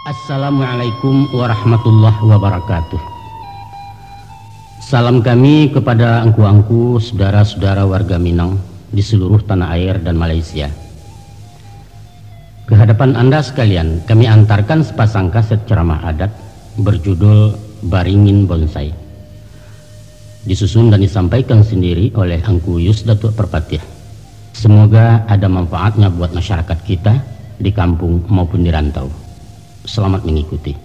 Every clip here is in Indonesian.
Assalamualaikum warahmatullahi wabarakatuh. Salam kami kepada angku-angku saudara-saudara warga Minang di seluruh tanah air dan Malaysia. Kehadapan Anda sekalian kami antarkan sepasang kaset ceramah adat berjudul Baringin Bonsai. Disusun dan disampaikan sendiri oleh Angku Yus Datuk Perpatiah. Semoga ada manfaatnya buat masyarakat kita di kampung maupun di rantau. Selamat mengikuti.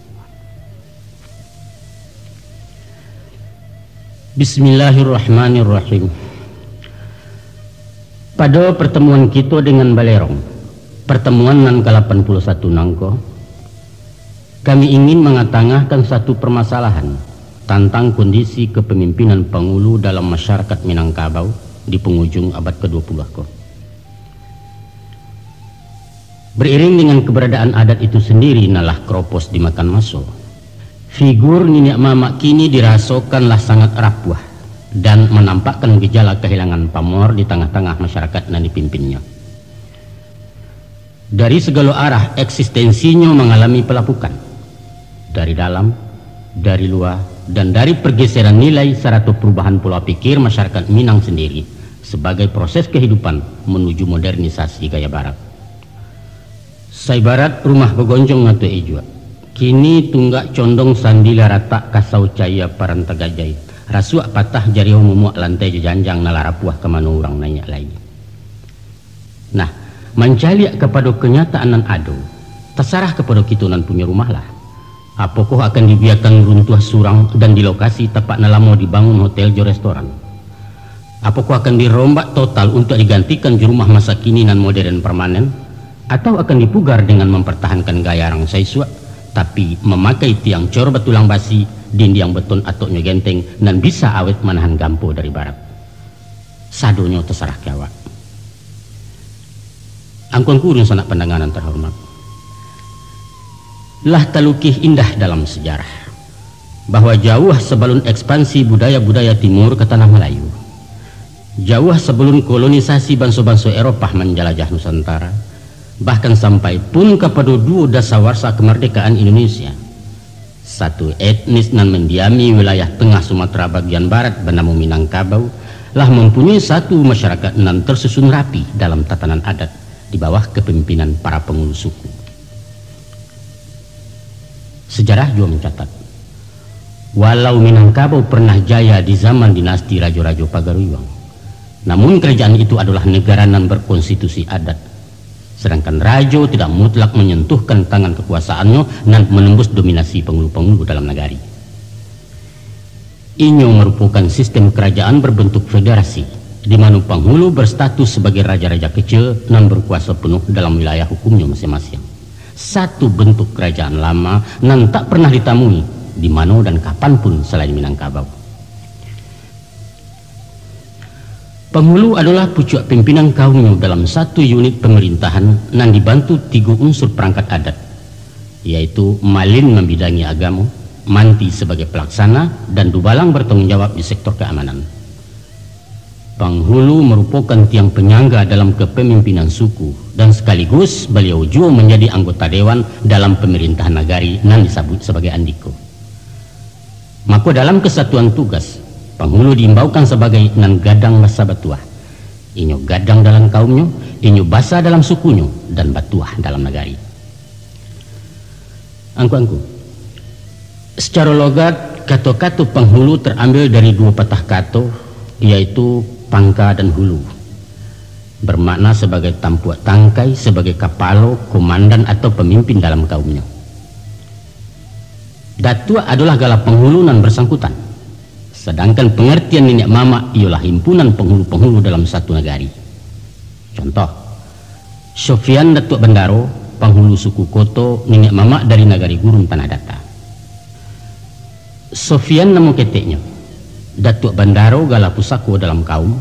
Bismillahirrahmanirrahim. Pada pertemuan kita dengan Balerong, pertemuan nan ke-81 nangko, kami ingin mengatangahkan satu permasalahan tentang kondisi kepemimpinan Panghulu dalam masyarakat Minangkabau di penghujung abad ke-20 ko. Beriring dengan keberadaan adat itu sendiri nalah kropos dimakan maso. Figur Niniak Mamak kini dirasakanlah sangat rapuh dan menampakkan gejala kehilangan pamor di tengah-tengah masyarakat yang dipimpinnya. Dari segala arah eksistensinya mengalami pelapukan. Dari dalam, dari luar, dan dari pergeseran nilai serta perubahan pola pikir masyarakat Minang sendiri sebagai proses kehidupan menuju modernisasi gaya barat. Saibarat rumah begonjong ngatu ejua. Kini tunggak condong sandila rata kasau caya paranta gajai. Rasuak patah jari mumuak lantai jejanjang nalarapuah kemana orang nanya lagi. Nah, mencaliak kepada kenyataan nan ado, terserah kepada kita nan punya rumah lah. Apakah akan dibiarkan runtuh surang dan di lokasi tepat nalamo dibangun hotel jo restoran? Apakah akan dirombak total untuk digantikan di rumah masa kini nan modern permanen? Atau akan dipugar dengan mempertahankan gaya orang saiswa tapi memakai tiang cor betulang basi, dinding beton atau genteng dan bisa awet menahan gampo dari barat? Sadonyo terserah kiawak. Angkuan kurun sanak pandanganan terhormat. Lah talukih indah dalam sejarah bahwa jauh sebelum ekspansi budaya-budaya timur ke tanah Melayu, jauh sebelum kolonisasi bangsa-bangsa Eropah menjelajah Nusantara, bahkan sampai pun kepada dua dasawarsa kemerdekaan Indonesia, satu etnis nan mendiami wilayah tengah Sumatera bagian barat bernama Minangkabau lah mempunyai satu masyarakat nan tersusun rapi dalam tatanan adat di bawah kepemimpinan para penghulu suku. Sejarah juga mencatat, walau Minangkabau pernah jaya di zaman dinasti Rajo-Rajo Pagaruyuang, namun kerajaan itu adalah negara nan berkonstitusi adat. Sedangkan Rajo tidak mutlak menyentuhkan tangan kekuasaannya dan menembus dominasi penghulu-penghulu dalam negari. Ini merupakan sistem kerajaan berbentuk federasi, di mana penghulu berstatus sebagai raja-raja kecil dan berkuasa penuh dalam wilayah hukumnya masing-masing. Satu bentuk kerajaan lama dan tak pernah ditemui di mana dan kapanpun selain Minangkabau. Penghulu adalah pucuk pimpinan kaumnya dalam satu unit pemerintahan yang dibantu tiga unsur perangkat adat, yaitu Malin membidangi agama, Manti sebagai pelaksana, dan Dubalang bertanggung jawab di sektor keamanan. Penghulu merupakan tiang penyangga dalam kepemimpinan suku dan sekaligus beliau juga menjadi anggota dewan dalam pemerintahan nagari yang disebut sebagai Andiko. Maka dalam kesatuan tugas, penghulu diimbaukan sebagai nan gadang basa batuah. Inyo gadang dalam kaumnya, inyo basa dalam sukunya, dan batuah dalam negari. Angku-angku, secara logat kata-kata penghulu terambil dari dua patah kata, yaitu pangka dan hulu, bermakna sebagai tampuak tangkai, sebagai kapalo, komandan atau pemimpin dalam kaumnya. Datua adalah gala penghulu nan bersangkutan, sedangkan pengertian Niniak Mamak ialah himpunan penghulu-penghulu dalam satu negari. Contoh, Sofian Datuk Bendaro, penghulu suku Koto, Niniak Mamak dari negari Gurun Tanah Datar. Sofian nama keteknya, Datuk Bendaro gala pusako dalam kaum,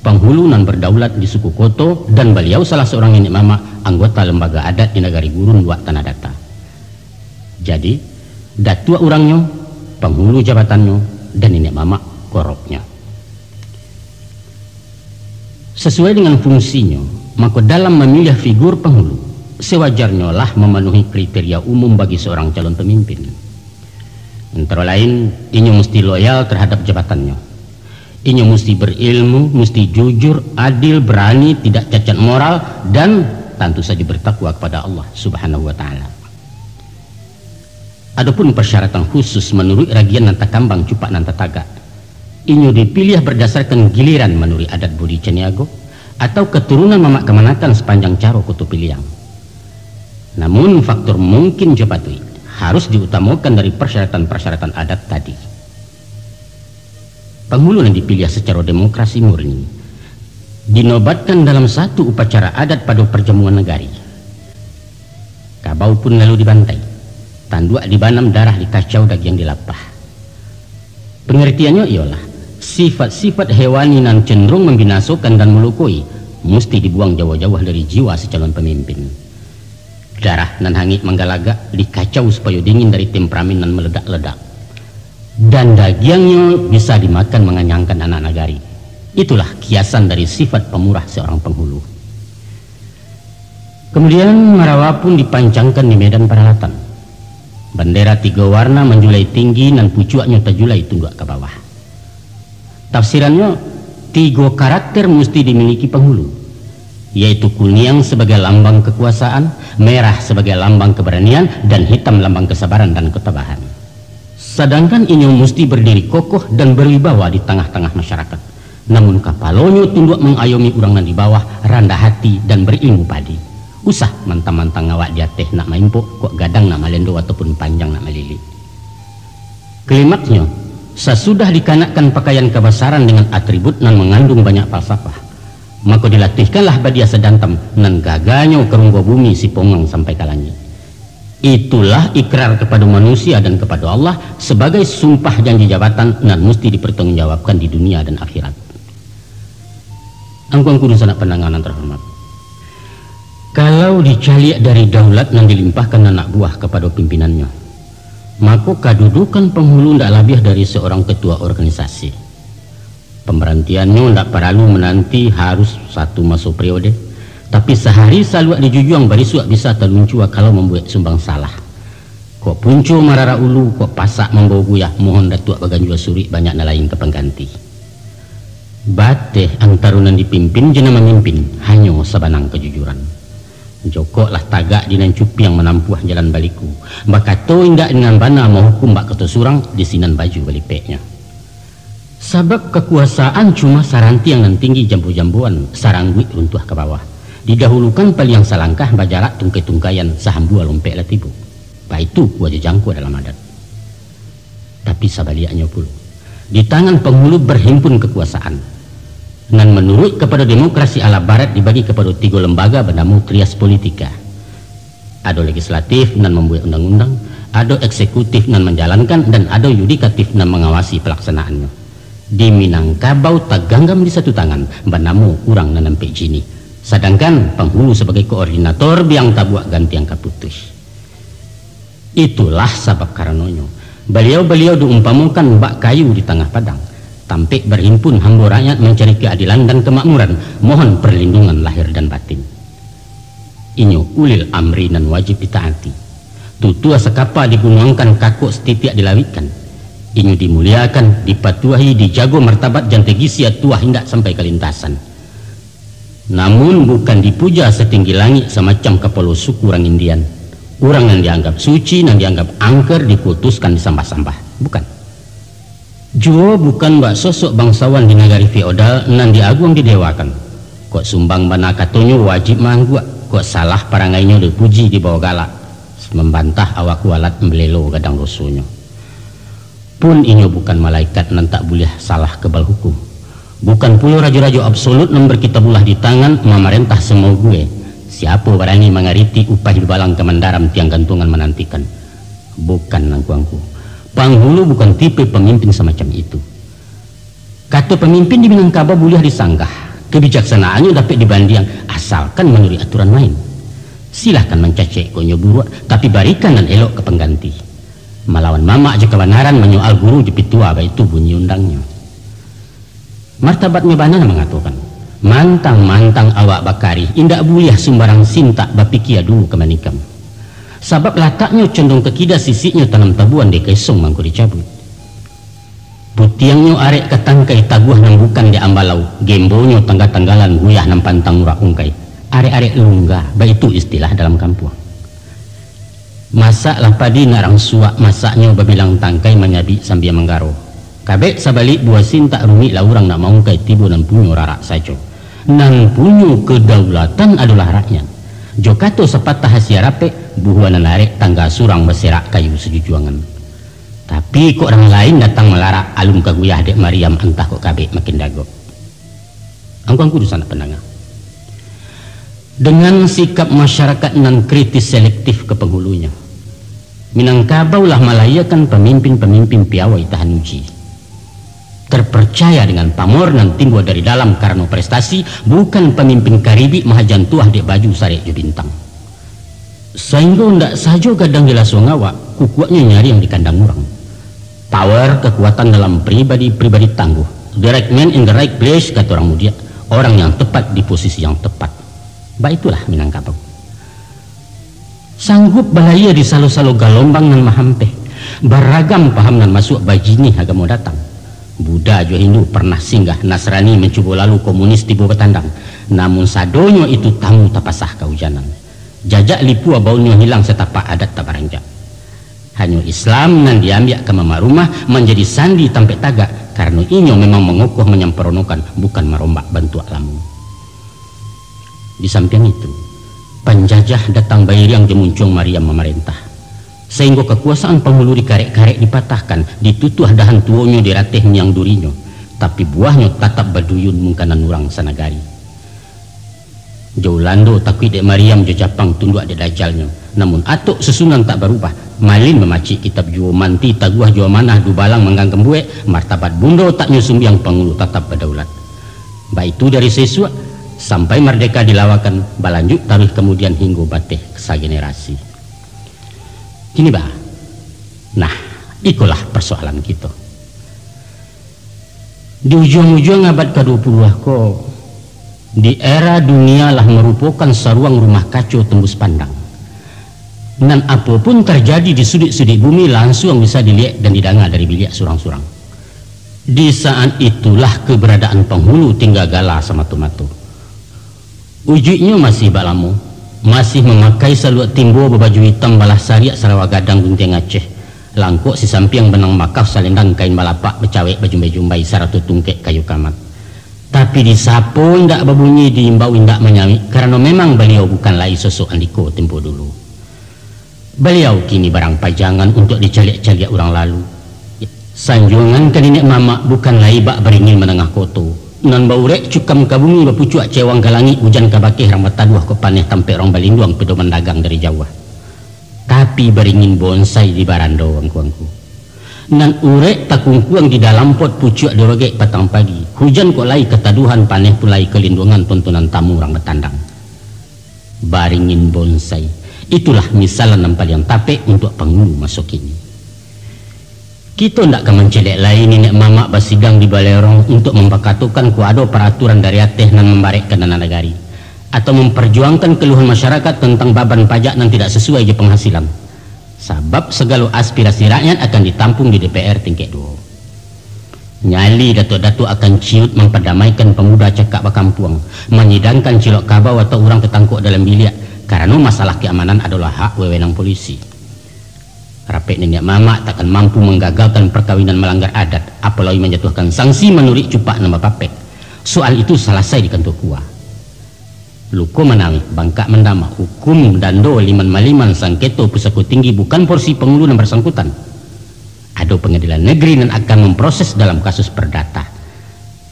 penghulu nan berdaulat di suku Koto, dan beliau salah seorang Niniak Mamak anggota lembaga adat di negari Gurun Wak Tanah Datar. Jadi, datua orangnya, penghulu jabatannya, dan Niniak Mamak koroknya. Sesuai dengan fungsinya, maka dalam memilih figur penghulu, sewajarnya lah memenuhi kriteria umum bagi seorang calon pemimpin. Antara lain, inyo mesti loyal terhadap jabatannya. Inyo mesti berilmu, mesti jujur, adil, berani, tidak cacat moral, dan tentu saja bertakwa kepada Allah Subhanahu wa Ta'ala. Adapun persyaratan khusus menurut ragian nanta kambang cupak nanta taga, inyo dipilih berdasarkan giliran menurut adat budi ceniago atau keturunan mamak kemanakan sepanjang caro kutu piliang. Namun faktor mungkin jepatui harus diutamakan dari persyaratan-persyaratan adat tadi. Penghulu yang dipilih secara demokrasi murni dinobatkan dalam satu upacara adat pada perjamuan negari. Kabau pun lalu dibantai, tanduk dibanam, darah dikacau, daging dilapah. Pengertiannya ialah sifat-sifat hewani yang cenderung membinasakan dan melukai mesti dibuang jauh-jauh dari jiwa si calon pemimpin. Darah nan hangit menggalaga dikacau supaya dingin dari temperamen nan meledak-ledak, dan dagingnya bisa dimakan mengenyangkan anak nagari. Itulah kiasan dari sifat pemurah seorang penghulu. Kemudian marawa pun dipancangkan di medan peralatan. Bendera 3 warna menjulai tinggi dan pucuaknya terjulai tunduk ke bawah. Tafsirannya 3 karakter mesti dimiliki penghulu, yaitu kuning sebagai lambang kekuasaan, merah sebagai lambang keberanian, dan hitam lambang kesabaran dan ketabahan. Sedangkan inyo mesti berdiri kokoh dan berwibawa di tengah-tengah masyarakat. Namun kapalonyo tunduk mengayomi urang di bawah, rendah hati dan berilmu padi. Usah mantang-mantang ngawak dia teh nak maimpo, kok gadang nak malendo ataupun panjang nak melili. Klimaksnya, sesudah dikanakkan pakaian kebesaran dengan atribut nan mengandung banyak falsafah, maka dilatihkanlah badia sedantam nan gaganya kerunggo bumi si pongang sampai kalangi. Itulah ikrar kepada manusia dan kepada Allah sebagai sumpah janji jabatan nan mesti dipertanggungjawabkan di dunia dan akhirat. Angkuang kudu sanak penanganan terhormat, kalau dicaliak dari daulat nan dilimpahkan anak buah kepada pimpinannya, maka kedudukan penghulu tidak lebih dari seorang ketua organisasi. Pemberhentiannya tidak perlu menanti harus 1 masa periode, tapi sehari saluak dijujuang barisuak bisa terluncua kalau membuat sumbang salah. Kok puncu marara ulu, kok pasak membawa guyah, mohon datuk baganjua suri banyak nalain ke pengganti. Bateh antarunan dipimpin jena memimpin hanya sabanang kejujuran. Jokoklah tagak dinan cupi yang menampuh jalan baliku, bakato indak dengan bana mau hukum bak ketua surang di sinan baju balipeknya. Sebab kekuasaan cuma saranti yang nan tinggi jambu-jambuan, sarangguit runtuh ke bawah. Didahulukan paling yang salangkah bajarak tungkai-tungkayan sahambua lompek latibu. Itu wajah jangku dalam adat. Tapi sabaliaknya pula, di tangan penghulu berhimpun kekuasaan. Dan menurut kepada demokrasi ala barat dibagi kepada 3 lembaga bernama trias politika. Ada legislatif dan membuat undang-undang, ada eksekutif dan menjalankan, dan ada yudikatif dan mengawasi pelaksanaannya. Di Minangkabau taganggam di satu tangan bernama urang dan nampak jini, sedangkan penghulu sebagai koordinator biang tabuak ganti yang kaputus. Itulah sebab karenanya beliau-beliau diumpamakan bak kayu di tengah padang, tampik berhimpun hamba rakyat mencari keadilan dan kemakmuran, mohon perlindungan lahir dan batin. Inyo ulil amri dan wajib ditaati. Tutua sekapa digunuangkan kakuk setitiak dilawikan. Inyo dimuliakan, dipatuahi, dijago martabat jantegisia tuah hindak sampai kelintasan. Namun bukan dipuja setinggi langit semacam kepala suku orang Indian. Orang yang dianggap suci, yang dianggap angker dikutuskan di sampah-sampah. Bukan. Juo bukan bak sosok bangsawan di negari feodal nan diagung didewakan. Kok sumbang bana katonyo wajib manggua, kok salah parangainya dipuji di bawah galak, membantah awak kualat membelelo gadang rosonya. Pun inyo bukan malaikat nan tak boleh salah kebal hukum. Bukan pula raja-raja absolut nan berkitabullah di tangan memerintah semau gue. Siapa berani mengariti upah di balang kemandaram tiang gantungan menantikan. Bukan nangkuangku. Penghulu bukan tipe pemimpin semacam itu. Kata pemimpin di Minangkabau boleh disanggah, kebijaksanaannya dapat dibanding asalkan menurut aturan main. Silahkan mencacek konyo buruk, tapi barikan dan elok ke pengganti. Melawan mamak je kebenaran menyoal guru jepit tua, itu bunyi undangnya. Martabatnya banana mengatakan, Mantang-mantang awak bakari indak boleh sembarang sintak bapikia dulu ke manikam. Sebab lataknya condong ke kida sisiknya tanam tabuan de kesong mangku dicabut. Putiangnya arek ketangkai taguah nang bukan di ambalau, gembonyo tangga-tanggalan guyah nang pantang murah ungkai. Arek-arek lunggah, itu istilah dalam kampung. Masak lah padi narang suak masaknya babilang tangkai menyabi sambil menggaro. Kabek sabalik buah sintak rumit lah orang nak maungkai tibu nan punyo rarak sajo. Nan punyo kedaulatan adalah rakyat. Jokato sepatah hasia rape buhuan narek tangga surang berserak kayu sejujuangan. Tapi kok orang lain datang melarak alum kaguyah dek Mariam entah kok kabek makin dago. Angkuang kudu sana pendengar. Dengan sikap masyarakat nan kritis selektif ke penghulunya, Minangkabau lah melayakan pemimpin-pemimpin piawai tahan uji. Terpercaya dengan pamor nan timbul dari dalam karena prestasi, bukan pemimpin Karibi mahajan tuah dek baju sarek jo bintang. Sehingga ndak saja gadang dilasung awak, kukuaknya nyari yang di kandang orang. Power, kekuatan dalam pribadi tangguh. The right man in the right place, kata orang mudia. Orang yang tepat di posisi yang tepat. Itulah Minangkabau. Sanggup balaya di salo-salo galombang nan mahampeh. Beragam paham nan masuk bajini agama datang. Buddha jo Hindu pernah singgah, Nasrani mencuba lalu, komunis tiba bertandang. Namun sadonyo itu tamu tapasah kehujanan. Jajak lipua baunya hilang setapak adat tak baranjak. Hanya Islam nan diambil ke mama rumah menjadi sandi tampek tagak, karena inyo memang mengukuh menyemperonokan, bukan merombak bantu alamu. Di samping itu, penjajah datang bayar yang jemuncung Mariam memerintah. Sehingga kekuasaan penghulu dikarek-karek dipatahkan, ditutuh dahan tuonyo diratih yang durinyo, tapi buahnya tatap baduyun mungkanan urang sanagari. Jauh lando takui dek Mariam jo Japang tunduk dek dajalnya, namun atuk sesunan tak berubah. Malin memacik kitab juo manti taguah juo manah dubalang menggang kembue, martabat bundo tak nyusum yang penghulu tatap berdaulat. Baik itu dari siswa sampai merdeka dilawakan, balanjut tarikh kemudian hingga bateh sa generasi. Kini bah, nah ikulah persoalan kita. Di ujung-ujung abad ke-20 kok, di era dunia lah merupakan saruang rumah kacau tembus pandang. Dan apapun terjadi di sudut-sudut bumi langsung bisa dilihat dan didengar dari bilik surang-surang. Di saat itulah keberadaan penghulu tinggal gala sama tomatu. Ujiknya masih balamu, masih memakai saluat timbo berbaju hitam balah sariak Sarawak gadang gunting Aceh, langkuk si sampiang benang makaf salendang kain balapak becawek bajumbai-jumbai saratu tungkek kayu kamat. Tapi disapu ndak berbunyi, diimbau ndak menyawi, karena memang beliau bukan lagi sosok andiko tempo dulu. Beliau kini barang pajangan untuk dicaliak-caliak orang lalu. Sanjungan ke nenek mama bukan lagi bak beringin menengah koto. Nan baurek cukam kabungi bapucuak cewang ke langit, hujan kabakih rambat taduah ke paneh tampek orang balinduang pedoman dagang dari Jawa. Tapi beringin bonsai di barando angku-angku. Nan urek takungkuang di dalam pot pucuak dorogek patang pagi. Hujan kok lai ketaduhan, paneh pulai kelindungan tontonan tamu orang bertandang. Baringin bonsai. Itulah misalan nampal yang tape untuk penghulu masuk ini. Kita ndak akan mencelek lain nenek mama basigang di balerong untuk membakatukan kuado peraturan dari ateh dan membarekkan dana negari, atau memperjuangkan keluhan masyarakat tentang beban pajak yang tidak sesuai dengan penghasilan. Sebab segala aspirasi rakyat akan ditampung di DPR tingkat 2. Nyali datuk-datuk akan ciut memperdamaikan pemuda cekak bakampuang, menyidangkan cilok kabau atau orang ketangkuk dalam bilik, karena masalah keamanan adalah hak wewenang polisi. Rapek nenek mama takkan mampu menggagalkan perkawinan melanggar adat, apalagi menjatuhkan sanksi menurut cupak nama papek. Soal itu selesai di kantor kuah. Luko menang, bangkak mendama, hukum dando liman maliman sangketo pusako tinggi bukan porsi penghulu yang bersangkutan. Ada pengadilan negeri yang akan memproses dalam kasus perdata.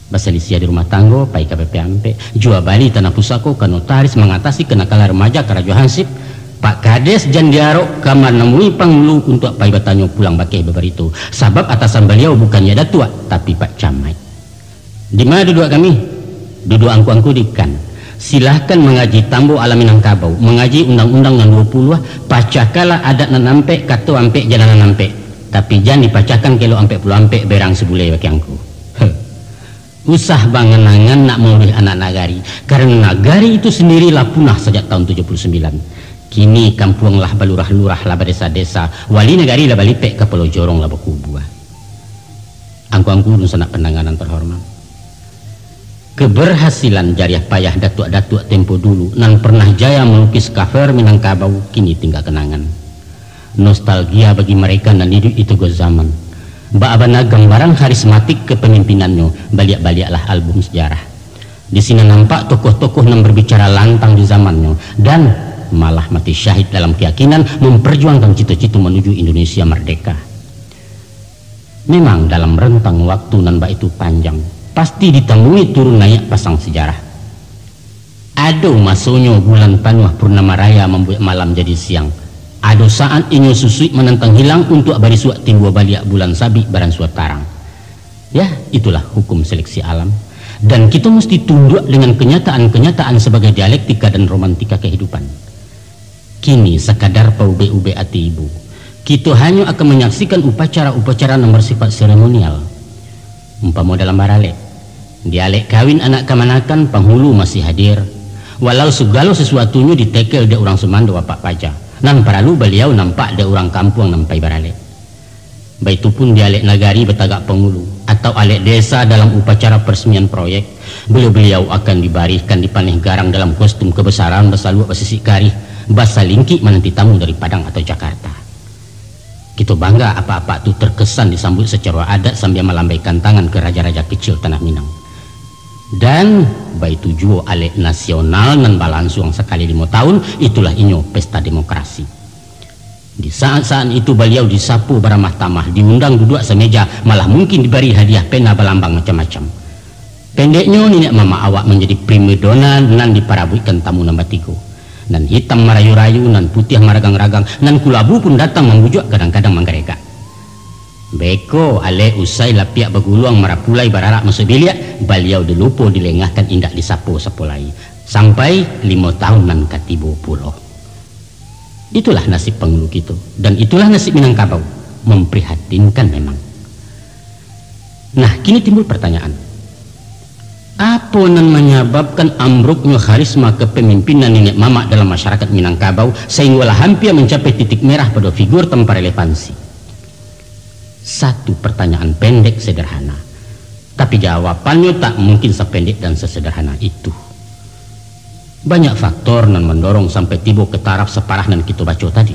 Basalisia di rumah tanggo, pai KPPMP, jual bali tanah pusako ke notaris mengatasi kenakalan remaja karajo hansip. Pak Kades jandiaro kamar nemui penghulu untuk pai bertanya pulang bakeh beberito. Sebab atasan beliau bukannya datua, tapi Pak Camai. Di mana duduk kami? Duduk angku-angku dikan. Silahkan mengaji tambo ala Minangkabau, mengaji undang-undang yang 20 pacakalah adat nan ampek kato ampek jalanan ampek. Tapi jangan dipacakan kelo ampek puluh ampek berang sebulai baki angku. Usah bangenangan nak melurih anak nagari, karena nagari itu sendirilah punah sejak tahun 79. Kini kampung lah balurah-lurah lah desa-desa, wali negari lah balipek ke Pulau Jorong lah berkubuah. Angku-angku sanak penanganan terhormat. Keberhasilan jariah payah datuk-datuk tempo dulu nan pernah jaya melukis cover Minangkabau kini tinggal kenangan. Nostalgia bagi mereka nan hidup itu go zaman. Ba'abana gambaran karismatik kepemimpinannya, balik-baliklah album sejarah. Di sini nampak tokoh-tokoh yang berbicara lantang di zamannya dan malah mati syahid dalam keyakinan memperjuangkan cita-cita menuju Indonesia merdeka. Memang dalam rentang waktu nan itu panjang, pasti ditemui turun naik pasang sejarah. Aduh masuknya bulan Panuh Purnama Raya membuat malam jadi siang. Ada saat inyo susui menentang hilang untuk bari suat timbul balik bulan sabi baran suat tarang. Ya, itulah hukum seleksi alam. Dan kita mesti tunduk dengan kenyataan-kenyataan sebagai dialektika dan romantika kehidupan. Kini sekadar paube-ube ati ibu, kita hanya akan menyaksikan upacara-upacara yang bersifat seremonial. Umpama dalam baralek, dialek kawin anak kamanakan penghulu masih hadir, walau segala sesuatunya ditekel dia orang semando wapak pajak. Nan perlu beliau nampak ada orang kampung nampai baralek. Baitupun dialek nagari betagak penghulu atau alek desa dalam upacara peresmian proyek, beliau akan dibarikan di paneh garang dalam kostum kebesaran basaluak basisik karih basa lingki menanti tamu dari Padang atau Jakarta. Kita bangga apa-apa itu terkesan disambut secara adat sambil melambaikan tangan ke raja-raja kecil tanah Minang. Dan baitu juo alek nasional nan balansung sekali 5 tahun, itulah inyo pesta demokrasi. Di saat-saat itu beliau disapu beramah tamah, diundang duduk semeja, malah mungkin diberi hadiah pena balambang macam-macam. Pendeknya nenek mama awak menjadi primadona nan diparabuikan tamu nambah 3. Nan hitam merayu-rayu, nan putih maragang-ragang, nan kulabu pun datang membujuk kadang-kadang manggereka. Beko ale usai lapiak beguluang marapulai bararak masuk biliak, beliau dilupo dilengahkan indak disapu-sapu lagi sampai 5 tahunan katibo pulau. Itulah nasib penghulu kita dan itulah nasib Minangkabau, memprihatinkan memang. Nah kini timbul pertanyaan, apa yang menyebabkan ambruknya karisma kepemimpinan nenek mamak dalam masyarakat Minangkabau sehingga hampir mencapai titik merah pada figur tanpa relevansi? Satu pertanyaan pendek sederhana, tapi jawabannya tak mungkin sependek dan sesederhana itu. Banyak faktor yang mendorong sampai tiba ke taraf separah yang kita baca tadi.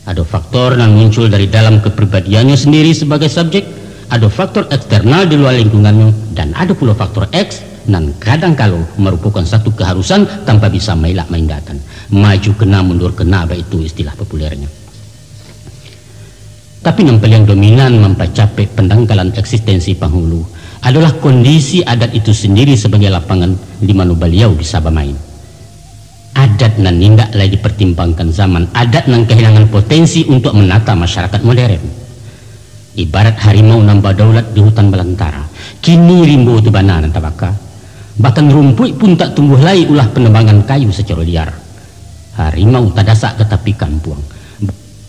Ada faktor yang muncul dari dalam kepribadiannya sendiri sebagai subjek, ada faktor eksternal di luar lingkungannya, dan ada pula faktor X yang kadang-kala merupakan satu keharusan tanpa bisa melak maindakan. Maju kena mundur kena, itu istilah populernya. Tapi yang paling dominan mempercapai pendangkalan eksistensi penghulu adalah kondisi adat itu sendiri sebagai lapangan di mana beliau bisa bermain. Adat nan nindak lagi dipertimbangkan zaman, adat nan kehilangan potensi untuk menata masyarakat modern. Ibarat harimau nambah daulat di hutan belantara, kini rimbo tu bana nan tabaka. Bahkan rumput pun tak tumbuh lagi ulah penebangan kayu secara liar. Harimau tak dasak ke tepi kampung.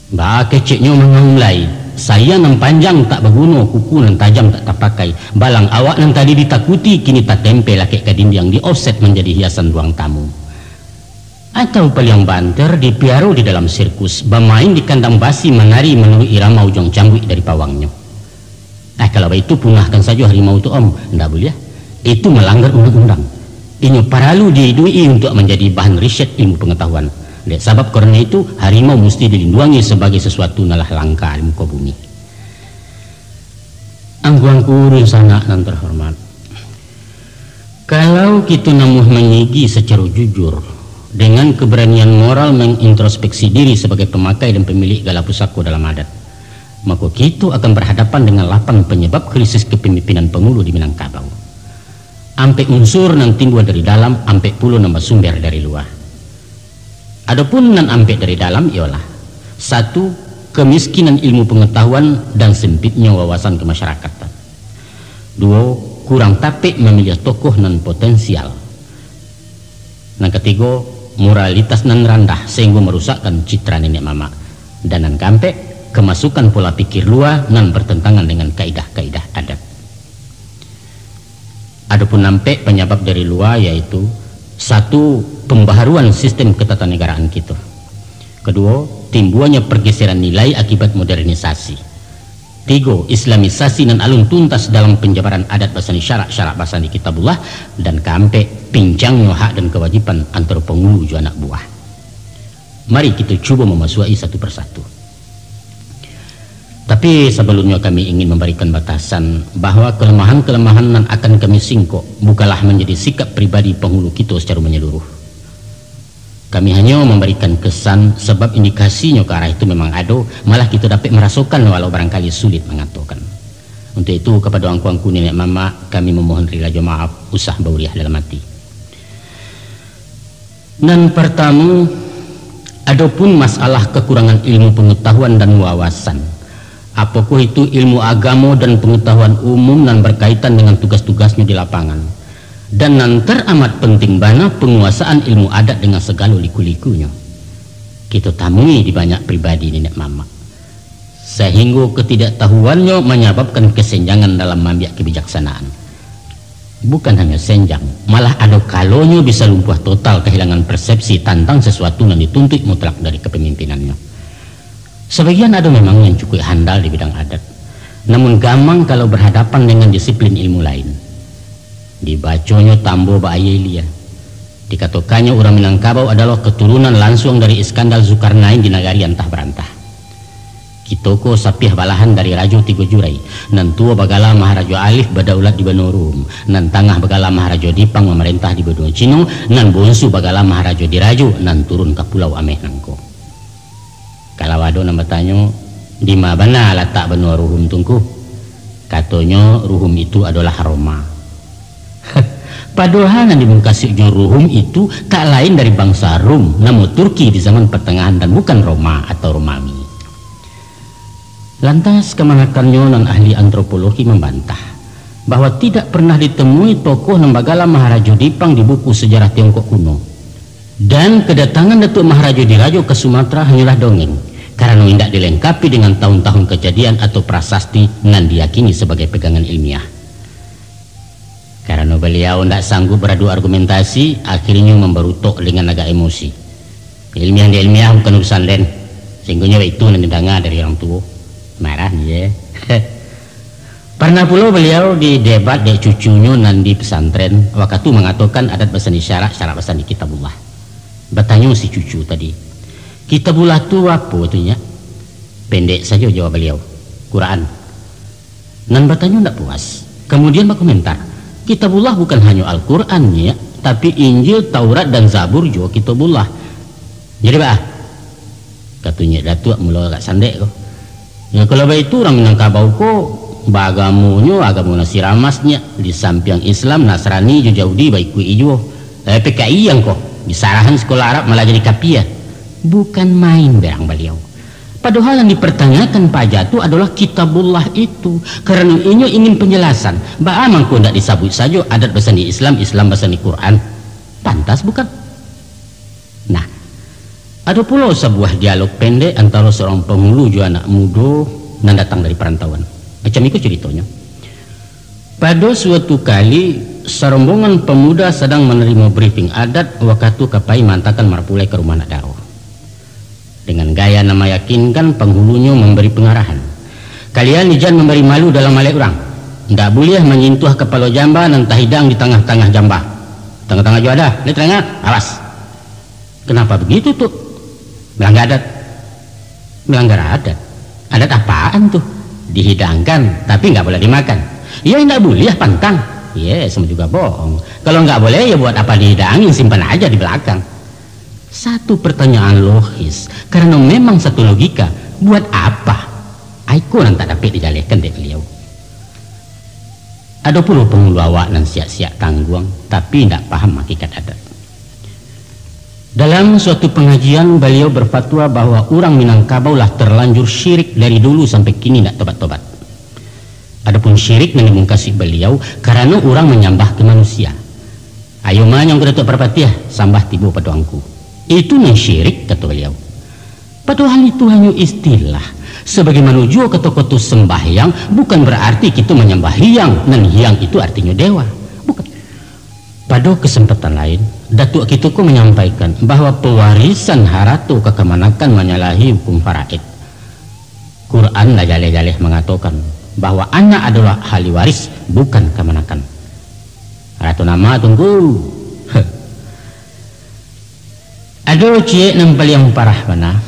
Bah keceknya mengaulai, saya nan panjang tak berguna, kuku nan tajam tak terpakai, balang awak nan tadi ditakuti kini tak tempel laki ke dinding, di offset menjadi hiasan ruang tamu. Atau paling banter dipiaru di dalam sirkus, bermain di kandang basi menari menurut irama ujung cangguik dari pawangnya. Kalau itu punahkan saja harimau itu om, tidak boleh. Itu melanggar undang-undang. Ini perlu diidui untuk menjadi bahan riset ilmu pengetahuan. Sebab karena itu harimau mesti dilindungi sebagai sesuatu nalah langka di muka bumi. Angguangku sana dan terhormat, kalau kita namuh menyigi secara jujur dengan keberanian moral mengintrospeksi diri sebagai pemakai dan pemilik gala pusako dalam adat, maka kita akan berhadapan dengan 8 penyebab krisis kepemimpinan penghulu di Minangkabau. Ampe unsur yang timbul dari dalam, ampe puluh nambah sumber dari luar. Adapun nan ampe dari dalam ialah 1. Kemiskinan ilmu pengetahuan dan sempitnya wawasan kemasyarakatan. 2. Kurang tapik memilih tokoh nan potensial. Yang 3. Moralitas nan rendah sehingga merusakkan citra nenek mama. Dan yang keempat, kemasukan pola pikir luar nan bertentangan dengan kaidah-kaidah adat. Adapun nampak penyebab dari luar yaitu satu, pembaharuan sistem ketatanegaraan kita. Kedua, timbulnya pergeseran nilai akibat modernisasi. Tiga, islamisasi dan alun tuntas dalam penjabaran adat basani syarak-syarak basani kitabullah. Dan keempat, pincangnya hak dan kewajiban antara penghulu dan anak buah. Mari kita coba memasuki satu persatu. Tapi sebelumnya kami ingin memberikan batasan bahwa kelemahan-kelemahan yang akan kami singkok bukanlah menjadi sikap pribadi penghulu kita secara menyeluruh. Kami hanya memberikan kesan sebab indikasinya ke arah itu memang ada, malah kita dapat merasakan walau barangkali sulit mengatakan. Untuk itu kepada angku-angku nenek mama kami memohon rila maaf usah bauriah dalam hati. Dan pertama, adapun masalah kekurangan ilmu pengetahuan dan wawasan. Apakah itu ilmu agama dan pengetahuan umum dan berkaitan dengan tugas-tugasnya di lapangan. Dan yang teramat penting bana penguasaan ilmu adat dengan segala liku-likunya. Kita temui di banyak pribadi nenek mama. Sehingga ketidaktahuannya menyebabkan kesenjangan dalam membiak kebijaksanaan. Bukan hanya senjang, malah ada kalanya bisa lumpuh total kehilangan persepsi tentang sesuatu yang dituntut mutlak dari kepemimpinannya. Sebagian ada memang yang cukup handal di bidang adat, namun gamang kalau berhadapan dengan disiplin ilmu lain. Dibacanya tambo ba'ayelia. Dikatakannya orang Minangkabau adalah keturunan langsung dari Iskandar Zulkarnain di nagari antah berantah. Kitoko sapiah balahan dari Rajo Tigo Jurai, nan tua bagala Maharajo Alif badaulat di Banorum, nan tangah bagala Maharajo Dipang memerintah di Bedung Cino, nan bonsu bagala Maharajo Dirajo, nan turun ke Pulau Ameh Nangko. Kalau ada nama tanya, di mana letak benua ruhum tungku? Katanya ruhum itu adalah Roma. Padahal yang dimungkasi ruhum itu tak lain dari bangsa Rum, namun Turki di zaman pertengahan dan bukan Roma atau Romawi. Lantas kemanakannya non ahli antropologi membantah bahwa tidak pernah ditemui tokoh Nembagala Maharajo Dipang di buku sejarah Tiongkok kuno. Dan kedatangan Datuk Maharajo Dirajo ke Sumatera hanyalah dongeng, karena tidak dilengkapi dengan tahun-tahun kejadian atau prasasti yang diyakini sebagai pegangan ilmiah. Karena beliau tidak sanggup beradu argumentasi, akhirnya memberutuk dengan agak emosi. Ilmiah bukan urusan lain, sehingga itu yang didengar dari orang tua. Marah ya. Pernah pula beliau di debat dengan cucunya di pesantren, waktu mengatakan adat basani syarak basani kitabullah. Bertanya si cucu tadi, kitabullah itu apa itunya? Pendek saja jawab beliau, Quran. Nan bertanya tidak puas, kemudian berkomentar, kitabullah bukan hanya Al-Quran ya, tapi Injil, Taurat dan Zabur juga kitabullah. Jadi katanya datuk mula agak sandek kok. Ya kalau begitu orang Minangkabau kok bagamunyo agama nasi ramasnya di samping Islam, Nasrani, Yahudi, baik ku ijo. PKI yang kok disarahan sekolah Arab malah jadi kapiah. Bukan main berang beliau. Padahal yang dipertanyakan Pak Jatuh adalah kitabullah itu. Karena ini ingin penjelasan. Bagaimana kok tidak disabut saja adat basani Islam, Islam basani Quran. Pantas bukan? Nah, ada pula sebuah dialog pendek antara seorang penghulu juga anak muda yang datang dari perantauan. Macam itu ceritanya. Pada suatu kali serombongan pemuda sedang menerima briefing adat waktu kapai mantakan marpulai ke rumah nak daro. Dengan gaya nama yakinkan penghulunya memberi pengarahan. Kalian jangan memberi malu dalam malai orang. Tidak boleh menyentuh kepala jamba dan tahidang di tengah-tengah jamba. Tengah-tengah juga ada. Lihat tengah, awas. Kenapa begitu tuh? Melanggar adat. Melanggar adat. Adat apaan tuh? Dihidangkan tapi nggak boleh dimakan. Ya nggak boleh pantang. Ya sama juga bohong. Kalau nggak boleh ya buat apa dihidangin, simpan aja di belakang. Satu pertanyaan logis, karena memang satu logika. Buat apa? Aku yang tak dapat dijalihkan dari beliau. Ada puluh penghulu awak dan siap-siap tangguang, tapi tidak paham hakikat adat. Dalam suatu pengajian beliau berfatwa bahwa orang Minangkabau lah terlanjur syirik dari dulu sampai kini tidak tobat-tobat. Adapun syirik yang dimungkasi beliau karena orang menyembah ke manusia. Ayo yang kita perpatiah sambah tibu paduangku. Itu yang syirik kata beliau. Padahal itu hanya istilah. Sebagaimana juga kata-kata sembahyang bukan berarti kita menyembah hiang, dan hiang itu artinya dewa. Bukan. Pada kesempatan lain, Datuk Kituku menyampaikan bahwa pewarisan haratu kekemanakan menyalahi hukum faraid. Quran jaleh-jaleh mengatakan bahwa anak adalah ahli waris, bukan kemanakan. Ratu nama tunggu. Ada cie nampal yang parah mana.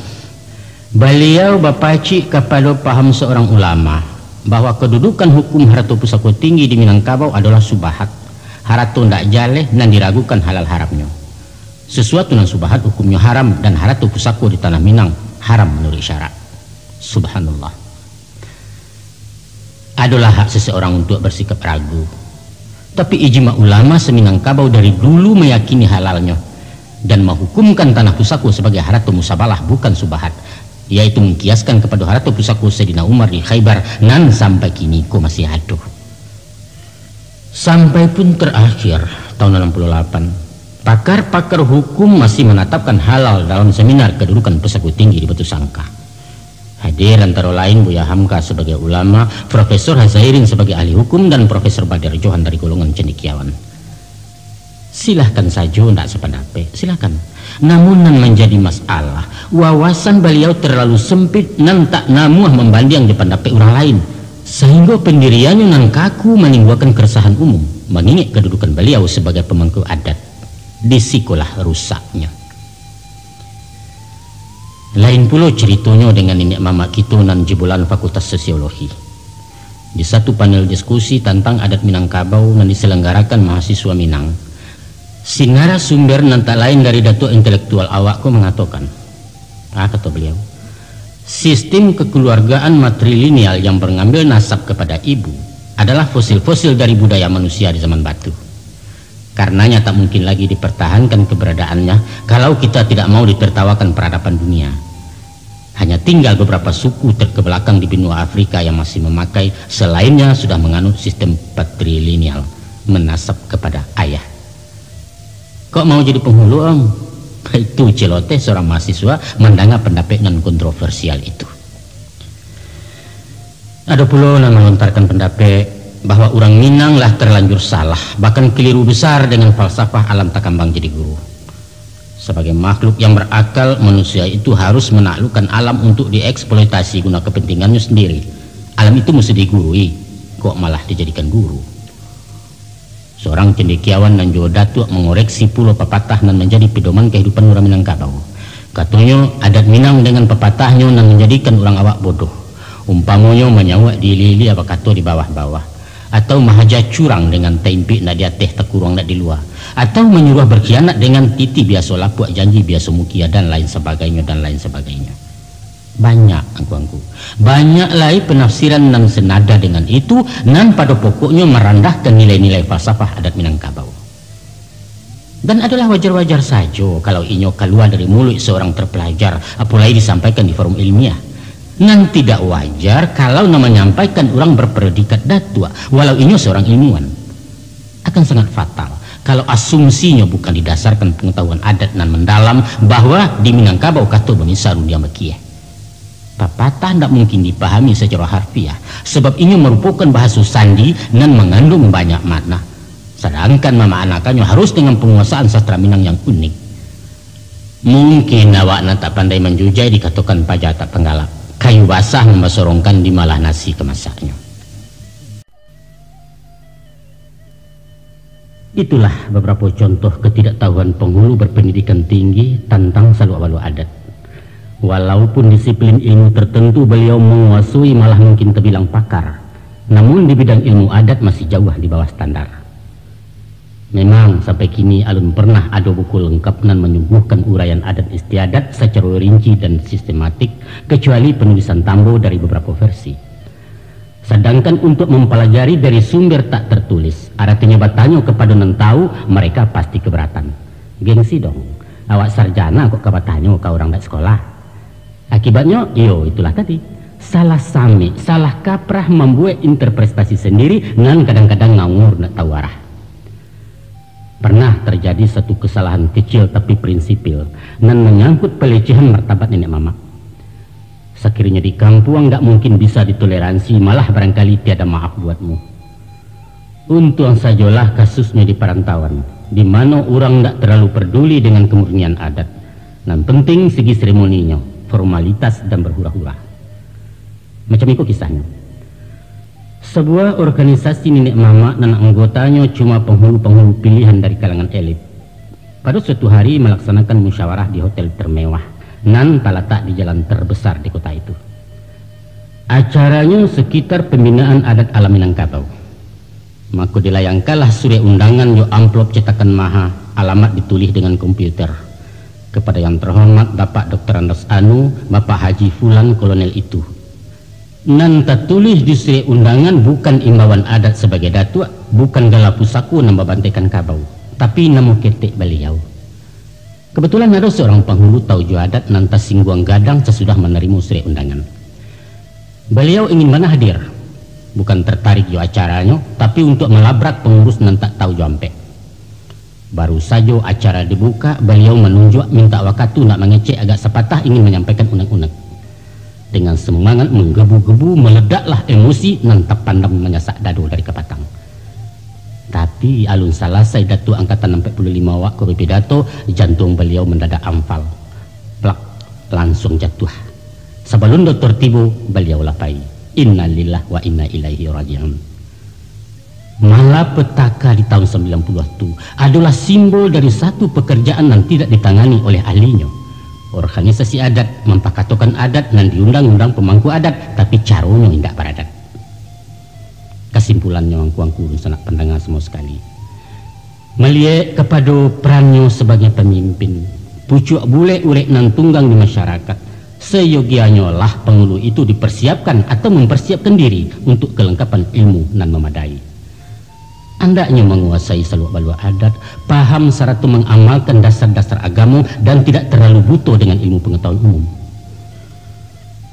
Beliau bapaci kepada paham seorang ulama bahwa kedudukan hukum haratu pusako tinggi di Minangkabau adalah subahat. Haratu ndak jaleh dan diragukan halal haramnya. Sesuatu yang subahat hukumnya haram dan haratu pusako di tanah Minang haram menurut syarak. Subhanallah. Adalah hak seseorang untuk bersikap ragu. Tapi ijma ulama seminangkabau dari dulu meyakini halalnya dan menghukumkan tanah pusako sebagai haratu musabalah bukan subahat, yaitu mengkiaskan kepada haratu pusako Sayyidina Umar di Khaybar nan sampai kini ko masih ada. Sampai pun terakhir tahun 68, pakar-pakar hukum masih menetapkan halal dalam seminar kedudukan pusako tinggi di Batu Sangka. Hadir antara lain Buya Hamka sebagai ulama, Profesor Hazairin sebagai ahli hukum, dan Profesor Badar Johan dari golongan cendekiawan. Silahkan saja tidak sependapat, silahkan. Namun nan menjadi masalah, wawasan beliau terlalu sempit nan tak namuah membanding di pendapat orang lain, sehingga pendiriannya nan kaku menimbulkan keresahan umum, mengingat kedudukan beliau sebagai pemangku adat. Disikulah rusaknya. Lain pula ceritanya dengan nenek mama kita nan jebolan Fakultas Sosiologi. Di satu panel diskusi tentang adat Minangkabau yang diselenggarakan mahasiswa Minang, si narasumber nan tak lain dari datuk intelektual awakku mengatakan, kata beliau, sistem kekeluargaan matrilineal yang mengambil nasab kepada ibu adalah fosil-fosil dari budaya manusia di zaman batu. Karenanya tak mungkin lagi dipertahankan keberadaannya kalau kita tidak mau ditertawakan peradaban dunia. Hanya tinggal beberapa suku terkebelakang di benua Afrika yang masih memakai, selainnya sudah menganut sistem patrilineal, menasab kepada ayah. Kok mau jadi penghulu om? Itu celoteh seorang mahasiswa mendengar pendapat non kontroversial itu. Ada pula yang melontarkan pendapat bahwa orang Minang lah terlanjur salah, bahkan keliru besar dengan falsafah alam takambang jadi guru. Sebagai makhluk yang berakal, manusia itu harus menaklukkan alam untuk dieksploitasi guna kepentingannya sendiri. Alam itu mesti digurui, kok malah dijadikan guru. Seorang cendekiawan dan juga datuk mengoreksi pula pepatah dan menjadi pedoman kehidupan orang Minangkabau. Katanya adat Minang dengan pepatahnya dan menjadikan orang awak bodoh. Umpamanya menyawak di lili apa kata di bawah-bawah, atau mahaja curang dengan tempe nak dia teh tekurang nak di luar, atau menyuruh berkhianat dengan titi biasa lapuk janji biasa mukia dan lain sebagainya dan lain sebagainya. Banyak angku-angku, banyak lagi penafsiran yang senada dengan itu dan pada pokoknya merendahkan nilai-nilai falsafah adat Minangkabau. Dan adalah wajar-wajar saja kalau inyo keluar dari mulut seorang terpelajar, apalagi disampaikan di forum ilmiah. Nan tidak wajar kalau nama menyampaikan orang berpredikat datua walau ini seorang ilmuwan. Akan sangat fatal kalau asumsinya bukan didasarkan pengetahuan adat nan mendalam bahwa di Minangkabau kata bani saru dia mekieh. Pepatah tidak mungkin dipahami secara harfiah sebab ini merupakan bahasa sandi nan mengandung banyak makna. Sedangkan mama anakannya harus dengan penguasaan sastra Minang yang unik. Mungkin awak tak pandai menjujai dikatakan pajak tak penggalap. Kayu basah membasorongkan di malah nasi kemasaknya. Itulah beberapa contoh ketidaktahuan penghulu berpendidikan tinggi tentang saluk-baluk adat. Walaupun disiplin ilmu tertentu beliau menguasai malah mungkin terbilang pakar, namun di bidang ilmu adat masih jauh di bawah standar. Memang sampai kini alun pernah ada buku lengkap dan menyuguhkan uraian adat istiadat secara rinci dan sistematik kecuali penulisan tambo dari beberapa versi. Sedangkan untuk mempelajari dari sumber tak tertulis, artinya bertanya kepada yang tahu, mereka pasti keberatan. Gengsi dong, awak sarjana kok kebertanya ke orang tak sekolah. Akibatnya, itulah tadi. Salah sami, salah kaprah membuat interpretasi sendiri dan kadang-kadang ngawur nak tahu arah. Pernah terjadi satu kesalahan kecil tapi prinsipil dan menyangkut pelecehan martabat nenek mama. Sekiranya di kampung tidak mungkin bisa ditoleransi, malah barangkali tiada maaf buatmu. Untung sajalah kasusnya di perantauan. di mana orang tidak terlalu peduli dengan kemurnian adat. Yang penting segi seremoninya, formalitas dan berhura-hura. Macam itu kisahnya. Sebuah organisasi nenek mama dan anggotanya cuma penghulu-penghulu pilihan dari kalangan elit. Pada suatu hari melaksanakan musyawarah di hotel termewah nan terletak di jalan terbesar di kota itu. Acaranya sekitar pembinaan adat alam Minangkabau. Maka dilayangkanlah surat undangan yo amplop cetakan maha, alamat ditulis dengan komputer. Kepada yang terhormat Bapak Dr. Andos Anu, Bapak Haji Fulan Kolonel itu. Nan tertulis di surat undangan bukan imbauan adat sebagai datuk, bukan gala pusaku nambah bantekan kabau, tapi nama ketek beliau. Kebetulan ada seorang penghulu tauju adat nan singguang gadang sesudah menerima surat undangan. Beliau ingin mana hadir, bukan tertarik jo acaranya, tapi untuk melabrak pengurus nan tak tahu jampe. Baru saja acara dibuka, beliau menunjuk minta wakatu nak mengecek agak sepatah ingin menyampaikan unek-unek. Dengan semangat menggebu-gebu meledaklah emosi nan tak pandang menyasak dado dari kepatang. Tapi alun selesai Datuk Angkatan 45 wak ke pidato, jantung beliau mendadak amfal. Plak, langsung jatuh. Sebelum dokter tiba, beliau lapai. Innalillah wa inna ilaihi raji'un. Malapetaka di tahun 90 itu adalah simbol dari satu pekerjaan yang tidak ditangani oleh ahlinya. Organisasi adat mempakatokan adat dan diundang-undang pemangku adat, tapi caranya tidak beradat. Kesimpulannya angku-angku sanak pendengar semua sekali. Melihat kepada perannya sebagai pemimpin, pucuk bule urek nan tunggang di masyarakat, seyogianya lah penghulu itu dipersiapkan atau mempersiapkan diri untuk kelengkapan ilmu nan memadai. Andaknya menguasai seluk-beluk adat, paham serta mengamalkan dasar-dasar agama dan tidak terlalu buta dengan ilmu pengetahuan umum.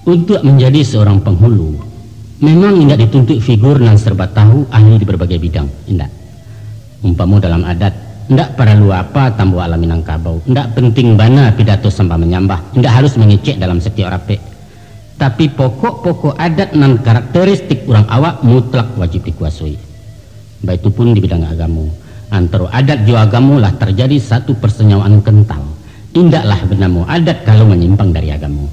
Untuk menjadi seorang penghulu, memang tidak dituntut figur yang serba tahu ahli di berbagai bidang, tidak. Umpamu dalam adat, tidak perlu apa tambah alam Minangkabau, tidak penting bana pidato sampai menyambah, tidak harus mengecek dalam setiap rape. Tapi pokok-pokok adat dan karakteristik orang awak mutlak wajib dikuasai. Baik itu pun di bidang agama. Antara adat jo agama lah terjadi satu persenyawaan kental. Indaklah bernama adat kalau menyimpang dari agama.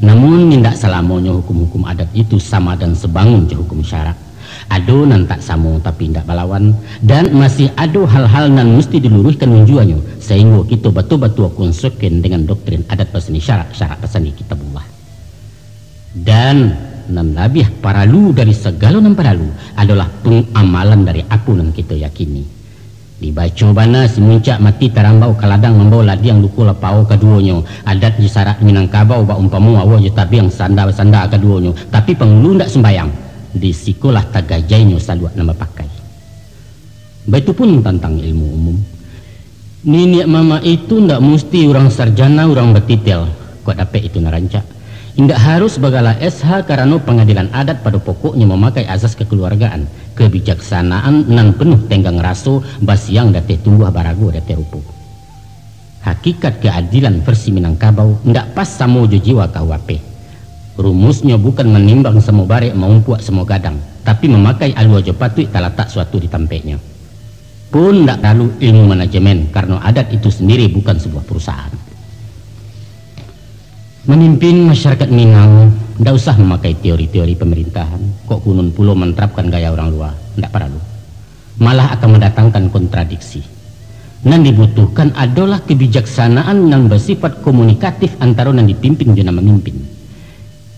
Namun tidak selamanya hukum-hukum adat itu sama dan sebangun je hukum syarak. Ado nan tak sama tapi tidak balawan, dan masih ada hal-hal nan mesti diluruskan menjuanya sehingga kita betul-betul konsekuen dengan doktrin adat pesani syarak pesani kitabullah. Dan nan lebih paralu dari segala nan paralu adalah pengamalan dari apa nan kita yakini. Dibaca bana si muncak mati terambau kaladang membawa ladiang luku lapau keduanya, adat di sarak Minangkabau ba umpamu awak je tabi yang sanda keduanya, tapi penghulu ndak sembayang di sikolah tagajainya saluat nama pakai. Baik itu pun tentang ilmu umum. Nenek mama itu ndak mesti orang sarjana orang betitel kok dapat itu narancak. Tidak harus bagala SH karena pengadilan adat pada pokoknya memakai azas kekeluargaan, kebijaksanaan nan penuh tenggang raso basiang date tumbuh barago date rupu. Hakikat keadilan versi Minangkabau tidak pas sama jiwa KUHP. Rumusnya bukan menimbang semua barek maumpuak semua gadang, tapi memakai alua jopatui tak letak suatu di tampeknya. Pun tidak lalu ilmu manajemen karena adat itu sendiri bukan sebuah perusahaan. Memimpin masyarakat Minang tidak usah memakai teori-teori pemerintahan. Kok kunun pulau menerapkan gaya orang luar, tidak perlu. Malah akan mendatangkan kontradiksi. Yang dibutuhkan adalah kebijaksanaan yang bersifat komunikatif antara yang dipimpin dan memimpin.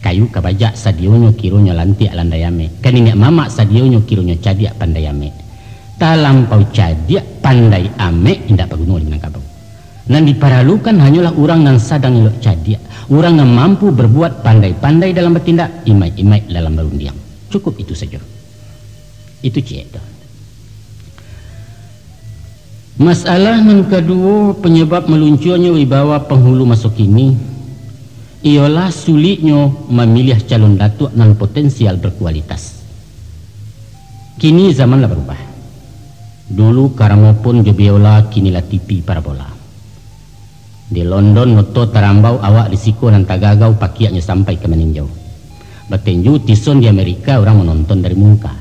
Kayu kabajak sadionyo kironyo lanti alandayame, kaninek mamak sadionyo kironyo cadiak pandayame. Talampau cadiak pandai ame tidak paguno di Minangkabau. Yang diperlukan hanyalah orang yang sadang ilok cadiak, orang yang mampu berbuat pandai-pandai dalam bertindak, imai-imai dalam berundiang. Cukup itu saja. Itu cik. Masalah yang kedua penyebab meluncurnya wibawa penghulu masuk ini ialah sulitnya memilih calon datuk yang potensial berkualitas. Kini zamanlah berubah. Dulu karamopun jobiola kinilah TV parabola. Di London noto terambau awak risiko dan tagagau pakiaknya sampai ke meninjau. Bertinju tison di Amerika orang menonton dari muka.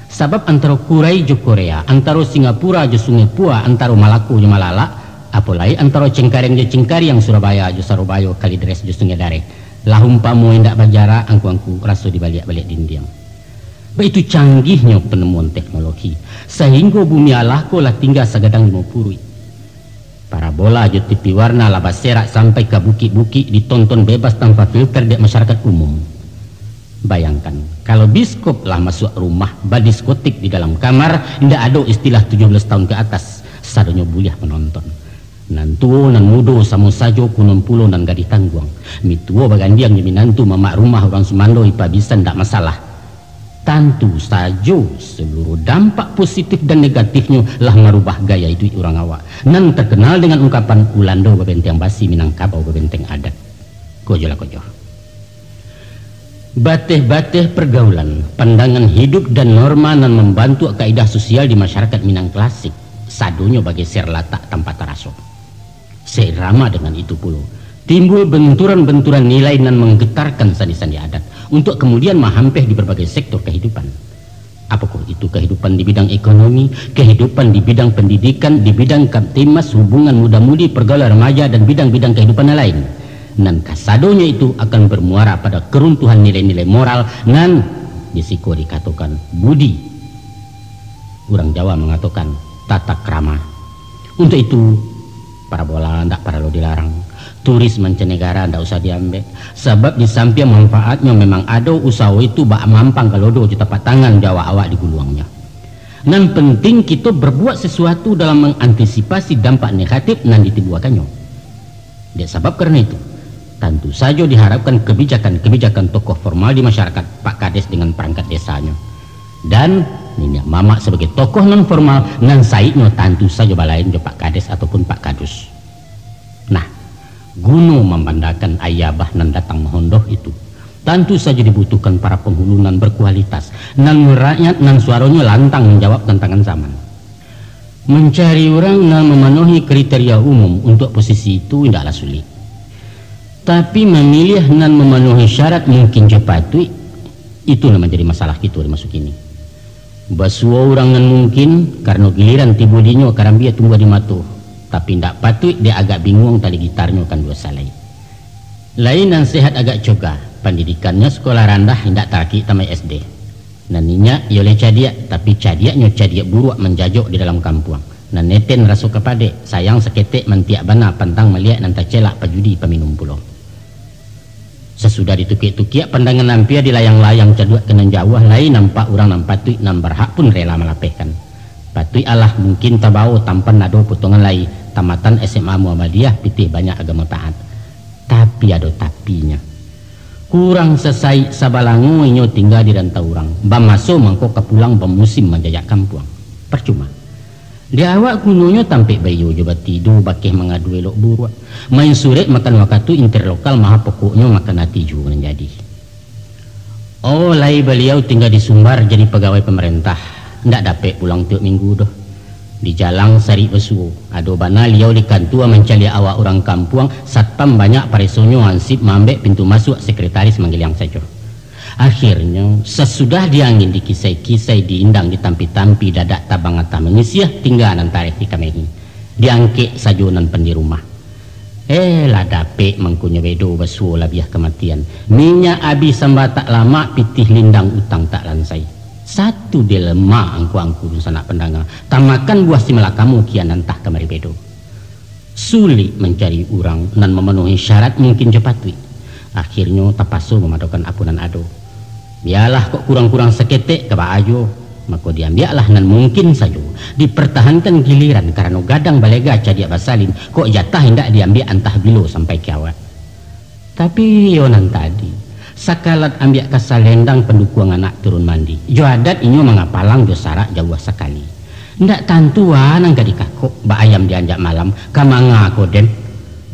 Sebab antara Kurai jo Korea, antara Singapura jo Sungai Pua, antara Malaku jo Malala, apalagi antara Cengkareng jo Cengkareng, Surabaya jo Sarobaya, Kalideres jo Sungai Dare. Lahumpamu indak bajara, angku raso dibalik-balik dindiang. Begitu canggihnya penemuan teknologi, sehingga bumi Allah ko lah tinggal sagadang 50. Parabola jo TV warna laba serak sampai ke bukit-bukit ditonton bebas tanpa filter di masyarakat umum. Bayangkan, kalau biskop lah masuk rumah, badiskotik di dalam kamar, tidak ada istilah 17 tahun ke atas, sadonya buliah penonton. Nan tuo nan mudo samo sajo kunon pulo nan gadih tangguang. Mituo bagandiang di minantu mamak rumah orang Sumando ipa bisa ndak masalah. Tentu sajo seluruh dampak positif dan negatifnya lah merubah gaya itu orang awak. Nan terkenal dengan ungkapan Ulando bebenteng basi Minangkabau bebenteng adat. Kojo lah kojo. Bateh-bateh pergaulan, pandangan hidup dan norma nan membantu kaidah sosial di masyarakat Minang klasik. Sadonya bagi serlatak tanpa taraso. Seirama dengan itu pula, timbul benturan-benturan nilai nan menggetarkan sandi-sandi adat untuk kemudian mahampeh di berbagai sektor kehidupan. Apakah itu kehidupan di bidang ekonomi, kehidupan di bidang pendidikan, di bidang kamtimas, hubungan muda-mudi, pergaulan remaja, dan bidang-bidang kehidupan lain. Nan kasadonya itu akan bermuara pada keruntuhan nilai-nilai moral nan bisiko dikatakan budi. Orang Jawa mengatakan tata krama. Untuk itu parabola ndak perlu dilarang, turis mancanegara ndak usah diambil, sebab di samping manfaatnya memang ada usaha itu bak mampang kalau do tapak tangan Jawa awak di guluangnya. Nan penting kita berbuat sesuatu dalam mengantisipasi dampak negatif nan ditimbulkannya. Dia sebab karena itu tentu saja diharapkan kebijakan-kebijakan tokoh formal di masyarakat, Pak Kades dengan perangkat desanya, dan Nini Mama sebagai tokoh non formal nan saiknya tentu saja balain jo Pak Kades ataupun Pak Kadus. Nah, guna memandangkan ayabah nan datang mahondoh itu, tentu saja dibutuhkan para penghulu nan berkualitas, nan merakyat nan suaranya lantang menjawab tantangan zaman. Mencari orang nan memenuhi kriteria umum untuk posisi itu tidaklah sulit. Tapi memilih nan memenuhi syarat mungkin cepatui, itu yang menjadi masalah kita masuk ini. Basua orang nan mungkin karena giliran tibudinya karambia tunggu di matu, tapi ndak patui dia agak bingung tali gitarnya kan dua salai. Lain nan sehat agak coga, pendidikannya sekolah rendah ndak taki tamai SD. Naninya yole cadiak, tapi cadiaknya cadiak buruk menjajok di dalam kampung. Nan neten rasu kepade, sayang seketek mentiak bana pantang melihat nan tacelak pajudi peminum pulau. Sesudah ditukik-tukik pandangan nampia di layang-layang caduak kenan jauh lain nampak orang nampak tuik nan berhak pun rela melapehkan. Patui Allah mungkin tabau tampan nado potongan lai tamatan SMA Muhammadiyah pitih banyak agama taat. Tapi ada tapinya. Kurang selesai sabalangu inyo tinggal di rantau orang. Bamaso mangko kepulang bemusim menjajak kampung. Percuma. Di awak kunonya tampik bayu coba tidur bakih mengadu elok buruk. Main suret makan wakatu interlokal maha pokoknya makan hati juga menjadi. Oh lai beliau tinggal di Sumbar jadi pegawai pemerintah. Ndak dapat pulang tiap minggu doh. Di jalang sari besu. Ado bana liau di kantua mencari awak orang kampung. Satpam banyak paresonyo ansip mambek pintu masuk sekretaris manggil yang saja. Akhirnya sesudah diangin dikisai-kisai diindang ditampi-tampi dadak tabang atah mengisiah tinggalan tarik di kamehi diangke sajonan pendi rumah lah dapet mengkunya bedo besu labiah kematian minyak abis samba tak lama pitih lindang utang tak lansai satu dilema angku-angku sanak pendangang tamakan buah si melakamu kian entah kemari bedo sulit mencari orang nan memenuhi syarat mungkin cepat akhirnya tapasu memadokan apunan ado. Biarlah kok kurang-kurang seketek keba ajo, maka diambiaklah nan mungkin saja dipertahankan giliran karena gadang balega cadia basalin kok jatah hendak diambil antah bilo sampai kiawat. Tapi yonan tadi sakalat ambiak kasalendang pendukung anak turun mandi. Jo adat inyo mengapalang jo sarak jauh sekali. Ndak tantuan angka dikakok ba ayam dianjak malam kamanga koden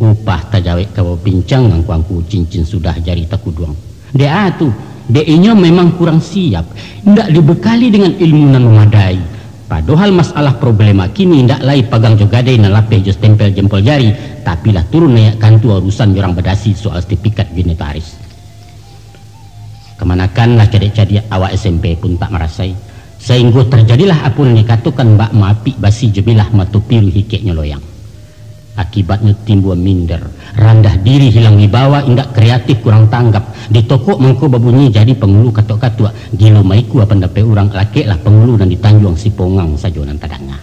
upah tajawek kau pincang angku cincin sudah jari takuduang. Dia tu DE-nya memang kurang siap, tidak dibekali dengan ilmu nan memadai. Padahal masalah problema kini tidak lai pagang jogadai na lapeh jos tempel jempol jari, tapi lah turun naik kantu urusan orang bedasi soal sertifikat genetaris. Kemanakan lah cadek-cadek awak SMP pun tak merasai. sehingga terjadilah apa yang dikatakan Mbak Mapi basi jebilah matu piru hikeknya loyang. Akibatnya timbul minder, rendah diri, hilang wibawa, indak kreatif, kurang tanggap. Di toko mengko babunyi jadi pengulu katok-katua, gilo maiku apa ndape orang laki lah pengulu dan ditanjuang si pongang saja nan tadanga.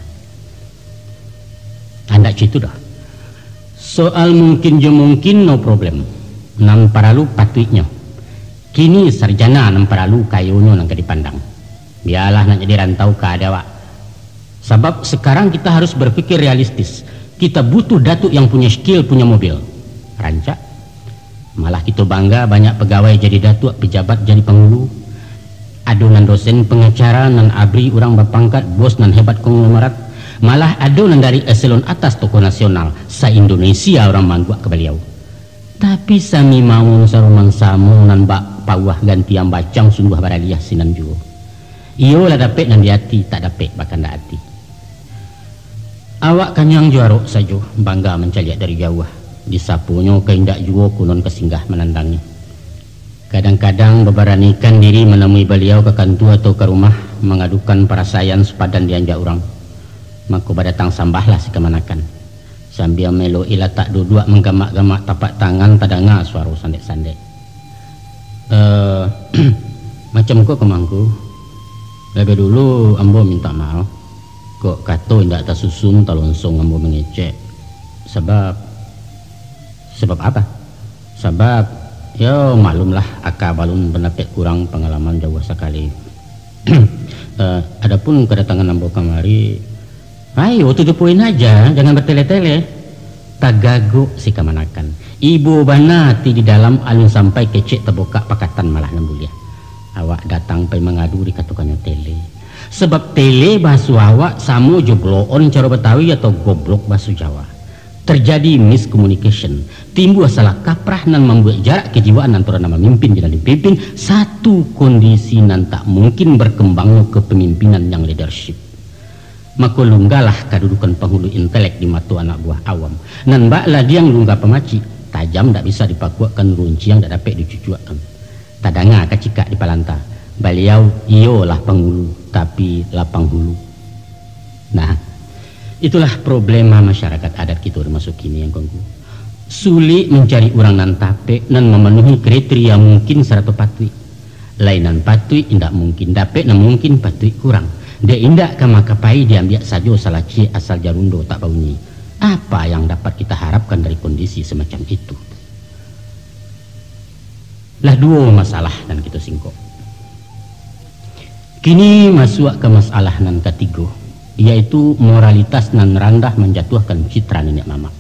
Anda citu dah. Soal mungkin je mungkin no problem. Nan paralu patuitnya. Kini sarjana nan paralu kayunya nang dipandang. Biarlah nak jadi rantau ke adawa. Sebab sekarang kita harus berpikir realistis. Kita butuh datuk yang punya skill, punya mobil. Rancak. Malah kita bangga banyak pegawai jadi datuk, pejabat jadi penghulu. Adonan dosen pengacara nan abri orang berpangkat, bos nan hebat konglomerat. Malah adonan dari eselon atas toko nasional, se-Indonesia orang mangguak ke beliau. Tapi sami mau sarumang samu nan bak pawah ganti yang bacang sungguh baraliah sinan juga. Iyo lah dapet nan di hati, tak dapet bahkan dak hati. Awak kanyang juarok saja, bangga mencaliak dari jauh. Disapunya keindak juga kunon kesinggah menandangi. Kadang-kadang beberanikan diri menemui beliau ke kantor atau ke rumah, mengadukan perasaan sepadan dianjak orang. Maka datang sambahlah si kemanakan. Sambil melo ila tak duduk menggamak-gamak tapak tangan tadanga suara sandek-sandek. Macam kok kemangku. Lebih dulu ambo minta maaf. Kok kato indak tak susun talonsong ambo mengecek. Sebab apa? Sebab ya malumlah akak balun pendapat kurang pengalaman jauh sekali. Adapun kedatangan ambo kemari, ayo to the point aja, jangan bertele-tele. Tagago si kamanakan. Ibu banati di dalam alun sampai kecek terbuka pakatan malah nembulia. Awak datang pai mengadu di katukannya tele. Sebab tele bahasa awak samo jobloon cara Betawi atau goblok bahasa Jawa. Terjadi miscommunication, timbul salah kaprah nan membuat jarak kejiwaan antara nama mimpin dan dipimpin, satu kondisi nan tak mungkin berkembangnya kepemimpinan yang leadership. Maka lunggalah kedudukan penghulu intelek di mata anak buah awam. Nan baklah dia lunggah pemaci, tajam tak bisa dipakuakan runci yang tak dapat dicucuakan. Tadanga kacikak di palanta. Beliau iyolah penghulu, tapi lapang hulu. Nah, itulah problema masyarakat adat kita termasuk ini yang kongku. Sulit mencari orang nan tape nan memenuhi kriteria mungkin 100 patui. Lainan patui indak mungkin dapat nan mungkin patui kurang. Dia indak kamakapai diambil saja salaci asal jarundo tak bunyi. Apa yang dapat kita harapkan dari kondisi semacam itu? Lah dua masalah dan kita singkok. Kini masuk ke masalah nan ketiga, yaitu moralitas nan rendah menjatuhkan citra nenek mama.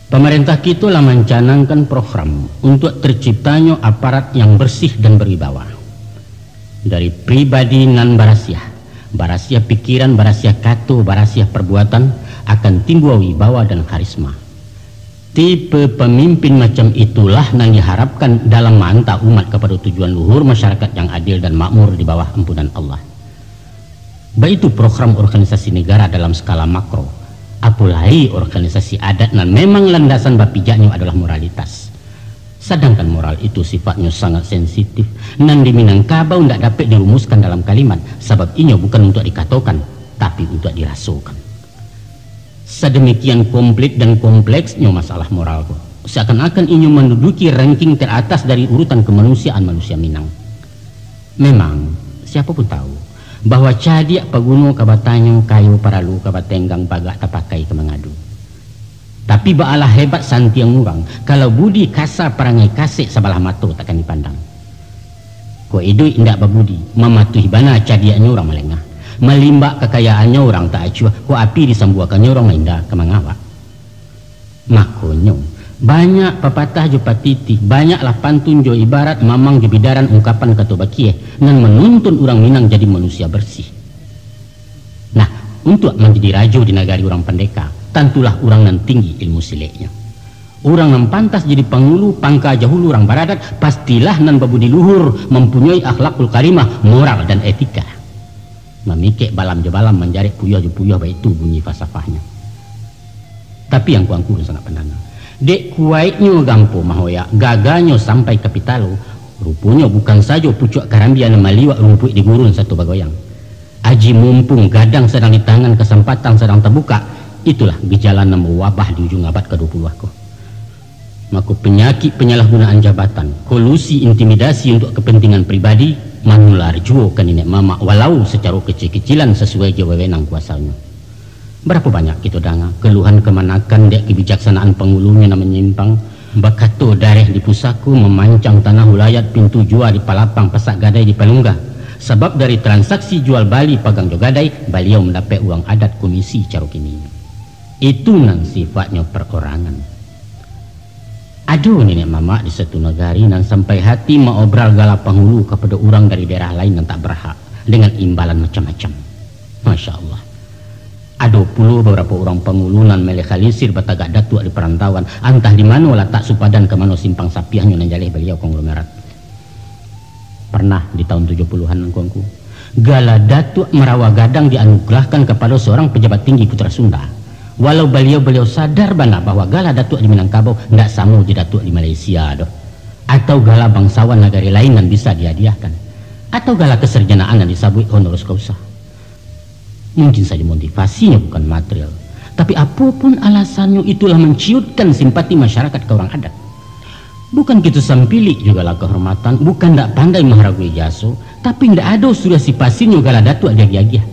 Pemerintah kita lah mencanangkan program untuk terciptanya aparat yang bersih dan berwibawa. Dari pribadi nan barasia pikiran, barasia katu, barasia perbuatan akan timbul wibawa dan karisma. Tipe pemimpin macam itulah yang diharapkan dalam manta umat kepada tujuan luhur masyarakat yang adil dan makmur di bawah ampunan Allah. Baik itu program organisasi negara dalam skala makro, apalagi organisasi adat dan memang landasan bapijaknya adalah moralitas. Sedangkan moral itu sifatnya sangat sensitif dan di Minangkabau tidak dapat dirumuskan dalam kalimat, sebab ini bukan untuk dikatakan tapi untuk dirasakan. Sedemikian komplit dan kompleksnya masalah moral kok. Seakan-akan ini menduduki ranking teratas dari urutan kemanusiaan manusia Minang. Memang siapapun tahu bahwa cadiak paguno kabatanyo kayu paralu kabatenggang pagak tapakai ke mengadu. Tapi baalah hebat santiang murang kalau budi kasar perangai kasih sebelah mata takkan dipandang. Ko idui indak babudi mematuhi bana cadiaknya orang melengah. Melimbak kekayaannya orang tak acuh, ko api disambuakannya orang maindah kemangawak. Makonyo banyak pepatah jo patiti, banyaklah pantun jo ibarat mamang jo bidaran ungkapan kata bakie nan menuntun orang Minang jadi manusia bersih. Nah, untuk menjadi raja di negari orang pendeka, tentulah orang nan tinggi ilmu sileknya. Orang nan pantas jadi penghulu pangka jahulu orang baradat, pastilah nan babudi luhur mempunyai akhlakul karimah, moral dan etika. Memikir balam je balam menjarik puyah je puyah baik itu bunyi falsafahnya. Tapi yang kuangku sangat pandang. Dek kuaitnya gampo mahoya gaganya sampai kapitalo Rupanya bukan saja pucuk karambian maliwak rumput di gurun satu bagoyang. Aji mumpung gadang sedang di tangan, kesempatan sedang terbuka, itulah gejala wabah di ujung abad ke-20 aku. Maka penyakit penyalahgunaan jabatan, kolusi intimidasi untuk kepentingan pribadi manular juo ke nenek mama walau secara kecil-kecilan sesuai je wewenang kuasanya. Berapa banyak kita dengar keluhan kemanakan dek kebijaksanaan pengulunya na menyimpang, bakato dareh di pusaku memancang tanah ulayat pintu jual di palapang pasak gadai di Palunggah. Sebab dari transaksi jual bali pagang jogadai, beliau mendapat uang adat komisi carokini. Itu nan sifatnya perorangan. Aduh nenek mama di satu negari nan sampai hati maobral gala penghulu kepada orang dari daerah lain yang tak berhak dengan imbalan macam-macam. Masya Allah. Ada puluh beberapa orang penghulu nan melekalisir batagak datuk di perantauan, entah di mana letak supadan ke mana simpang sapiahnya nan jalih beliau konglomerat. Pernah di tahun 70-an angkuanku, gala datuk Merawa Gadang dianugerahkan kepada seorang pejabat tinggi putra Sunda. Walau beliau sadar bana bahwa gala datuk di Minangkabau tidak sama di datuk di Malaysia doh. Atau gala bangsawan negara lain yang bisa dihadiahkan. Atau gala keserjanaan yang disabui honoris causa. Mungkin saja motivasinya bukan material, tapi apapun alasannya itulah menciutkan simpati masyarakat ke orang adat. Bukan gitu sampili juga lah kehormatan, bukan tak pandai menghargai jaso, tapi tidak ada sudah si pasirnya gala datuk ada giagiah.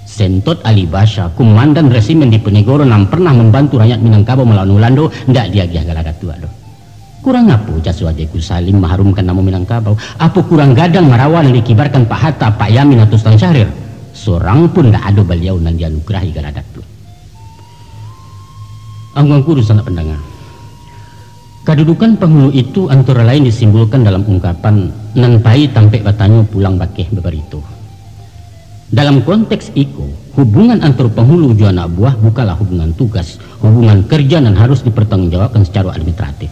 Sentot Ali Basha, komandan resimen di Penegoro yang pernah membantu rakyat Minangkabau melawan Ulando, tidak diagiah gala datuk aduh. Kurang apa jaso aja ku saling mengharumkan nama Minangkabau? Apa kurang gadang merawan dikibarkan Pak Hatta, Pak Yamin atau Sultan Syahrir? Seorang pun tidak ada beliau yang dianugerahi gala datuk. Anggung sangat pendengar. Kedudukan penghulu itu antara lain disimbolkan dalam ungkapan nan pai tampek batanyo pulang bakeh beberito. Dalam konteks itu, hubungan antara penghulu dan anak buah bukanlah hubungan tugas, hubungan kerja dan harus dipertanggungjawabkan secara administratif.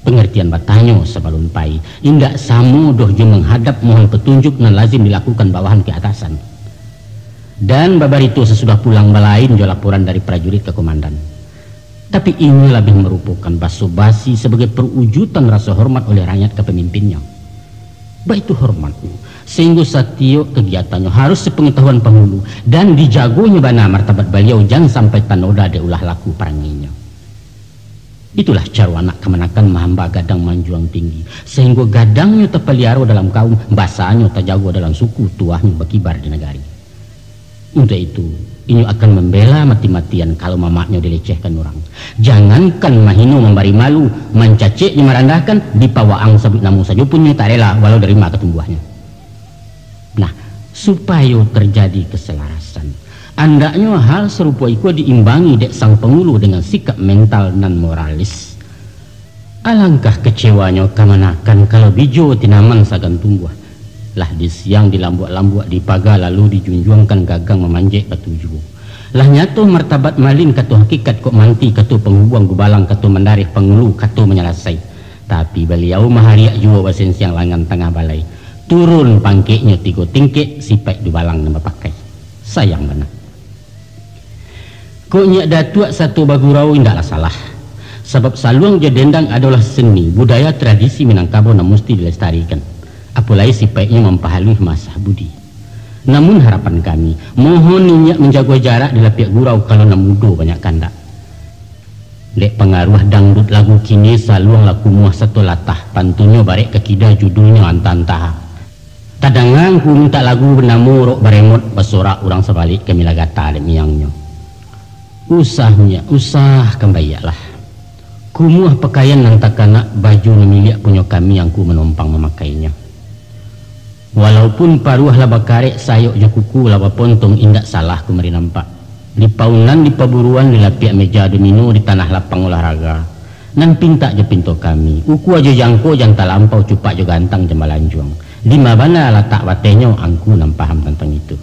Pengertian batanyo sebelum pai, indak samo doh je menghadap mohon petunjuk nan lazim dilakukan bawahan ke atasan. Dan babarito sesudah pulang balain jo laporan dari prajurit ke komandan. Tapi ini lebih merupakan basa-basi sebagai perwujudan rasa hormat oleh rakyat ke pemimpinnya. Baik itu hormatnya, sehingga setiap kegiatannya harus sepengetahuan penghulu dan dijagonya bana martabat beliau jangan sampai tanoda de ulah laku peranginya. Itulah cara anak kemanakan mahamba gadang manjuang tinggi, sehingga gadangnya terpelihara dalam kaum, basahnya terjaga dalam suku, tuahnya berkibar di negari. Untuk itu, ini akan membela mati-matian kalau mamaknya dilecehkan orang. Jangankan mahino memberi malu, mencaciknya merendahkan, dipawaang sebut namu saja punya tak rela walau dari mak ketumbuhannya. Nah, supaya terjadi keselarasan, andaknya hal serupa itu diimbangi dek sang penghulu dengan sikap mental dan moralis. Alangkah kecewanya kemanakan kalau bijo tinaman sagan tumbuh. Lah di siang dilambuk-lambuk di pagar lalu dijunjungkan gagang memanjek batu juo. Lah nyatu martabat malin katu hakikat kok manti katu penghubuang gubalang katu mendarih penghulu katu menyelasai. Tapi beliau mahariak juo basen siang langan tengah balai. Turun pangkeknya 3 tingkek sipai dubalang nama pakai. Sayang benar. Kok nyak datuk satu bagurau indaklah salah. Sebab saluang jadendang adalah seni budaya tradisi Minangkabau yang mesti dilestarikan. Apalagi sifatnya memperhalui masa budi. Namun harapan kami, mohon minyak menjaga jarak di lapiak gurau kalau namudo banyak kandak. Lek pengaruh dangdut lagu kini saluang laku muah satu latah, pantunyo barek kekida judulnya antantah. Tadangang ku minta lagu bernamu rok baremot basorak orang sebalik ke milagata dan miangnya. Usah kembayaklah. Kumuah pakaian nantakana baju memiliak punya kami yang ku menumpang memakainya. Walaupun paruah laba karek sayok je kuku laba pontong indak salah ku meri nampak. Di paunan di paburuan di lapiak meja domino di tanah lapang olahraga. Nan pinta je pinto kami. Uku aja jangko jangan lampau cupak je gantang je malanjuang. Di mana letak watenyo angku nam paham tentang itu.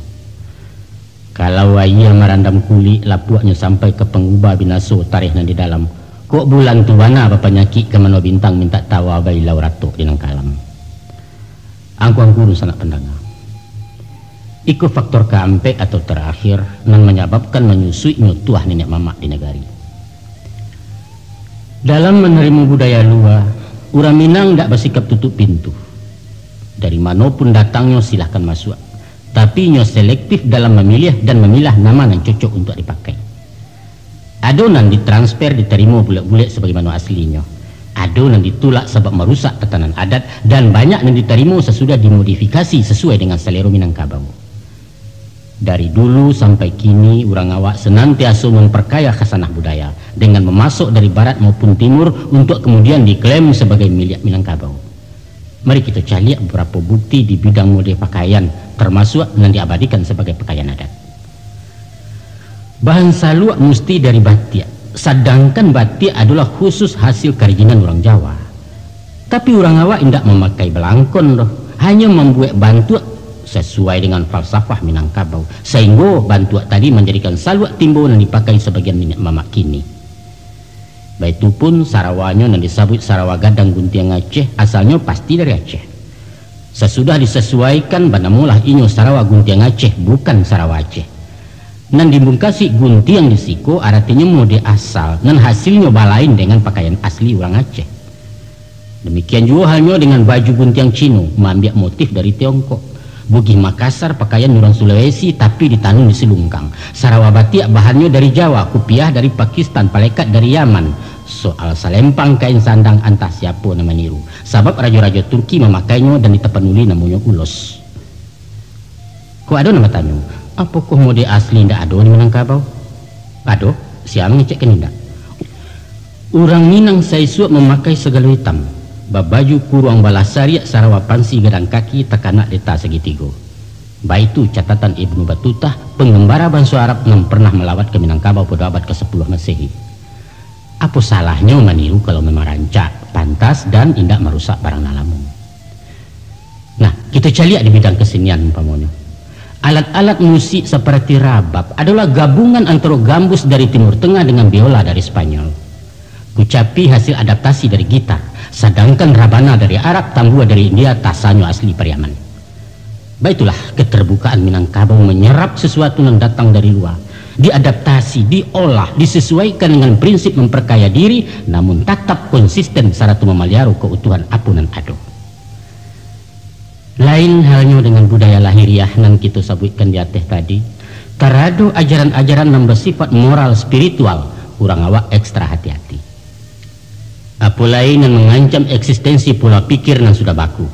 Kalau ayah merandam kulit lapuaknya sampai ke pengubah binaso tarikh di dalam. Kok bulan tu mana bapa nyaki ke mano bintang minta tawa bayi laurato di nang kalam. Angkuang guru sangat pendengar. Iku faktor keempat atau terakhir yang menyebabkan menyusuinya tuah nenek mamak di negari. Dalam menerima budaya luar, Urang Minang ndak bersikap tutup pintu. Dari manapun datangnya silahkan masuk. Tapi nyo selektif dalam memilih dan memilah nama yang cocok untuk dipakai. Adonan ditransfer diterima bulat-bulat sebagaimana aslinya. Adonan ditolak sebab merusak tatanan adat, dan banyak yang diterima sesudah dimodifikasi sesuai dengan selera Minangkabau. Dari dulu sampai kini urang awak senantiasa memperkaya khasanah budaya dengan memasuk dari barat maupun timur untuk kemudian diklaim sebagai milik Minangkabau. Mari kita cari beberapa bukti di bidang mode pakaian, termasuk yang diabadikan sebagai pakaian adat. Bahan saluk mesti dari batik, sedangkan batik adalah khusus hasil kerajinan orang Jawa. Tapi orang awak tidak memakai belangkon doh, hanya membuat bantuak sesuai dengan falsafah Minangkabau, sehingga bantuak tadi menjadikan saluk timbul yang dipakai sebagian minyak mamak kini. Baitu pun Sarawanya yang disebut Sarawak Gadang Guntiang Aceh asalnya pasti dari Aceh. Sesudah disesuaikan banamulah inyo Sarawak Guntiang Aceh, bukan Sarawak Aceh. Nan dibungkasi guntiang disiko artinya mode asal, nan hasilnya balain dengan pakaian asli orang Aceh. Demikian juga halnya dengan baju guntiang Cino, mengambil motif dari Tiongkok. Bugih Makassar pakaian orang Sulawesi tapi ditanam di Selungkang. Sarawak batik bahannya dari Jawa, kupiah dari Pakistan, palekat dari Yaman. Soal salempang kain sandang antah siapa nama niru. Sebab raja-raja Turki memakainya dan ditepenuli namanya ulos. Kok ada nama tanya? Apakah mode asli ndak ada di Minangkabau? Ada, siapa ngecekkan ndak? Orang Minang saisuak memakai segala hitam. Babaju kurang balasari Sarawak pansi gadang kaki tekanak deta segitigo. Baik itu catatan Ibnu Batutah, pengembara bangsa Arab yang pernah melawat ke Minangkabau pada abad ke-10 Masehi. Apa salahnya meniru kalau memang rancak, pantas dan tidak merusak barang alamun. Nah, kita cari di bidang kesenian umpamanya. Alat-alat musik seperti rabab adalah gabungan antara gambus dari Timur Tengah dengan biola dari Spanyol. Kucapi hasil adaptasi dari gitar, sedangkan rabana dari Arab, tambua dari India, tasanyo asli Pariaman. Baiklah keterbukaan Minangkabau menyerap sesuatu yang datang dari luar, diadaptasi, diolah, disesuaikan dengan prinsip memperkaya diri, namun tetap konsisten saratu memelihara keutuhan apunan ado. Lain halnya dengan budaya lahiriah yang kita sebutkan di atas tadi, terado ajaran-ajaran yang bersifat moral spiritual, kurang awak ekstra hati-hati. Apa lain yang mengancam eksistensi pola pikir yang sudah baku.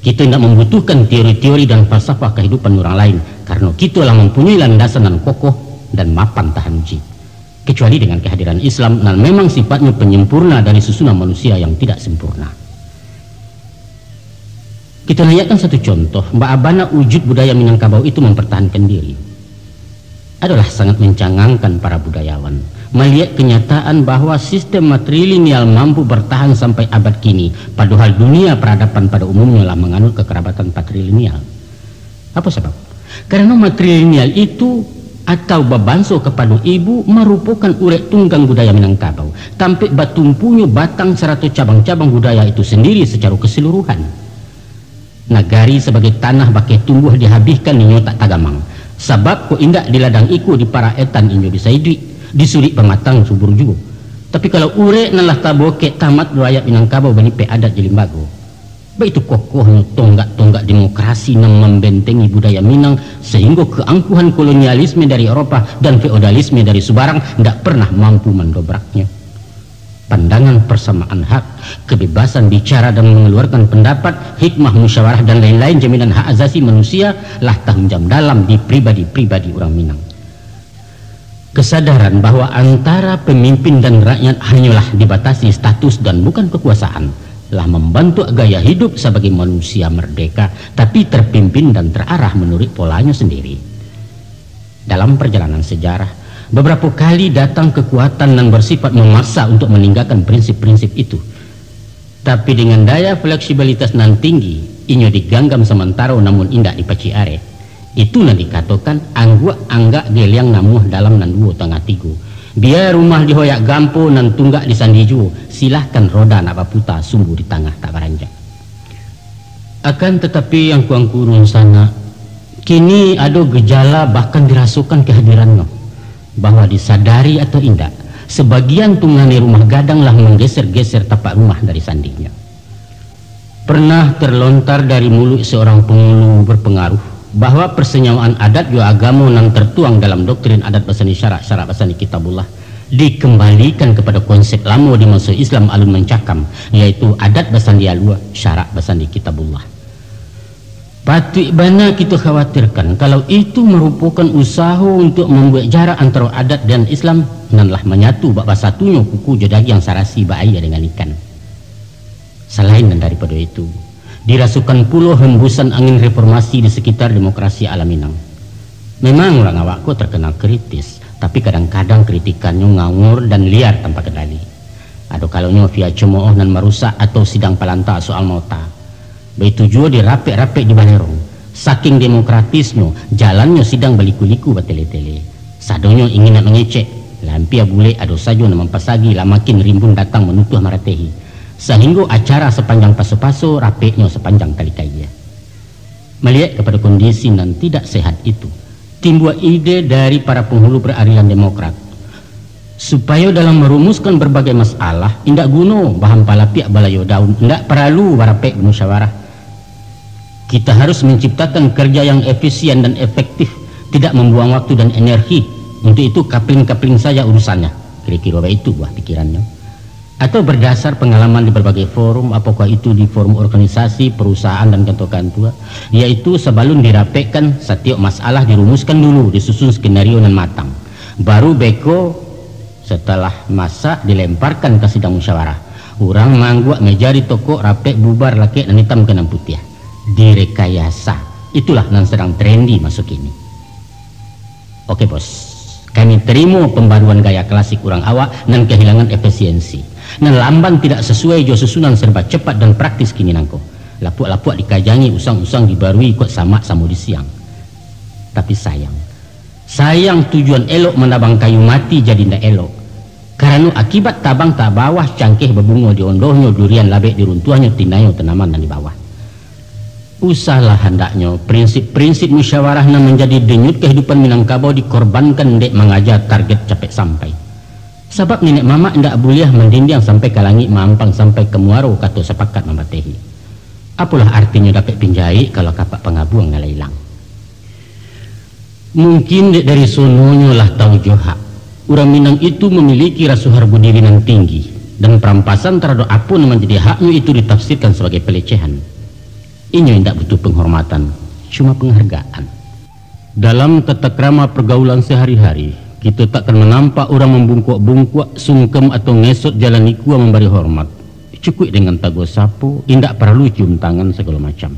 Kita tidak membutuhkan teori-teori dan falsafah kehidupan orang lain, karena kita telah mempunyai landasan yang kokoh dan mapan tahan uji. Kecuali dengan kehadiran Islam yang memang sifatnya penyempurna dari susunan manusia yang tidak sempurna. Kita lihatkan satu contoh, Mbak Abana wujud budaya Minangkabau itu mempertahankan diri. Adalah sangat mencangangkan para budayawan melihat kenyataan bahwa sistem matrilineal mampu bertahan sampai abad kini, padahal dunia peradaban pada umumnya lah menganut kekerabatan patrilineal. Apa sebab? Karena matrilineal itu atau babanso kepada ibu merupakan urek tunggang budaya Minangkabau, tampik batumpunya batang serata cabang-cabang budaya itu sendiri secara keseluruhan. Nagari sebagai tanah bakai tumbuh dihabiskan ninyo tak tagamang, sebab ko indak di ladang iku di para etan inyo disaidwi disulik pematang subur juga. Tapi kalau urek nalah taboke tamat rakyat Minangkabau benipe adat Jelimbago, baik itu kokohnya tonggak-tonggak demokrasi yang membentengi budaya Minang, sehingga keangkuhan kolonialisme dari Eropa dan feodalisme dari Subarang tidak pernah mampu mendobraknya. Pandangan persamaan hak, kebebasan bicara dan mengeluarkan pendapat, hikmah musyawarah dan lain-lain jaminan hak asasi manusia lah tanggung dalam di pribadi-pribadi orang Minang. Kesadaran bahwa antara pemimpin dan rakyat hanyalah dibatasi status dan bukan kekuasaan lah membantu gaya hidup sebagai manusia merdeka, tapi terpimpin dan terarah menurut polanya sendiri. Dalam perjalanan sejarah, beberapa kali datang kekuatan yang bersifat memaksa untuk meninggalkan prinsip-prinsip itu. Tapi dengan daya fleksibilitas nan tinggi, inyo diganggam sementara namun indak dipaci are. Itu yang dikatakan anggak geliang namuh dalam nan dua tengah tiga. Biar rumah dihoyak gampo nan tunggak di sandiju, silahkan roda nak putar sumbu di tengah tak beranjak. Akan tetapi yang kuang kurun sana, kini ada gejala bahkan dirasukan kehadirannya, bahwa disadari atau indak, sebagian tungane rumah gadang lah menggeser-geser tapak rumah dari sandinya. Pernah terlontar dari mulut seorang pengulu berpengaruh bahwa persenyawaan adat juga agama yang tertuang dalam doktrin adat basani syarak basani kitabullah dikembalikan kepada konsep lama di masa Islam alun mencakam, yaitu adat basani alua syarak basani kitabullah. Patut bana kita khawatirkan kalau itu merupakan usaha untuk membuat jarak antara adat dan Islam nanlah menyatu bak satunya kuku jodagi yang sarasi bahaya dengan ikan. Selain daripada itu, dirasukan pula hembusan angin reformasi di sekitar demokrasi ala Minang. Memang orang awakku terkenal kritis, tapi kadang-kadang kritikannya ngawur dan liar tanpa kendali. Ada kalanya via cemooh dan merusak atau sidang palanta soal mota. Begitu juga dirapek-rapek di Balerong. Saking demokratisnya, jalannya sidang baliku-liku batele-tele. Sadonyo ingin nak mengecek, lampia bule ado saja nak mempasagi lah makin rimbun datang menutuh maratehi. Sehingga acara sepanjang paso-paso rapeknya sepanjang kali kaya. Melihat kepada kondisi yang tidak sehat itu, timbul ide dari para penghulu beraliran demokrat supaya dalam merumuskan berbagai masalah indak guna bahan palapiak balayo daun, indak perlu barapek musyawarah. Kita harus menciptakan kerja yang efisien dan efektif, tidak membuang waktu dan energi. Untuk itu kapling-kapling saja urusannya. Kira-kira itu buah pikirannya. Atau berdasar pengalaman di berbagai forum, apakah itu di forum organisasi, perusahaan dan kantor-kantor, yaitu sebelum dirapekkan setiap masalah dirumuskan dulu, disusun skenario dan matang. Baru beko setelah masa dilemparkan ke sidang musyawarah. Orang mangguak meja di toko rapek bubar laki dan hitam kena putih. Direkayasa. Itulah yang sedang trendy masuk ini. Oke bos, kami terima pembaruan gaya klasik orang awak dan kehilangan efisiensi. Dan lamban tidak sesuai jo susunan serba cepat dan praktis kini nangko. Lapuk-lapuk dikajangi, usang-usang dibarui ikut sama di siang. Tapi sayang tujuan elok menabang kayu mati jadi ndak elok. Karena akibat tabang tak bawah cangkeh berbunga di ondohnya, durian labek di runtuhnya, tinayo tanaman dan di bawah. Usahlah hendaknya prinsip-prinsip musyawarah yang menjadi denyut kehidupan Minangkabau dikorbankan dek mengajar target capek sampai. Sebab nenek mama ndak boleh mendinding sampai ke langit, mampang sampai ke muaro kata sepakat membatehi. Apalah artinya dapat pinjai kalau kapak pengabuang ngalah hilang. Mungkin dek dari sononya lah tahu johak. Orang Minang itu memiliki rasa harga diri yang tinggi dan perampasan terhadap apa yang menjadi haknya itu ditafsirkan sebagai pelecehan. Ini tidak butuh penghormatan, cuma penghargaan. Dalam tata krama pergaulan sehari-hari, kita takkan menampak orang membungkuk-bungkuk, sungkem atau ngesot jalan ikua memberi hormat. Cukup dengan tago sapu, tidak perlu cium tangan segala macam.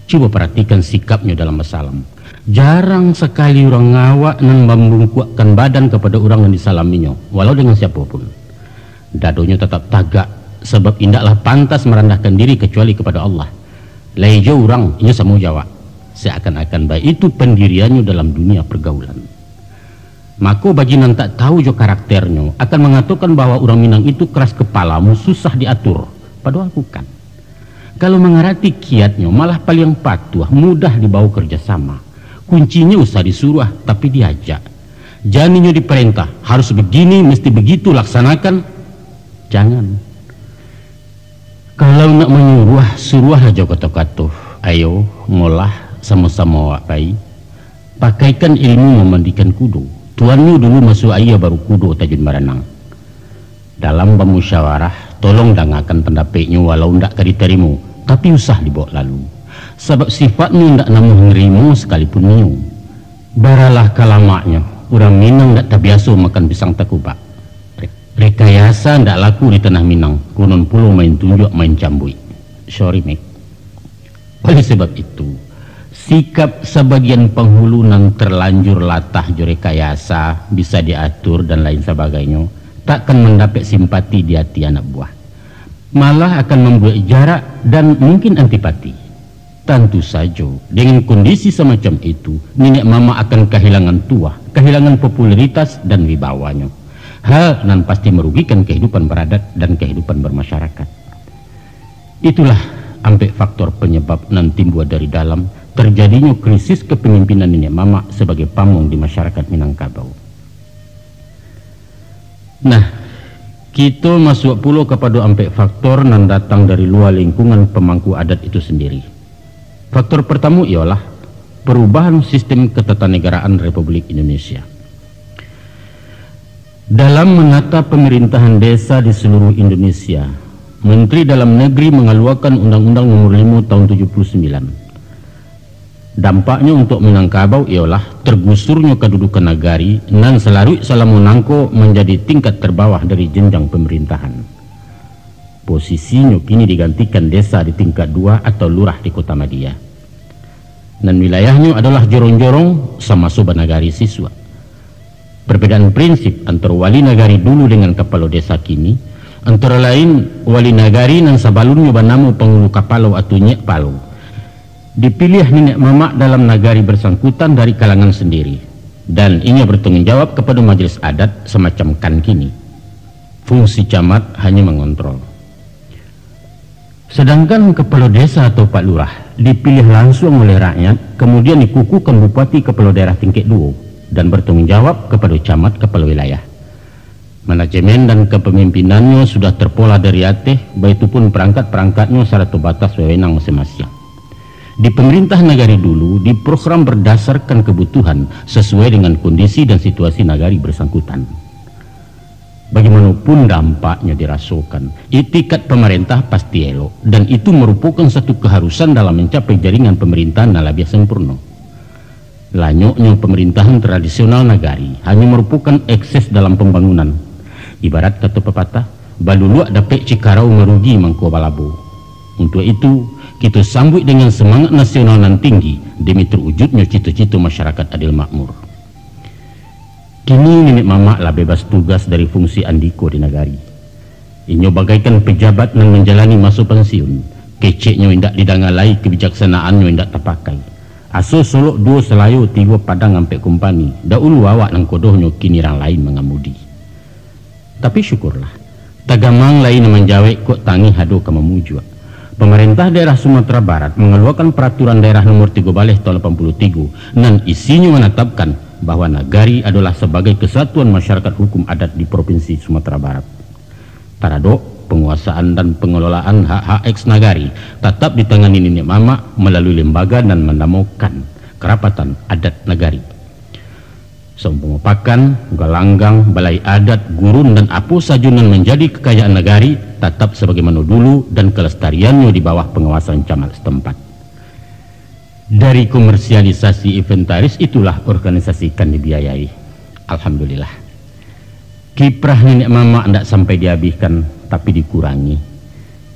Coba perhatikan sikapnya dalam bersalam. Jarang sekali orang ngawak dan membungkukkan badan kepada orang yang disalaminya, walau dengan siapapun. Dadonya tetap tagak, sebab indaklah pantas merendahkan diri kecuali kepada Allah. Laijo orang ini sama jawab seakan-akan baik itu pendiriannya dalam dunia pergaulan. Maka bagi yang tak tahu jo karakternya akan mengatakan bahwa orang Minang itu keras kepalamu, susah diatur. Padahal bukan. Kalau mengerti kiatnya malah paling patuh, mudah dibawa kerjasama. Kuncinya usah disuruh tapi diajak. Janinya diperintah harus begini, mesti begitu laksanakan. Jangan. Kalau nak menyuruh, suruhlah jo kata-kata. Ayo ngolah sama-sama wakai. Pakaikan ilmu memandikan kudu. Tuanmu dulu masuk ayah baru kudu tajun baranang. Dalam bermusyawarah, tolong dengarkan pendapatnya walau ndak diterima, tapi usah dibawa lalu. Sebab sifatnya ndak namuh ngerimu sekalipun niu. Baralah kalamaknya, orang Minang ndak terbiasa makan pisang takubak. Rekayasa ndak laku di tanah Minang, konon pulau main tunjuk main cambui. Sorry Mek. Oleh sebab itu, sikap sebagian penghulu yang terlanjur latah jo rekayasa bisa diatur dan lain sebagainya takkan mendapat simpati di hati anak buah, malah akan membuat jarak dan mungkin antipati. Tentu saja dengan kondisi semacam itu nenek mama akan kehilangan tua, kehilangan popularitas dan wibawanya. Hal yang pasti merugikan kehidupan beradat dan kehidupan bermasyarakat. Itulah ambek faktor penyebab nan timbul dari dalam terjadinya krisis kepemimpinan nenek mama sebagai pamong di masyarakat Minangkabau. Nah, kita masuk pula kepada ampek faktor yang datang dari luar lingkungan pemangku adat itu sendiri. Faktor pertama ialah perubahan sistem ketatanegaraan Republik Indonesia. Dalam menata pemerintahan desa di seluruh Indonesia, Menteri Dalam Negeri mengeluarkan Undang-Undang Nomor 5 Tahun 79. Dampaknya untuk Minangkabau ialah tergusurnya kedudukan nagari dan selarut Salamonangko menjadi tingkat terbawah dari jenjang pemerintahan. Posisinya kini digantikan desa di tingkat 2 atau lurah di Kota Madia. Dan wilayahnya adalah jorong-jorong sama soba nagari siswa. Perbedaan prinsip antara wali nagari dulu dengan kepala desa kini, antara lain wali nagari dan sabalunnya bernama pengulu kapalo atau nyek palo. Dipilih nenek mamak dalam nagari bersangkutan dari kalangan sendiri, dan ini bertanggung jawab kepada majelis adat semacam kan kini. Fungsi camat hanya mengontrol. Sedangkan kepala desa atau Pak Lurah dipilih langsung oleh rakyat, kemudian dikukuhkan bupati kepala daerah tingkat 2 dan bertanggung jawab kepada camat kepala wilayah. Manajemen dan kepemimpinannya sudah terpola dari ateh, baitupun perangkat-perangkatnya syarat batas wewenang masing-masing. Di pemerintah nagari dulu diprogram berdasarkan kebutuhan sesuai dengan kondisi dan situasi nagari bersangkutan. Bagaimanapun dampaknya dirasakan, itikat pemerintah pasti elok, dan itu merupakan satu keharusan dalam mencapai jaringan pemerintahan yang lebih sempurna. Lanyoknya pemerintahan tradisional nagari hanya merupakan ekses dalam pembangunan. Ibarat kata pepatah, baluluak dapet cikarau merugi mangko balabu. Untuk itu, kita sambut dengan semangat nasional yang tinggi demi terwujudnya cita-cita masyarakat adil makmur. Kini nenek mamak lah bebas tugas dari fungsi andiko di nagari. Inyo bagaikan pejabat yang menjalani masa pensiun. Keceknya indak didangalai, kebijaksanaannya indak terpakai. Aso solok 2 selayu 3 padang sampai kumpani. Dahulu awak nang kodohnya kini orang lain mengamudi. Tapi syukurlah, tagamang lain menjawab kok tangi hado kemamujua. Pemerintah daerah Sumatera Barat mengeluarkan peraturan daerah nomor 3 Baleh tahun 83 dan isinya menetapkan bahwa nagari adalah sebagai kesatuan masyarakat hukum adat di Provinsi Sumatera Barat. Taradok, penguasaan dan pengelolaan hak-hak eks nagari tetap ditangani nenek mamak melalui lembaga dan menamakan kerapatan adat nagari. Seumpama pakan, galanggang, balai adat, gurun dan apa saja yang menjadi kekayaan nagari tetap sebagaimana dulu dan kelestariannya di bawah pengawasan camat setempat. Dari komersialisasi inventaris itulah organisasi kan dibiayai. Alhamdulillah. Kiprah nenek mama tidak sampai dihabiskan tapi dikurangi.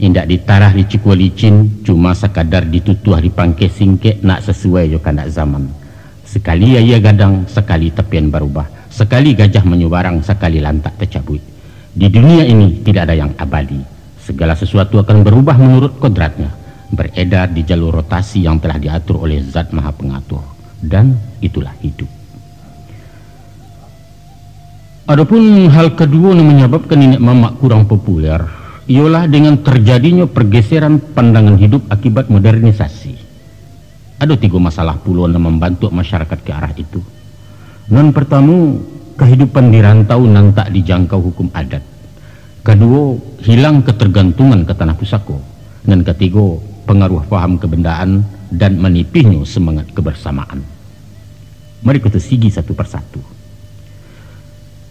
Indak ditarah di cikualicin, cuma sekadar ditutuh di pangke singkek nak sesuai juga nak zaman. Sekali ia gadang, sekali tepian berubah, sekali gajah menyubarang, sekali lantak tercabut. Di dunia ini tidak ada yang abadi. Segala sesuatu akan berubah menurut kodratnya, beredar di jalur rotasi yang telah diatur oleh Zat Maha Pengatur. Dan itulah hidup. Adapun hal kedua yang menyebabkan nenek mamak kurang populer ialah dengan terjadinya pergeseran pandangan hidup akibat modernisasi. Ada 3 masalah puluhan yang membantu masyarakat ke arah itu. Non pertama, kehidupan di rantau nan tak dijangkau hukum adat. Kedua, hilang ketergantungan ke tanah pusaka. Dan ketiga, pengaruh paham kebendaan dan menipihnya semangat kebersamaan. Mari kita sigi satu persatu.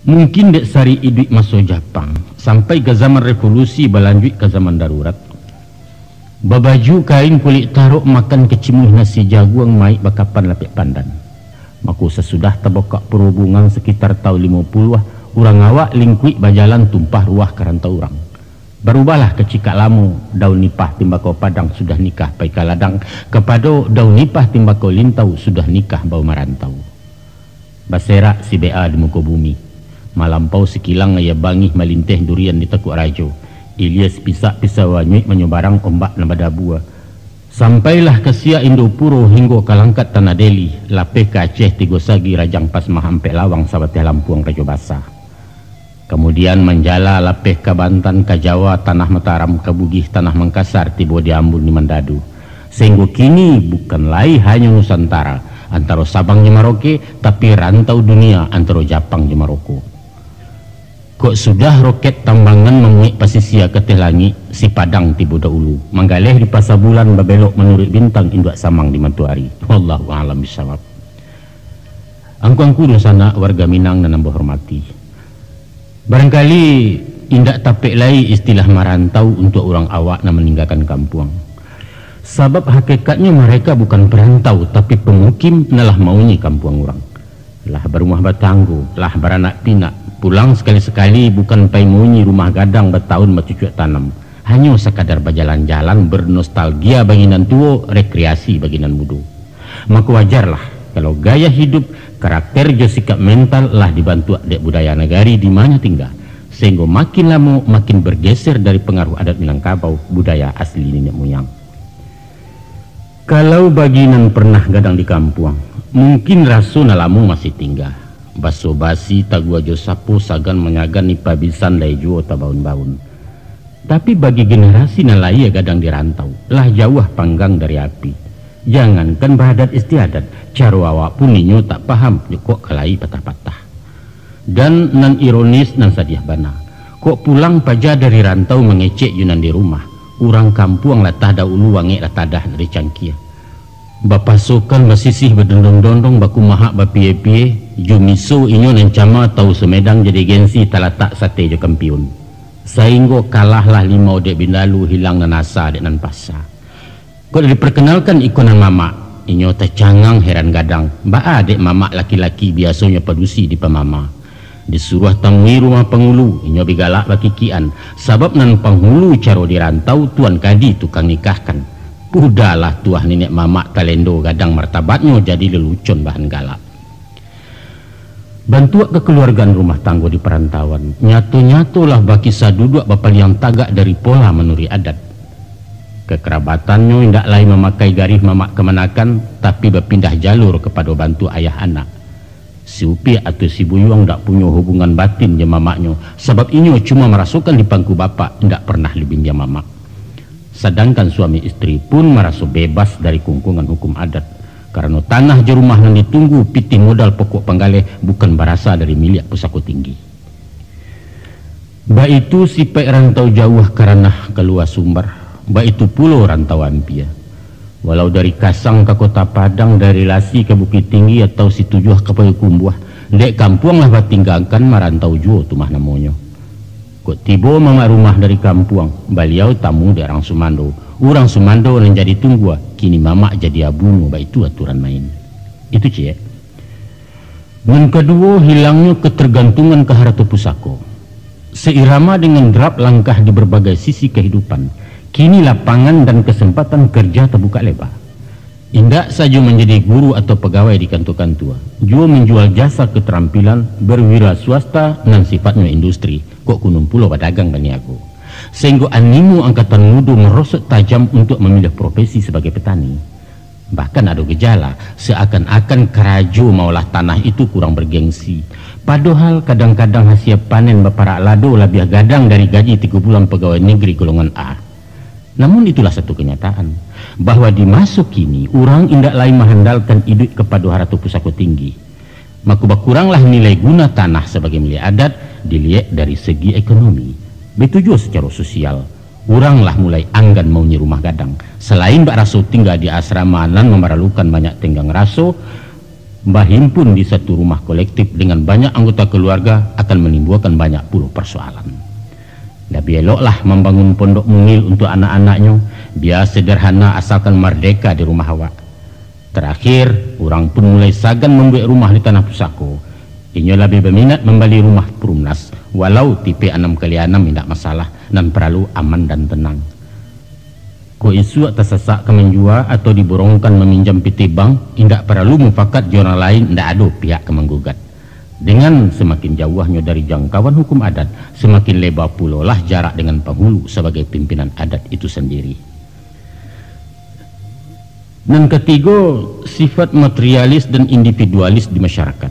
Mungkin dek sari hidup masuk Jepang sampai ke zaman revolusi berlanjut ke zaman darurat. Babaju kain kulit taruk makan kecimuh nasi jagung maik bakapan lapik pandan. Maku sesudah terbokak perhubungan sekitar tahun 50 orang awak lingkuik bajalan tumpah ruah kerantau orang. Berubahlah kecikak lamu daun nipah timbakau padang sudah nikah pai kaladang kepada daun nipah timbakau lintau sudah nikah bau marantau. Baserak si bea di muka bumi. Malampau sekilang ia bangih malinteh durian di tekuk rajo. Ilyas pisak pisau wanyuik menyebarang ombak nabada buah. Sampailah ke Siak Indopuro hingga ke Langkat Tanah Deli, lapeh ke Aceh Tigosagi Rajang Pasmah Ampek Lawang Sabateh Lampuang Rajo Basah. Kemudian menjala lapeh ke Bantan, ke Jawa, Tanah Mataram, ke Bugih, Tanah Mangkasar, tiba di Ambon di Mandadu. Sehingga kini bukan lain hanya Nusantara, antara Sabang di Maroke, tapi rantau dunia antara Jepang di Maroko. Kok sudah roket tambangan memuik pasisia ke teh langit si padang tibu dahulu manggaleh di pasar bulan babelok menurut bintang induk samang di matahari. Wallahu a'lam bishawab. Angku-angku dosana warga Minang dan nambah hormati. Barangkali indak tapek lai istilah marantau untuk orang awak na meninggalkan kampung. Sebab hakikatnya mereka bukan perantau tapi pemukim nalah maunya kampung orang. Lah berumah batanggu, lah beranak pinak, pulang sekali-sekali bukan pai maunya rumah gadang bertahun bercucuk tanam. Hanya sekadar berjalan-jalan bernostalgia baginan tua, rekreasi baginan muda. Maka wajarlah kalau gaya hidup, karakter jo sikap mental lah dibantu dek budaya negari di mana tinggal. Sehingga makin lama makin bergeser dari pengaruh adat Minangkabau budaya asli nenek moyang. Kalau baginan pernah gadang di kampung, mungkin rasu nalamu masih tinggal. Baso basi tagua jo sapu sagan menyagan nipa bisan lai juo tabaun-baun. Tapi bagi generasi nalaya gadang di rantau, lah jauh panggang dari api. Jangankan bahadat istiadat, cara awak pun ninyo tak paham kok kelai patah-patah. Dan nan ironis nan sadiah bana, kok pulang paja dari rantau mengecek yunan di rumah. Orang kampung latah dahulu wangi latadah dari cangkia. Bapasukan basisih berdondong-dondong baku mahak bapie-pie, jumiso inyo nan cama tau semedang jadi gensi talatak sate jo kampiun. Sehingga kalahlah limau dek bindalu hilang nan asa dek nan pasa. Kok diperkenalkan ikonan mama, inyo tercangang heran gadang. Ba dek mama laki-laki biasanya padusi di pemama. Disuruh temui rumah penghulu, inyo bigalak bakikian. Sebab nan penghulu caro dirantau tuan kadi tukang nikahkan. Udahlah tuah nenek mamak talendo gadang martabatnya jadi lelucon bahan galak. Bantuak kekeluargaan rumah tangga di perantauan, nyatu-nyatulah baki saduduk bapal yang tagak dari pola menuri adat. Kekerabatannya indak lain memakai garis mamak kemenakan, tapi berpindah jalur kepada bantu ayah anak. Si Upi atau si Buyuang tak punya hubungan batin je mamaknya, sebab inyo cuma merasukan di pangku bapak, tidak pernah lebih dia mamak. Sedangkan suami istri pun merasa bebas dari kungkungan hukum adat, karena tanah je rumah yang ditunggu pitih modal pokok penggalih bukan berasal dari milik pusako tinggi. Ba itu si pek rantau jauh karena keluar sumber, ba itu pulau rantau ampia. Walau dari Kasang ke Kota Padang, dari Lasi ke Bukit Tinggi atau Situjuh ke Payakumbuh, dek kampung lah batinggalkan marantau juo tumah namanya. Kok tiba mama rumah dari kampung, beliau tamu dari orang Sumando. Orang Sumando yang jadi tunggu, kini mama jadi abuno, baik itu aturan main. Itu cie. Dan kedua, hilangnya ketergantungan ke harta pusako. Seirama dengan derap langkah di berbagai sisi kehidupan, kini lapangan dan kesempatan kerja terbuka lebar. Indak saja menjadi guru atau pegawai di kantor-kantor, juga menjual jasa keterampilan, berwira swasta dan sifatnya industri. Kok kunum pulau pedagang bani aku. Sehingga animo angkatan muda merosot tajam untuk memilih profesi sebagai petani. Bahkan ada gejala seakan-akan kerajo maulah tanah itu kurang bergengsi. Padahal kadang-kadang hasil panen baparak lado lebih gadang dari gaji 3 bulan pegawai negeri golongan A. Namun itulah satu kenyataan, bahwa di masa kini orang indak lain mengandalkan hidup kepada harta pusako tinggi. Maka berkuranglah nilai guna tanah sebagai milik adat dilihat dari segi ekonomi. Begitu juga secara sosial, oranglah mulai anggan maunya rumah gadang. Selain Mbak Raso tinggal di asrama dan memerlukan banyak tenggang raso, Mbak himpun di satu rumah kolektif dengan banyak anggota keluarga akan menimbulkan banyak puluh persoalan. Lebih eloklah membangun pondok mungil untuk anak-anaknya, biar sederhana asalkan merdeka di rumah awak. Terakhir, orang pun mulai sagan membuat rumah di tanah pusako. Inyo lebih berminat membeli rumah perumnas, walau tipe 6x6 tidak masalah dan perlu aman dan tenang. Ko isu tersesak ke menjual atau diborongkan meminjam PT bank, tidak perlu mufakat jurnal lain, tidak ada pihak ke menggugat. Dengan semakin jauhnya dari jangkauan hukum adat, semakin lebar pula lah jarak dengan penghulu sebagai pimpinan adat itu sendiri. Dan ketiga, sifat materialis dan individualis di masyarakat.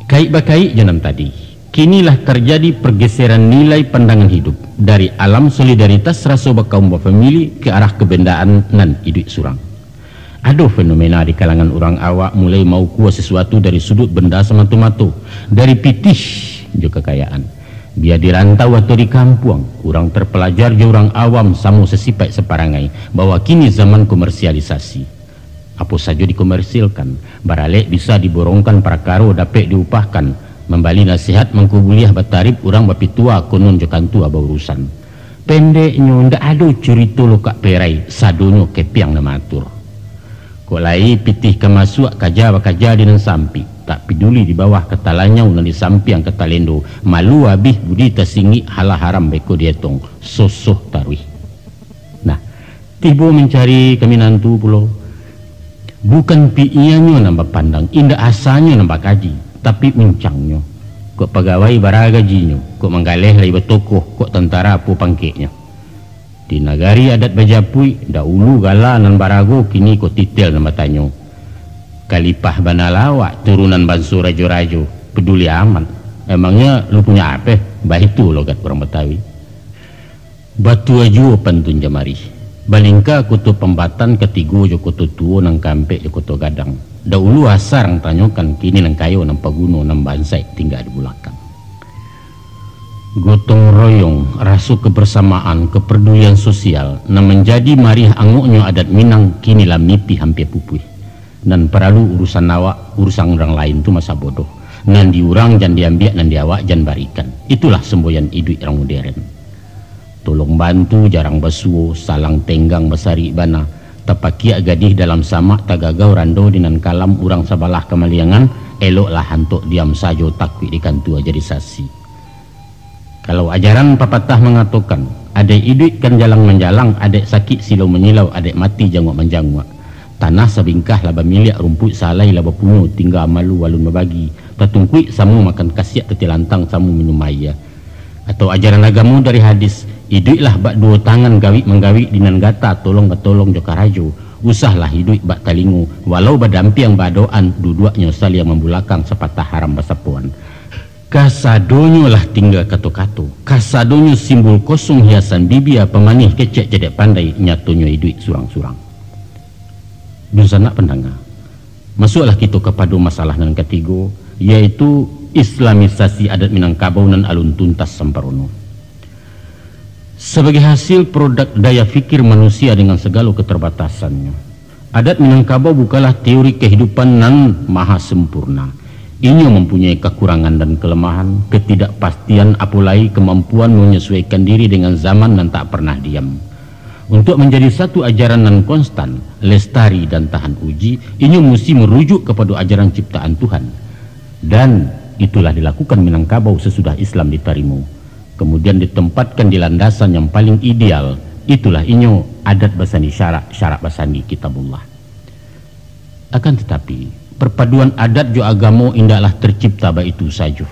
Kait-bakait jenam tadi, kinilah terjadi pergeseran nilai pandangan hidup dari alam solidaritas rasa kaum famili ke arah kebendaan dan hidup surang. Ada fenomena di kalangan orang awak mulai mau kuat sesuatu dari sudut benda semata-mata, dari pitih juga kekayaan. Biar di rantau atau di kampung, orang terpelajar je orang awam samu sesipai separangai bahwa kini zaman komersialisasi. Apa saja dikomersilkan, baralek bisa diborongkan prakaro dapat diupahkan, membali nasihat mengkubuliah batarib orang bapitua konon jokan tua baurusan. Pendeknya ndak ada cerita lo kak perai sadonyo kepiang namatur. Kok lai pitih kemasuk kaja di nan sampi, tak peduli di bawah ketalanya unan di sampi yang ketalendo, malu habis budi tersingi halah haram beko dietong sosoh tarwih. Nah, tiba mencari kami nantu pulau. Bukan piiannya nambah pandang, indah asanya nambah kaji, tapi mincangnya. Kok pegawai baragajinya, kok menggaleh lai betokoh, kok tentara pu pangkeknya. Di nagari adat Bajapui, dahulu gala nan barago, kini kok titel nambah tanyo. Kalipah Banalawak, turunan Bansu Rajo-Rajo, peduli amat. Emangnya lu punya apa? Bah itu logat orang Betawi. Batu aju pantun jamari. Balingka kutu pembatan ketigo jo kutu tuo nang kampe jo kutu gadang. Dahulu asar ang tanyokan, kini nang kayo nang paguno nang bansai tinggal di belakang. Gotong royong, rasu kebersamaan, kepedulian sosial, na menjadi marih anguknya adat Minang kini lah mipi hampir pupui. Nan perlu urusan awak, urusan orang lain tu masa bodoh. Nan diurang jan diambil, nan diawak jan barikan. Itulah semboyan hidup orang modern. Tolong bantu jarang basuo, salang tenggang besari bana, tapakia gadih dalam samak tagagau rando dinan kalam urang sabalah kemaliangan, eloklah hantuk diam sajo takwi di kantua jadi sasi. Kalau ajaran papatah mengatakan, adek hidup kan jalang menjalang, adek sakit silau menyilau, adek mati jangwak menjangwak. Tanah sabingkah laba miliak rumput salai laba puno tinggal malu walun membagi, tatungkui samu makan kasiak tetilantang samu minum maya. Atau ajaran agama dari hadis, hiduplah bak dua tangan gawi menggawi dinan gata tolong ketolong jokarajo, usahlah hidup bak talingu walau badampi yang badoan dua-duanya saling membulakang sepatah haram basapuan. Kasadonyo lah tinggal kato-kato, kasadonyo simbol kosong hiasan bibia pemanih kecek cedek pandai nyatonyo hidup surang-surang. Dusana pendengar, masuklah kita kepada masalah yang ketiga, yaitu Islamisasi adat Minangkabau dan alun tuntas Samparono. Sebagai hasil produk daya fikir manusia dengan segala keterbatasannya, adat Minangkabau bukanlah teori kehidupan nan maha sempurna. Ini mempunyai kekurangan dan kelemahan, ketidakpastian, apalagi kemampuan menyesuaikan diri dengan zaman dan tak pernah diam. Untuk menjadi satu ajaran yang konstan, lestari dan tahan uji, ini mesti merujuk kepada ajaran ciptaan Tuhan. Dan itulah dilakukan Minangkabau sesudah Islam diterima. Kemudian ditempatkan di landasan yang paling ideal. Itulah inyo adat basani syarak basani kitabullah. Akan tetapi, perpaduan adat jo agama indahlah tercipta itu saja.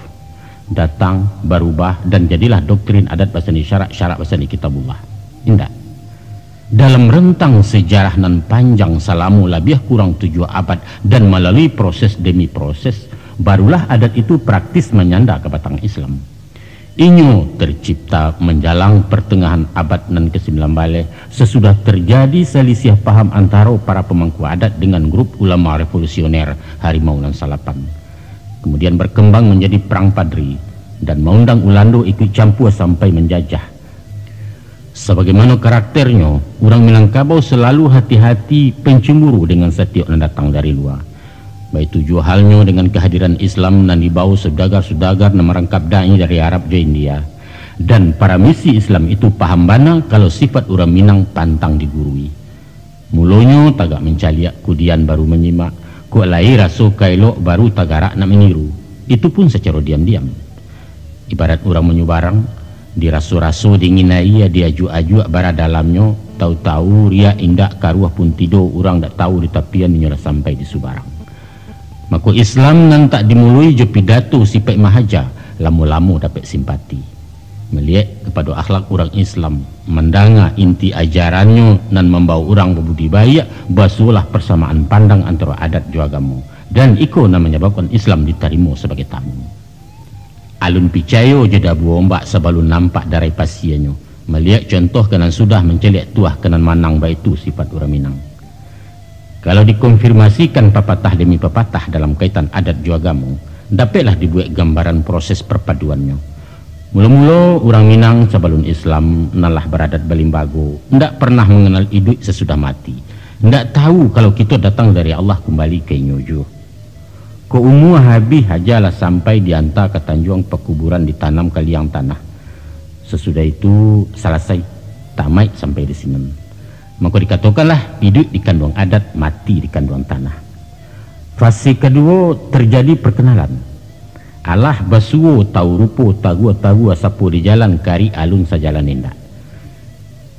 Datang, berubah, dan jadilah doktrin adat basani syarak basani kitabullah. Indah. Dalam rentang sejarah nan panjang salamu lebih kurang 7 abad dan melalui proses demi proses, barulah adat itu praktis menyanda ke batang Islam. Inyo tercipta menjalang pertengahan abad nan ke-19 sesudah terjadi selisih paham antara para pemangku adat dengan grup ulama revolusioner Harimau nan Salapan. Kemudian berkembang menjadi perang Padri dan mengundang Ulando ikut campur sampai menjajah. Sebagaimana karakternya, orang Minangkabau selalu hati-hati pencemburu dengan setiap yang datang dari luar. Baik tujuh halnya dengan kehadiran Islam dan dibawa saudagar-saudagar yang merangkap da'i dari Arab ke India. Dan para misi Islam itu paham bana kalau sifat orang Minang pantang digurui. Mulanya tagak mencaliak, kudian baru menyimak, kok lai raso kailok baru tagarak nak meniru. Itu pun secara diam-diam. Ibarat orang menyubarang, diraso-raso dinginai ya diaju-aju bara dalamnya, tahu-tahu ria indak karuah pun tidur orang tak tahu di tapian nyolah sampai di Subarang. Maka Islam nan tak dimulai je pidato sifat mahaja, lamu-lamu dapat simpati. Melihat kepada akhlak orang Islam, mendanga inti ajarannya nan membawa orang berbudi baik, basulah persamaan pandang antara adat dan agama. Dan itu namanya menyebabkan Islam diterima sebagai tamu. Alun picayo jeda buombak sebelum nampak dari pasiennya. Melihat contoh kanan sudah menceliak tuah kanan manang baik itu sifat orang Minang. Kalau dikonfirmasikan pepatah demi pepatah dalam kaitan adat juagamu, dapatlah dibuat gambaran proses perpaduannya. Mula-mula orang Minang sebelum Islam nalah beradat Balimbago, ndak pernah mengenal hidup sesudah mati. Ndak tahu kalau kita datang dari Allah kembali ke Nyojo. Ko umur habis hajalah sampai diantar ke Tanjung pekuburan ditanam ke liang tanah. Sesudah itu selesai tamat sampai di sini. Maka dikatakanlah hidup di kandung adat, mati di kandung tanah. Fase kedua terjadi perkenalan. Allah basuo tahu rupo tahu sapu di jalan kari alun sajalan indah.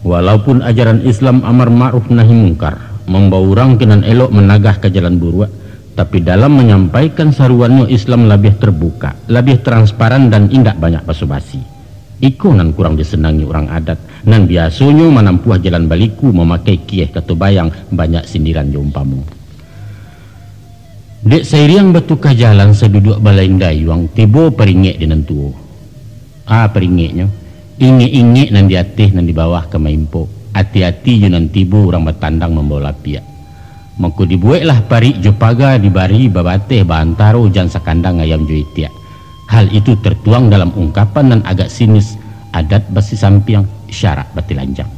Walaupun ajaran Islam amar ma'ruf nahi mungkar membawa orang kenan elok menagah ke jalan buruk, tapi dalam menyampaikan saruannya Islam lebih terbuka, lebih transparan dan indak banyak basa-basi. Iko nan kurang disenangi orang adat, nan biasanya menampuh jalan baliku memakai kieh kata bayang banyak sindiran jaumpamu. Dek sairiang betukah jalan seduduk balai dayuang tiba peringik di nantuo. Peringiknya ingik-ingik nan di atas nan di bawah ke maimpo. Hati-hati yunan tiba orang bertandang membawa lapiak. Maka dibuatlah parik jopaga dibari babateh bantaro jan sakandang ayam joitiak. Hal itu tertuang dalam ungkapan dan agak sinis adat basi sampiang syarak batilanjang.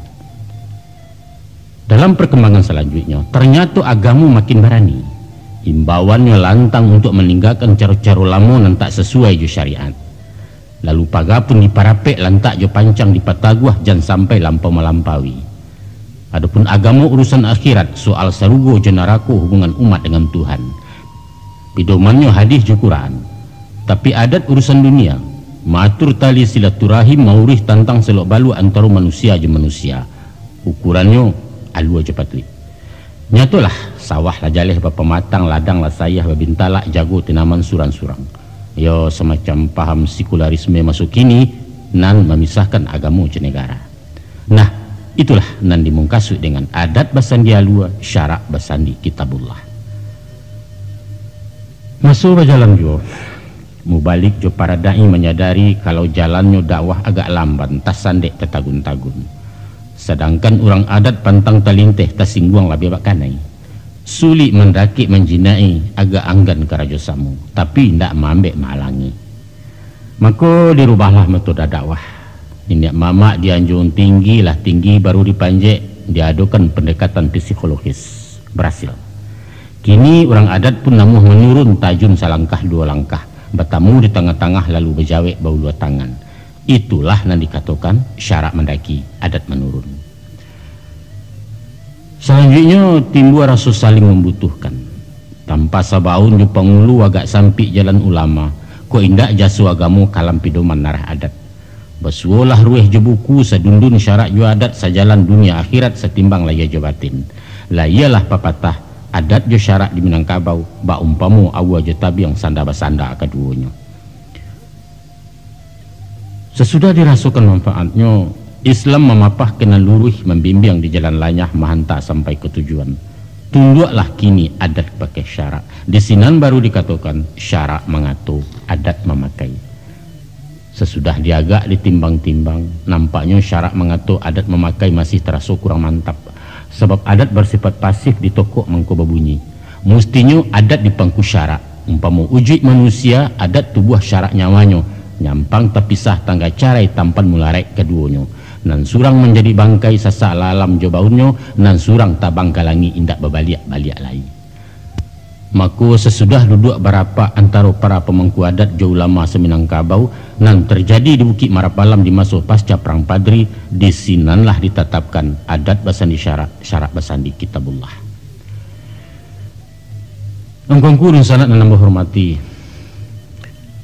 Dalam perkembangan selanjutnya ternyata agamu makin berani. Imbauannya lantang untuk meninggalkan cara-cara lama yang tak sesuai jo syariat. Lalu pagapun diparapek lantak jo pancang dipataguah jangan sampai lampau melampaui. Adapun agama urusan akhirat soal sarugo jenaraku hubungan umat dengan Tuhan. Pidomannya hadis jo Quran. Tapi adat urusan dunia. Matur tali silaturahim maurih tantang selok balu antara manusia je manusia. Ukurannya alua je patui. Nyatulah sawah lah jaleh bapa matang ladang lah sayah babintalak jago tinaman surang-surang. Yo semacam paham sekularisme masuk kini nan memisahkan agama je negara. Nah itulah nan dimungkasuk dengan adat basandi alua syarak basandi kitabullah. Masuk berjalan jo mubalik jo para dai menyadari kalau jalannya dakwah agak lamban tas sandek tetagun-tagun. Sedangkan orang adat pantang talinteh tasingguang labia bakanai. Sulit mendaki menjinai agak anggan ke Raja Samu, tapi ndak mambek malangi. Maka dirubahlah metode dakwah. Ini mama dianjung tinggi lah tinggi baru dipanjek, diadukan pendekatan psikologis. Berhasil. Kini orang adat pun namuh menurun tajun selangkah dua langkah, bertamu di tengah-tengah lalu berjawek bau dua tangan. Itulah yang dikatakan syarak mendaki, adat menurun. Selanjutnya timbul rasa saling membutuhkan. Tanpa sabaun di pengulu agak sampai jalan ulama, ko indak jasu agamu kalam pidoman narah adat. Basuolah rueh je buku sedundun syarak ju adat sajalan dunia akhirat setimbang laya je batin. Layalah papatah adat je syarak di Minangkabau, ba umpamu awa je tabi yang sanda basanda keduanya. Sesudah dirasukan manfaatnya, Islam memapah kena luruh membimbing di jalan lanyah mahantak sampai ke tujuan. Tunduklah kini adat pakai syarak. Di sinan baru dikatakan syarak mengatur, adat memakai. Sesudah diagak ditimbang-timbang, nampaknya syarak mengatur, adat memakai masih terasa kurang mantap. Sebab adat bersifat pasif di toko mengko berbunyi. Mestinya adat dipangku syarak. Umpama uji manusia, adat tubuh syarak nyawanya. Nyampang terpisah tangga carai tampan mularek keduanya. Nan surang menjadi bangkai sasak lalam jobaunnya, nan surang tabang kalangi indak berbaliak-baliak lagi. Maka sesudah duduk berapa antara para pemangku adat jauh lama Seminangkabau, nan terjadi di Bukit Marapalam di masa pasca Perang Padri, di sinanlah ditetapkan adat basandi syarak, syarak basandi kitabullah. Engkongku dan sangat menambah hormati,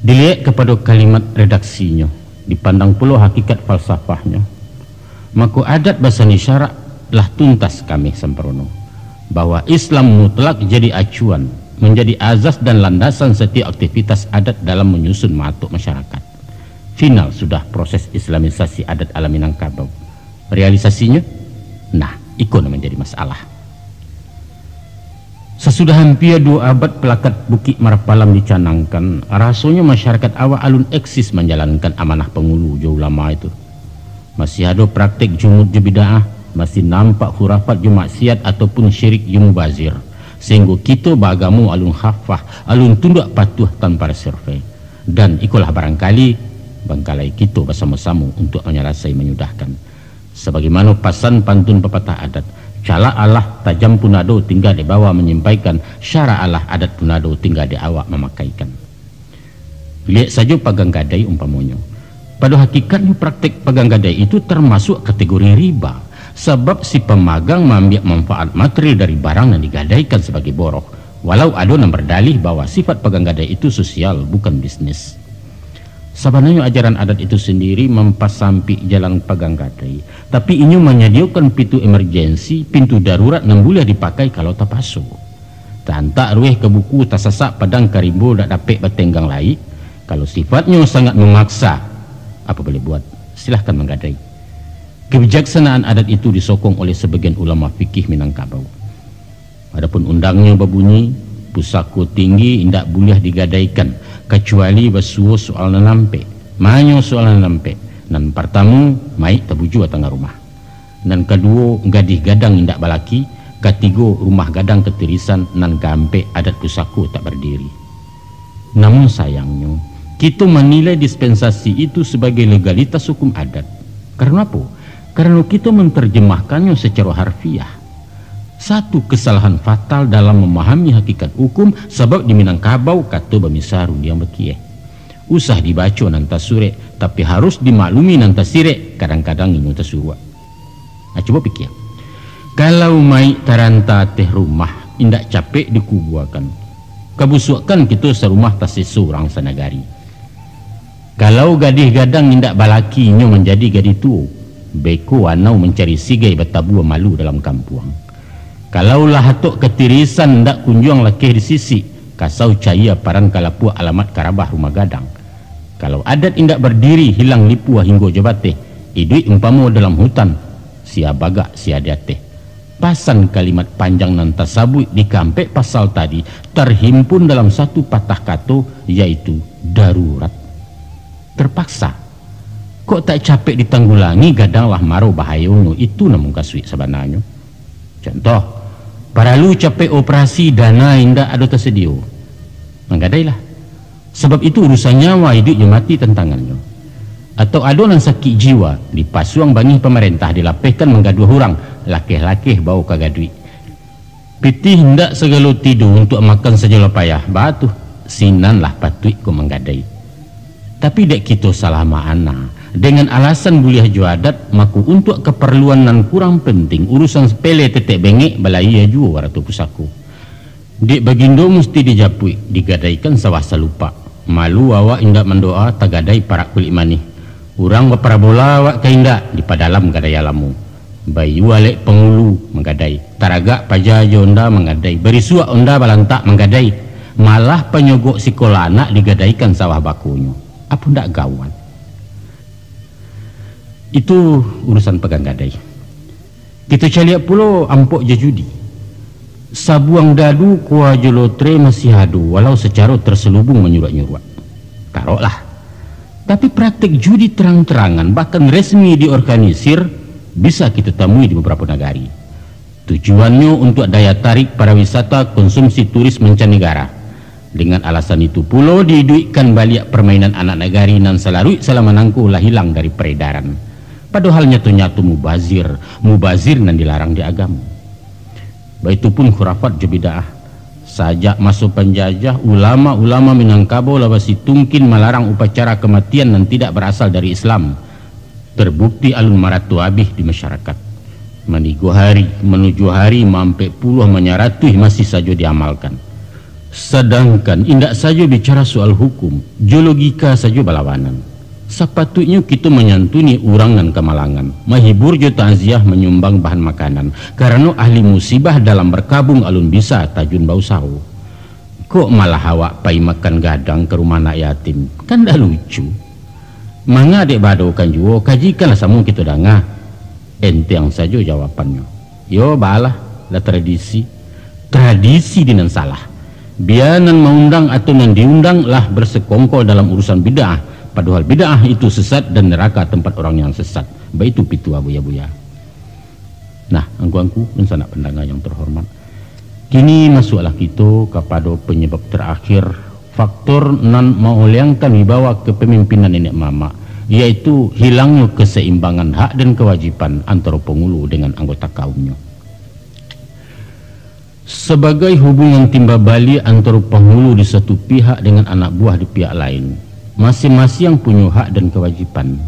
dilihat kepada kalimat redaksinya, dipandang pula hakikat falsafahnya, maka adat basani syarak lah tuntas kami sempurna bahwa Islam mutlak jadi acuan, menjadi azas dan landasan setiap aktivitas adat dalam menyusun matuk masyarakat. Final sudah proses islamisasi adat ala Minangkabau. Realisasinya, nah ikut menjadi masalah. Sesudah hampir 2 abad pelakat Bukit Marapalam dicanangkan, rasanya masyarakat awak alun eksis menjalankan amanah pengulu jauh lama itu. Masih ada praktik jumud jebidaah, masih nampak khurafat je maksiat ataupun syirik je mubazir. Sehingga kita beragamu alun khafah, alun tunduk patuh tanpa reserve. Dan ikulah barangkali bangkalai kita bersama-sama untuk menyelesai menyudahkan. Sebagaimana pasan pantun pepatah adat, cala Allah tajam punado tinggal di bawah menyampaikan, syara Allah adat punado tinggal di awak memakaikan. Lihat saja pagang gadai umpamonyo. Pada hakikatnya praktek pagang gadai itu termasuk kategori riba, sebab si pemagang mengambil manfaat materi dari barang yang digadaikan sebagai boroh, walau ada yang berdalih bahwa sifat pagang gadai itu sosial bukan bisnis. Sebenarnya ajaran adat itu sendiri mempasampi jalan pagang gadai, tapi ini menyediakan pintu emergensi, pintu darurat yang boleh dipakai kalau tak pasu. Tak rueh ke buku tak sasak padang karimbo tak dapat bertenggang lai. Kalau sifatnya sangat memaksa, apa boleh buat? Silahkan menggadai. Kebijaksanaan adat itu disokong oleh sebagian ulama fikih Minangkabau. Adapun undangnya berbunyi, pusako tinggi tidak boleh digadaikan kecuali bersuah soal nampe. Manyo soal nampe. Dan pertama, mai tabuju tengah rumah. Dan kedua, gadih gadang tidak balaki. Ketiga, rumah gadang ketirisan nan gampe adat pusako tak berdiri. Namun sayangnya, kita menilai dispensasi itu sebagai legalitas hukum adat. Karena apa? Karena kita menerjemahkannya secara harfiah. Satu kesalahan fatal dalam memahami hakikat hukum, sebab di Minangkabau kata bamisaru yang bekie. Usah dibaca nanta sure, tapi harus dimaklumi nanta sire, kadang-kadang ini tersuruh. Nah, coba pikir. Kalau mai taranta teh rumah, indak capek dikubuakan. Kebusukan kita serumah tasih seorang sanagari. Kalau gadih gadang indak balakinya menjadi gadih tua, beko anau mencari sigai bertabua malu dalam kampung. Kalaulah hatok ketirisan ndak kunjung lekeh di sisi, kasau caya paran kalapua alamat karabah rumah gadang. Kalau adat indak berdiri hilang lipua hingga jabate, idui umpama dalam hutan, sia bagak sia diateh. Pasan kalimat panjang nan tasabui di kampek pasal tadi terhimpun dalam satu patah kata, yaitu darurat. Terpaksa. Kok tak capek ditanggulangi gadanglah maro bahayanya, itu namun kasui sebenarnya. Contoh, para lu capek operasi dana indah ada tersedia, menggadailah. Sebab itu urusan nyawa hidup mati tantangannya. Atau ada yang sakit jiwa dipasuang bagi pemerintah dilapehkan menggaduh orang, lakeh-lakeh bau kagadui. Pitih hendak segala tidur untuk makan saja payah, batu sinanlah patut ko menggadai. Tapi dek kita salah makna. Dengan alasan buliah juadat, maku untuk keperluan nan kurang penting, urusan sepele tetek bengek balai jua waratu pusaku. Dek bagindo mesti dijapui, digadaikan sawasa lupa. Malu awak indak mendoa tagadai para kulit manih. Urang baparabola awak kaindak di padalam gadai alamu. Bayu alek pengulu menggadai. Taraga pajajo onda menggadai. Berisua onda balantak menggadai. Malah penyogok sekolah anak digadaikan sawah bakunya. Apa ndak gawat? Itu urusan pegang gadai. Kita caliak pula ampok jejudi. Sabuang dadu kuah jolotre masih hadu, walau secara terselubung menyurat-nyurat. Taruhlah. Tapi praktek judi terang-terangan bahkan resmi diorganisir bisa kita temui di beberapa negara. Tujuannya untuk daya tarik para wisata konsumsi turis mancanegara. Dengan alasan itu pula diduitkan balik permainan anak negari nan selarui selama nangku lah hilang dari peredaran. Padahal nyatu-nyatu mubazir nan dilarang di agama. Baitupun khurafat jebidaah. Sajak masuk penjajah, ulama-ulama Minangkabau labasi tungkin melarang upacara kematian yang tidak berasal dari Islam. Terbukti alun maratu abih di masyarakat. Menigo hari menuju hari mampe puluh menyaratuh masih saja diamalkan. Sedangkan indak saja bicara soal hukum, geologika saja balawanan. Sepatutnya kita menyantuni orang dan kemalangan, menghibur jo takziah menyumbang bahan makanan, karena ahli musibah dalam berkabung alun bisa tajun bau sahu. Kok malah awak pai makan gadang ke rumah anak yatim? Kan dah lucu. Manga dek badokan juo, kajikanlah samu kita danga. Enteng saja jawabannya. Yo balah, lah tradisi. Tradisi dinan salah. Bianan mengundang atau nan diundang lah bersekongkol dalam urusan bid'ah. Padahal bid'ah itu sesat dan neraka tempat orang yang sesat. Baik itu pitu abuya-buya. Nah, angku-angku dan sanak pendengar yang terhormat. Kini masuklah kita kepada penyebab terakhir faktor nan menguliangkan wibawa kepemimpinan nenek mama, yaitu hilangnya keseimbangan hak dan kewajiban antara pengulu dengan anggota kaumnya. Sebagai hubungan timba balik antara penghulu di satu pihak dengan anak buah di pihak lain, masing-masing punya hak dan kewajiban.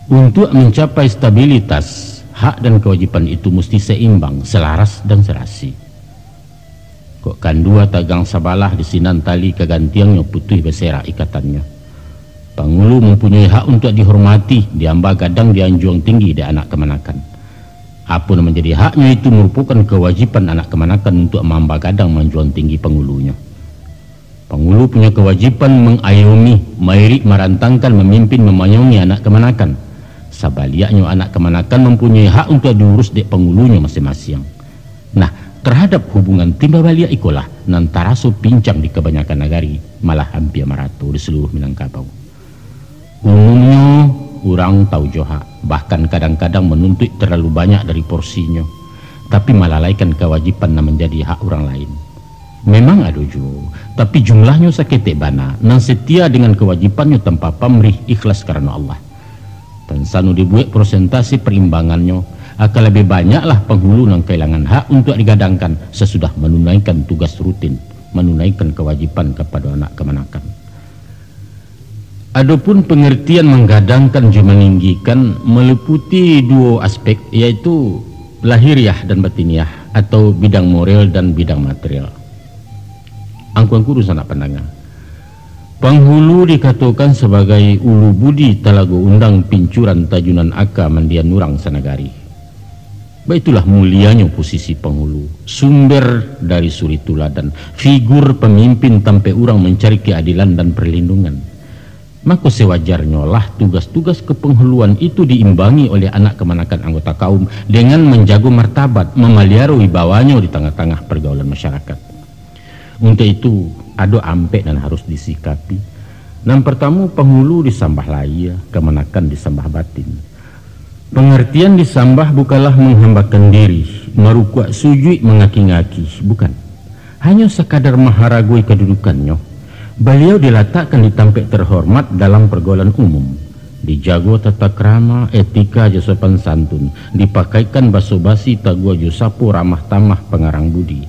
Untuk mencapai stabilitas, hak dan kewajiban itu mesti seimbang, selaras dan serasi. Kok kan dua tagang sabalah di sinan tali kegantiangnya putih bersera ikatannya. Penghulu mempunyai hak untuk dihormati, diamba gadang dianjuang tinggi di anak kemanakan. Apa yang menjadi haknya itu merupakan kewajiban anak kemanakan untuk mamba gadang menjual tinggi penghulunya. Penghulu punya kewajiban mengayomi, mairik, merantangkan, memimpin, memayungi anak kemanakan. Sebaliknya anak kemanakan mempunyai hak untuk diurus di penghulunya masing-masing. Nah, terhadap hubungan timba balia ikulah nantara so pincang di kebanyakan negari, malah hampir merata di seluruh Minangkabau. Umumnya orang tahu joha, bahkan kadang-kadang menuntut terlalu banyak dari porsinya, tapi melalaikan kewajiban yang menjadi hak orang lain. Memang ada juga, tapi jumlahnya saketek bana, nan setia dengan kewajibannya tanpa pamrih, ikhlas karena Allah. Dan sanu dibuat persentase perimbangannya, akan lebih banyaklah penghulu yang kehilangan hak untuk digadangkan sesudah menunaikan tugas rutin, menunaikan kewajiban kepada anak kemanakan. Adapun pengertian menggadangkan juga meninggikan meliputi dua aspek, yaitu lahiriah dan batiniah, atau bidang moral dan bidang material. Angkuang kurus anak pandangan. Penghulu dikatakan sebagai ulu budi talago undang pincuran tajunan aka mandian nurang sanagari. Baitulah mulianya posisi penghulu, sumber dari suri tuladan, figur pemimpin sampai orang mencari keadilan dan perlindungan. Maka sewajarnya lah tugas-tugas kepenghuluan itu diimbangi oleh anak kemanakan anggota kaum dengan menjaga martabat, memelihara wibawanya di tengah-tengah pergaulan masyarakat. Untuk itu ada ampek dan harus disikapi. Yang pertama, penghulu disambah lahir, kemanakan disambah batin. Pengertian disambah bukanlah menghambakan diri, merukuk sujud mengaki-ngaki, bukan. Hanya sekadar maharagui kedudukannya. Beliau diletakkan di tampek terhormat dalam pergaulan umum, dijago tata krama, etika, sopan santun, dipakaikan basa-basi, tagua sapu, ramah tamah, pengarang budi.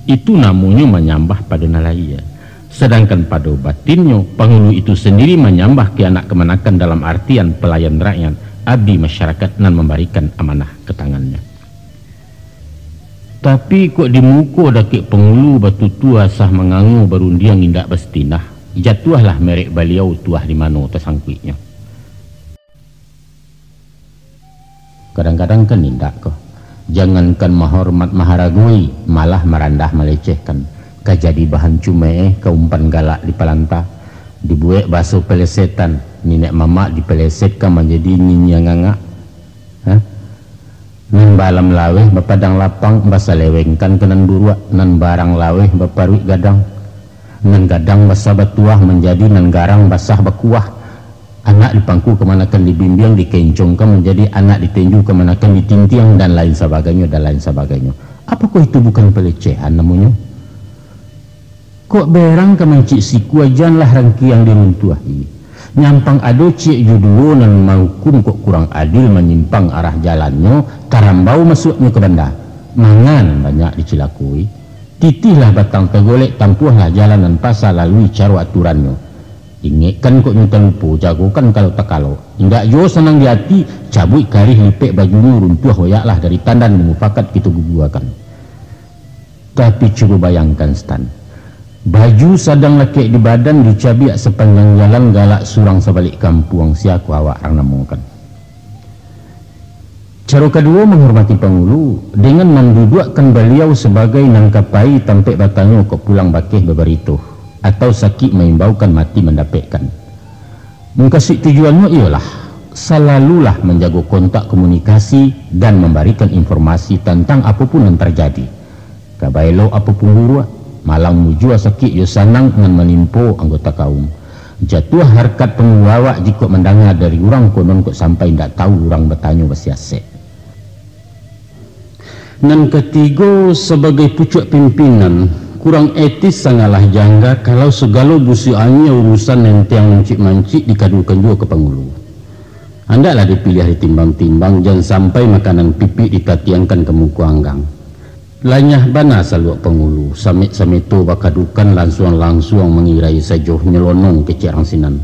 Itu namanya menyambah pada nalaya. Sedangkan pada batinnya, penghulu itu sendiri menyambah ke anak kemanakan dalam artian pelayan rakyat, abdi masyarakat dan memberikan amanah ke tangannya. Tapi kok di muka dakik penghulu batu tua sah mengangu berundiang indak bestinah, jatuhlah merek beliau tuah di mana tersangkuitnya. Kadang-kadang kan indak kok. Jangankan menghormat maharagui, malah merandah melecehkan. Kajadi bahan cume keumpan galak di palanta, dibuat baso pelesetan, nenek mama dipelesetkan menjadi ninya nganga. Nan balam laweh bapadang lapang basa lewengkan kenan burua, nan barang laweh baparwi gadang, nan gadang basa batuah menjadi nan garang basah bakuah. Anak dipangku kemanakan dibimbing, dikencongkan menjadi anak ditenju kemanakan ditintiang dan lain sebagainya dan lain sebagainya. Apakah itu bukan pelecehan namanya? Kok berang kemencik siku ajanlah rangkiang diruntuahi. Nyampang ado cik juduo nan mangkum kok kurang adil menyimpang arah jalannya, tarambau masuknya ke benda. Mangan banyak dicilakui. Titihlah batang tegolek, tampuhlah jalanan pasar lalui cara aturannya. Ingatkan kok nyuta lupa, jagokan kalau tak kalau. Indak jo senang di hati, cabut karih lipek bajunya runtuh hoyaklah dari tandan memufakat kita guguakan. Tapi coba bayangkan Stan. Baju sadang laki di badan dicabiak sepanjang jalan galak surang sebalik kampung siaku awak orang namukan. Cara kedua menghormati penghulu dengan mendudukkan beliau sebagai nangkapai tampek batangnya kok pulang bakeh beberituh atau sakit mengimbaukan mati mendapatkan. Mengkasih tujuannya ialah selalulah menjaga kontak komunikasi dan memberikan informasi tentang apapun yang terjadi. Kabailo apapun buruak, malang mujua sakit yo sanang dengan menimpo anggota kaum. Jatuh harkat penguawak jika mendengar dari orang konon kok sampai tidak tahu orang bertanya bersiasat. Dan ketiga, sebagai pucuk pimpinan kurang etis sangalah jangga kalau segala busiannya urusan yang tiang mancik-mancik dikadukan juga ke penghulu. Hendaklah dipilih ditimbang-timbang, jangan sampai makanan pipi ditatiangkan ke muka anggang. Lanyah bana saluak pengulu, samit-samito bakadukan langsung mengirai sajoh nyelonong ke cerang sinan.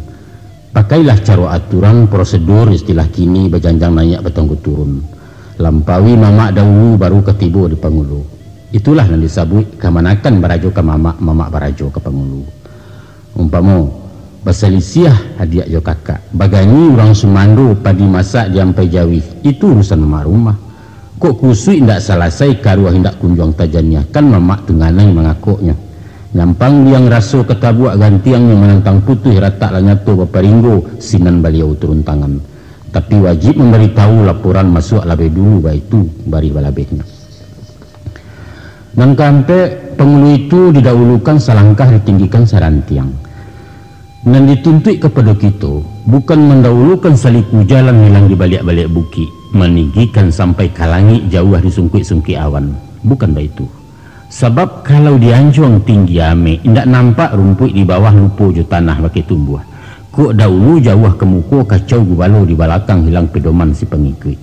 Pakailah cara aturan prosedur istilah kini bajanjang nayak betanggu turun. Lampawi mamak dahulu baru ketibo di pengulu. Itulah yang disebut kamanakan barajo ke mamak, mamak barajo ke pengulu. Umpamo basalisiah hadiah jo kakak, bagani orang Sumando padi masak diampai jawi, itu urusan mamak rumah. Kok kusui ndak selesai karuah hendak kunjung tajaniah, kan mamak tunganai mengakoknya. Nyampang biang raso ketabuak gantiangnya menantang putih ratak lanyato baparinggo sinan beliau turun tangan. Tapi wajib memberitahu laporan masuk labe dulu itu bari balabehnya. Dan kampe pengulu itu didahulukan selangkah ditinggikan sarantiang. Dan dituntut kepada kita bukan mendahulukan saliku jalan hilang di balik-balik bukit, meninggikan sampai kalangi jauh di sungkit-sungkit awan. Bukan begitu. Sebab kalau dianjung tinggi ame, tidak nampak rumput di bawah lupo jo tanah pakai tumbuh. Kok dahulu jauh ke muka kacau gubalo di belakang hilang pedoman si pengikut.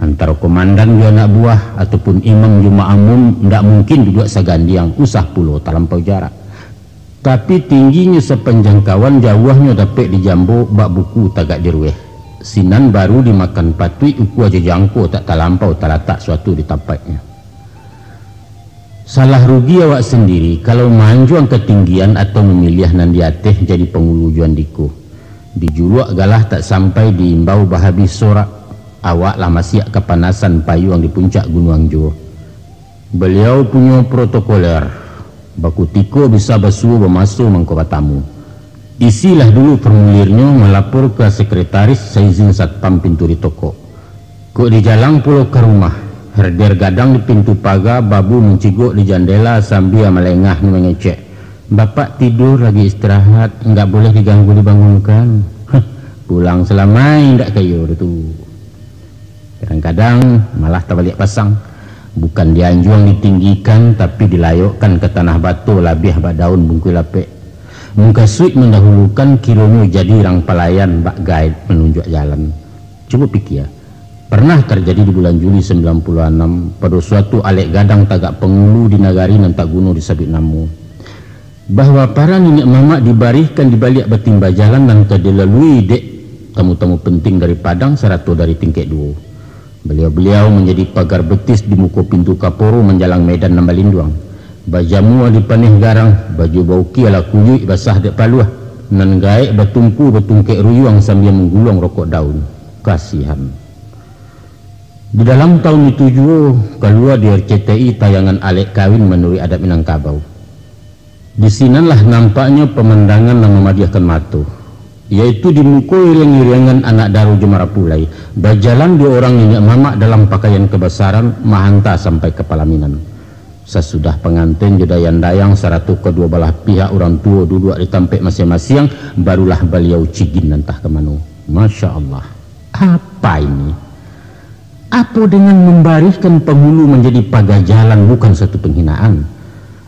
Antara komandan jo anak buah ataupun imam jo ma'amum tidak mungkin duduk segandiang usah pulau terlampau jarak. Tapi tingginya sepenjangkauan jauhnya dapat dijambo bak buku tagak dirweh. Sinan baru dimakan patui uku aja jangko tak terlampau terletak suatu di tampaknya. Salah rugi awak sendiri kalau manjuang ketinggian atau memilih nandiateh jadi pengulu juan diku. Dijuluak galah tak sampai diimbau bahabis sorak. Awak lah masih kepanasan payung di puncak Gunung Angjo. Beliau punya protokoler. Baku tiko bisa basuh bermasuk mangkok tamu. Isilah dulu formulirnya melapor ke sekretaris seizin satpam pintu di toko. Kok di jalan pulau ke rumah. Herder gadang di pintu pagar, babu menciguk di jendela sambil melengah mengecek. Bapak tidur lagi istirahat, enggak boleh diganggu dibangunkan. Pulang selamai ndak kayo itu. Kadang-kadang malah tak balik pasang. Bukan dianjuang ditinggikan tapi dilayokkan ke tanah batu labih bak daun bungkui lapek. Muka suik mendahulukan kilonya jadi orang pelayan bak guide menunjuk jalan. Coba pikir ya. Pernah terjadi di bulan Juli 96 pada suatu alek gadang tagak pengulu di nagari nantak gunung di sabit namu. Bahwa para nenek mamak dibariskan di balik betimba jalan dan terdilalui dek tamu-tamu penting dari Padang seratu dari tingkat 2. Beliau-beliau menjadi pagar betis di muka pintu Kaporo menjalang medan Nambalinduang. Bajamu di panih garang, baju bauki ala kuyuk basah dek paluah. Nan gaek bertumpu bertungkek ruyuang sambil menggulung rokok daun. Kasihan. Di dalam tahun itu juga keluar di RCTI tayangan alek kawin menurut adat Minangkabau. Di sinalah nampaknya pemandangan yang memadiahkan mata, yaitu di muka iring-iringan anak daru Jemarapulai berjalan dua orang nenek mamak dalam pakaian kebesaran mahanta sampai kepala minan. Sesudah pengantin jodayang-dayang seratu kedua belah pihak orang tua duduk di tampek masing-masing, barulah beliau cigin entah kemana. Masya Allah, apa ini? Apa dengan membariskan penghulu menjadi pagar jalan bukan satu penghinaan?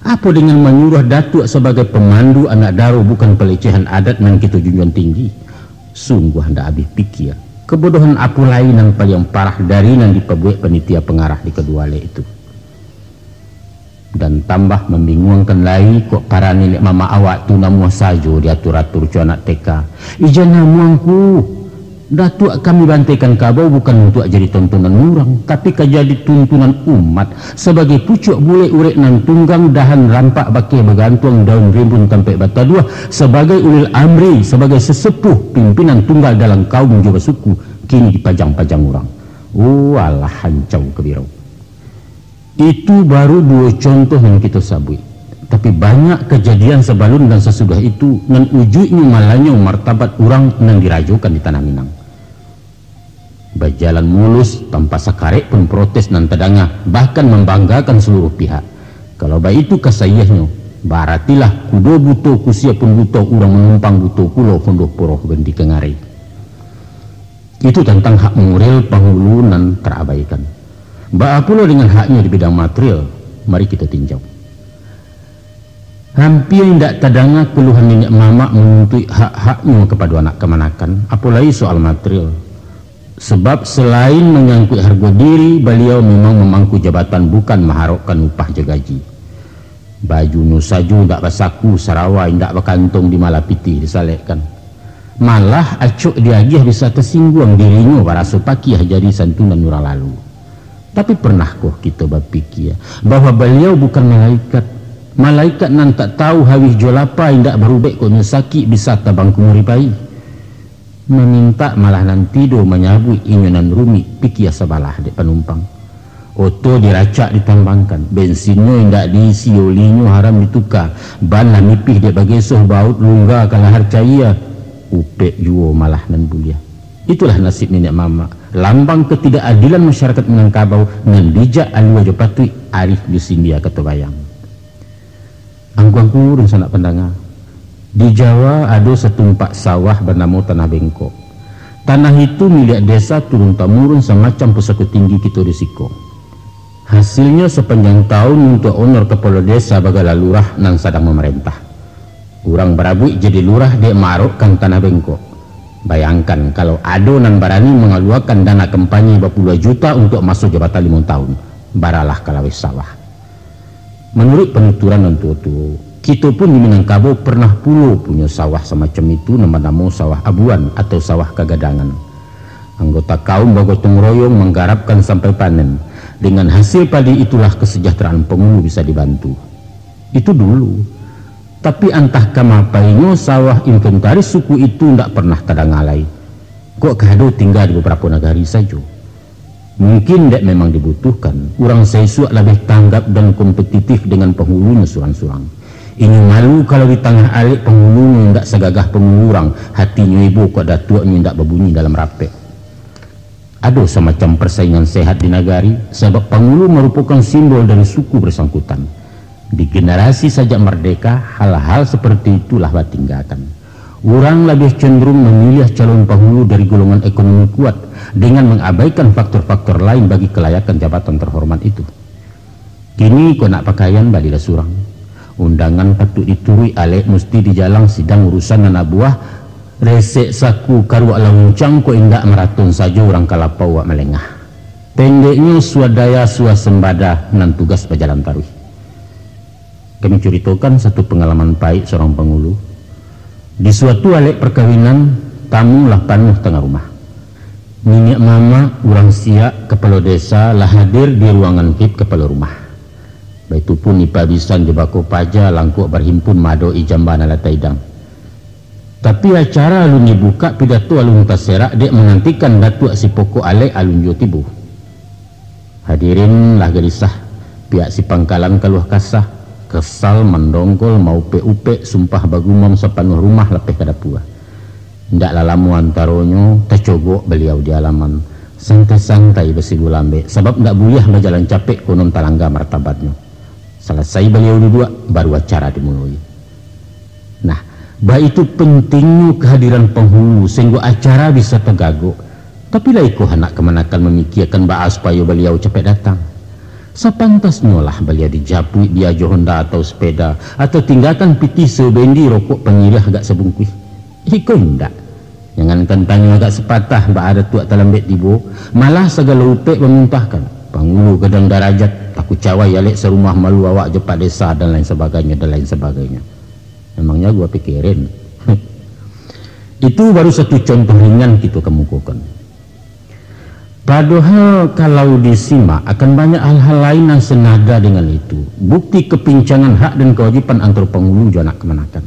Apa dengan menyuruh datuk sebagai pemandu anak daru bukan pelecehan adat yang kita junjung tinggi? Sungguh hendak habis pikir. Kebodohan apa lain yang paling parah dari yang diperbuat penitia pengarah di kedua le itu. Dan tambah membingungkan lagi kok para nenek mama awak tu namuah sajo diatur-atur cu anak TK. Ijan namuangku. Datuk kami bantaikan kabau bukan untuk jadi tontonan orang, tapi jadi tuntunan umat sebagai pucuk bule urek nan tunggang dahan rampak bakai bergantung daun rimbun tampek bata dua sebagai ulil amri, sebagai sesepuh pimpinan tunggal dalam kaum juga suku kini dipajang-pajang orang. Oh alah hancau kebirau. Itu baru dua contoh yang kita sabui. Tapi banyak kejadian sebelum dan sesudah itu dan ujungnya malahnya martabat orang yang dirajukan di tanah Minang. Berjalan mulus tanpa sakarek pun protes dan tedangah, bahkan membanggakan seluruh pihak. Kalau baik itu kasayahnya, baratilah kudo buto kusia pun buto orang menumpang buto pulau kondoh poroh bendi kengari. Itu tentang hak menguril penghulu dan terabaikan. Ba pula dengan haknya di bidang material, mari kita tinjau. Hampir tidak terdengar keluhan nenek mamak menuntut hak-haknya kepada anak kemanakan, apalagi soal material. Sebab selain menyangkut harga diri, beliau memang memangku jabatan bukan mengharapkan upah gaji. Baju nu saju ndak basaku, sarawai ndak bakantong di malapiti disalekkan. Malah acuk diagih bisa tersinggung dirinya barasa pakiah jadi santunan orang lalu. Tapi pernahkah kita berpikir bahwa beliau bukan malaikat? Malaikat nan tak tahu hawih jolapa indak berubek kono sakit bisa tabang kumuripai. Meminta malah nanti do menyabui inyunan rumi pikir sabalah dek penumpang. Oto diracak ditambangkan, bensinnya indak diisi, olinya haram ditukar, ban lah nipih dek bagesoh baut lungga kalahar cahaya. Upek juo malah nan bulia. Itulah nasib nenek mama, lambang ketidakadilan masyarakat Minangkabau nan bijak alua jopatui arif di Sindia ketebayang. Angku-angku dan sanak pendengar, di Jawa ada setumpak sawah bernama Tanah Bengkok. Tanah itu milik desa turun-temurun semacam pusaka tinggi kita di Siko. Hasilnya sepanjang tahun untuk honor kepala desa bagala lurah nan sedang memerintah. Urang berabui jadi lurah dek marokkan Tanah Bengkok. Bayangkan kalau ado nan barani mengeluarkan dana kampanye berpuluh juta untuk masuk jabatan 5 tahun, baralah kalawis sawah. Menurut penuturan untuk kita pun di Minangkabau pernah puluh punya sawah semacam itu, nama-nama sawah abuan atau sawah kagadangan. Anggota kaum bergotong royong menggarapkan sampai panen. Dengan hasil padi itulah kesejahteraan penghulu bisa dibantu. Itu dulu. Tapi entah kamapainya sawah inventaris suku itu tidak pernah tadangalai. Kok kado tinggal di beberapa negari saja. Mungkin tidak memang dibutuhkan. Orang sesuak lebih tanggap dan kompetitif dengan penghulunya surang-surang. Ini malu kalau di tengah alik penghulunya tidak segagah penghulurang. Hatinya ibu kok datuaknya tidak berbunyi dalam rapek. Ada semacam persaingan sehat di nagari sebab penghulu merupakan simbol dari suku bersangkutan. Di generasi sajak merdeka, hal-hal seperti itulah ditinggalkan. Orang lebih cenderung memilih calon penghulu dari golongan ekonomi kuat dengan mengabaikan faktor-faktor lain bagi kelayakan jabatan terhormat itu. Kini kau nak pakaian balilah surang. Undangan patut diturui alek mesti dijalang sidang urusan anak buah. Resek saku karuak lamuncang ko indak meraton saja orang kalapau wak melengah. Pendeknya swadaya suasembada nan tugas berjalan taruh. Kami ceritakan satu pengalaman pahit seorang penghulu. Di suatu alek perkawinan, tamu lah penuh tengah rumah. Nenek mama, orang siak, kepala desa lah hadir di ruangan VIP kepala rumah. Baitupun ipabisan di bako paja langkuk berhimpun mado ijambana lataidang. Tapi acara alun dibuka pidato alun taserak dek menantikan datuk si pokok alek alun jotibu. Hadirin lah gelisah, pihak si pangkalan kaluh kasah. Kesal mendongkol mau upe sumpah bagumam sepanuh rumah lepeh kadapua. Ndaklah lamu antaronyo tercogok beliau di halaman santai-santai besi gulambe sebab ndak buyah berjalan capek konon talangga martabatnya. Selesai beliau duduk baru acara dimulai. Nah, bah itu pentingnya kehadiran penghulu sehingga acara bisa tegaguk. Tapi lah iko hendak kemanakan memikirkan bahas supaya beliau cepat datang. Sepantasnya lah beliau dijapui dia Honda atau sepeda atau tinggalkan piti sebendi rokok pengirah agak sebungkus. Iko ndak. Jangan kentangnya agak sepatah bah ada tuak talambet dibo, malah segala upek memuntahkan. Penghulu gedang darajat, takut cawai alek serumah malu awak jepat desa dan lain sebagainya. Memangnya gua pikirin. Itu baru satu contoh ringan kita kemukakan. Padahal kalau disimak akan banyak hal-hal lain yang senada dengan itu. Bukti kepincangan hak dan kewajiban antar penghulu juga nak kemenakan.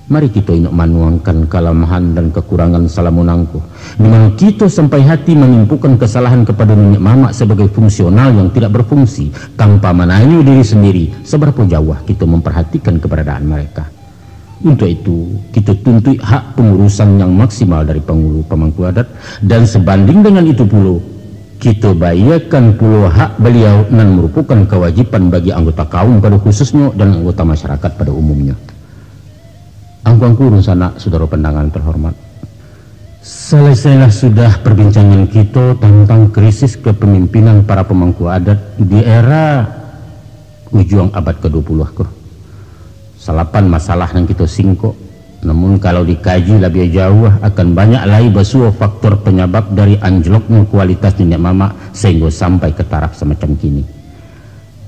Mari kita inok manuangkan kelemahan dan kekurangan salamunangku. Dimana kita sampai hati menimpukan kesalahan kepada nenek mamak sebagai fungsional yang tidak berfungsi. Tanpa menanya diri sendiri seberapa jauh kita memperhatikan keberadaan mereka. Untuk itu, kita tuntut hak pengurusan yang maksimal dari penghulu pemangku adat dan sebanding dengan itu pula, kita bayarkan pula hak beliau dan merupakan kewajiban bagi anggota kaum pada khususnya dan anggota masyarakat pada umumnya. Angku-angku sanak saudara pendangan terhormat. Selesailah sudah perbincangan kita tentang krisis kepemimpinan para pemangku adat di era ujung abad ke-20 ke. Salapan masalah yang kita singkok Namun kalau dikaji lebih jauh akan banyak lagi basuh faktor penyebab dari anjloknya kualitas nenek mama sehingga sampai ke taraf semacam kini.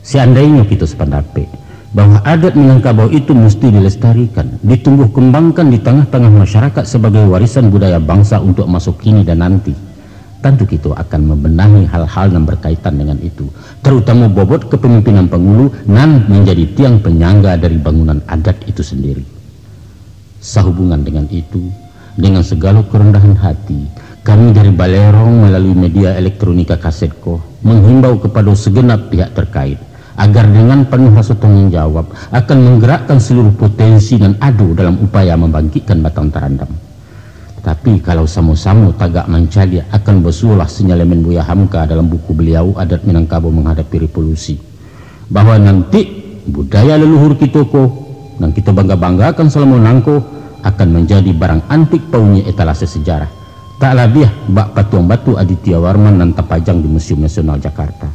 Seandainya kita sependapat bahwa adat Minangkabau itu mesti dilestarikan, ditumbuh kembangkan di tengah-tengah masyarakat sebagai warisan budaya bangsa untuk masuk kini dan nanti, tentu kita akan membenahi hal-hal yang berkaitan dengan itu, terutama bobot kepemimpinan penghulu nan menjadi tiang penyangga dari bangunan adat itu sendiri. Sehubungan dengan itu, dengan segala kerendahan hati, kami dari Balerong melalui media elektronika Kasetko menghimbau kepada segenap pihak terkait agar dengan penuh rasa tanggung jawab akan menggerakkan seluruh potensi dan adu dalam upaya membangkitkan Batang Tarandam. Tapi kalau sama-sama tagak mencari akan bersulah senyalemen Buya Hamka dalam buku beliau Adat Minangkabau Menghadapi Revolusi, bahwa nanti budaya leluhur kita dan kita bangga-banggakan selama nangko akan menjadi barang antik paunya etalase sejarah. Tak lebih bak patung batu Aditya Warman dan terpajang di Museum Nasional Jakarta.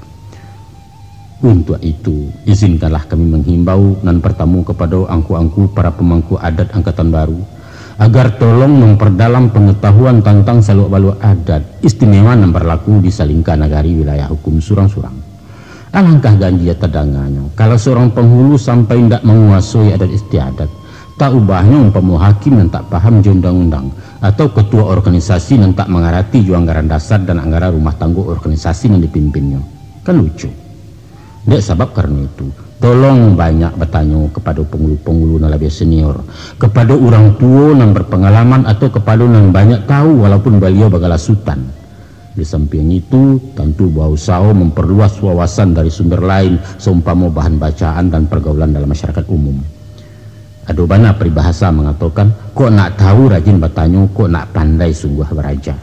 Untuk itu, izinkanlah kami menghimbau dan bertamu kepada angku-angku para pemangku adat angkatan baru agar tolong memperdalam pengetahuan tentang saluk-baluk adat istimewa yang berlaku di Salingka Nagari wilayah hukum Surang-Surang. Alangkah ganjia tedangannya kalau seorang penghulu sampai tidak menguasai adat istiadat, tak ubahnya umpama hakim yang tak paham undang-undang atau ketua organisasi yang tak mengerti anggaran dasar dan anggaran rumah tangga organisasi yang dipimpinnya. Kan lucu. Dek sebab karena itu, tolong banyak bertanya kepada penghulu-penghulu yang lebih senior, kepada orang tua yang berpengalaman atau kepada yang banyak tahu walaupun beliau bagala sultan. Di samping itu, tentu berusaha memperluas wawasan dari sumber lain seumpama bahan bacaan dan pergaulan dalam masyarakat umum. Ada banyak peribahasa mengatakan, kok nak tahu rajin bertanya, kok nak pandai sungguh beraja.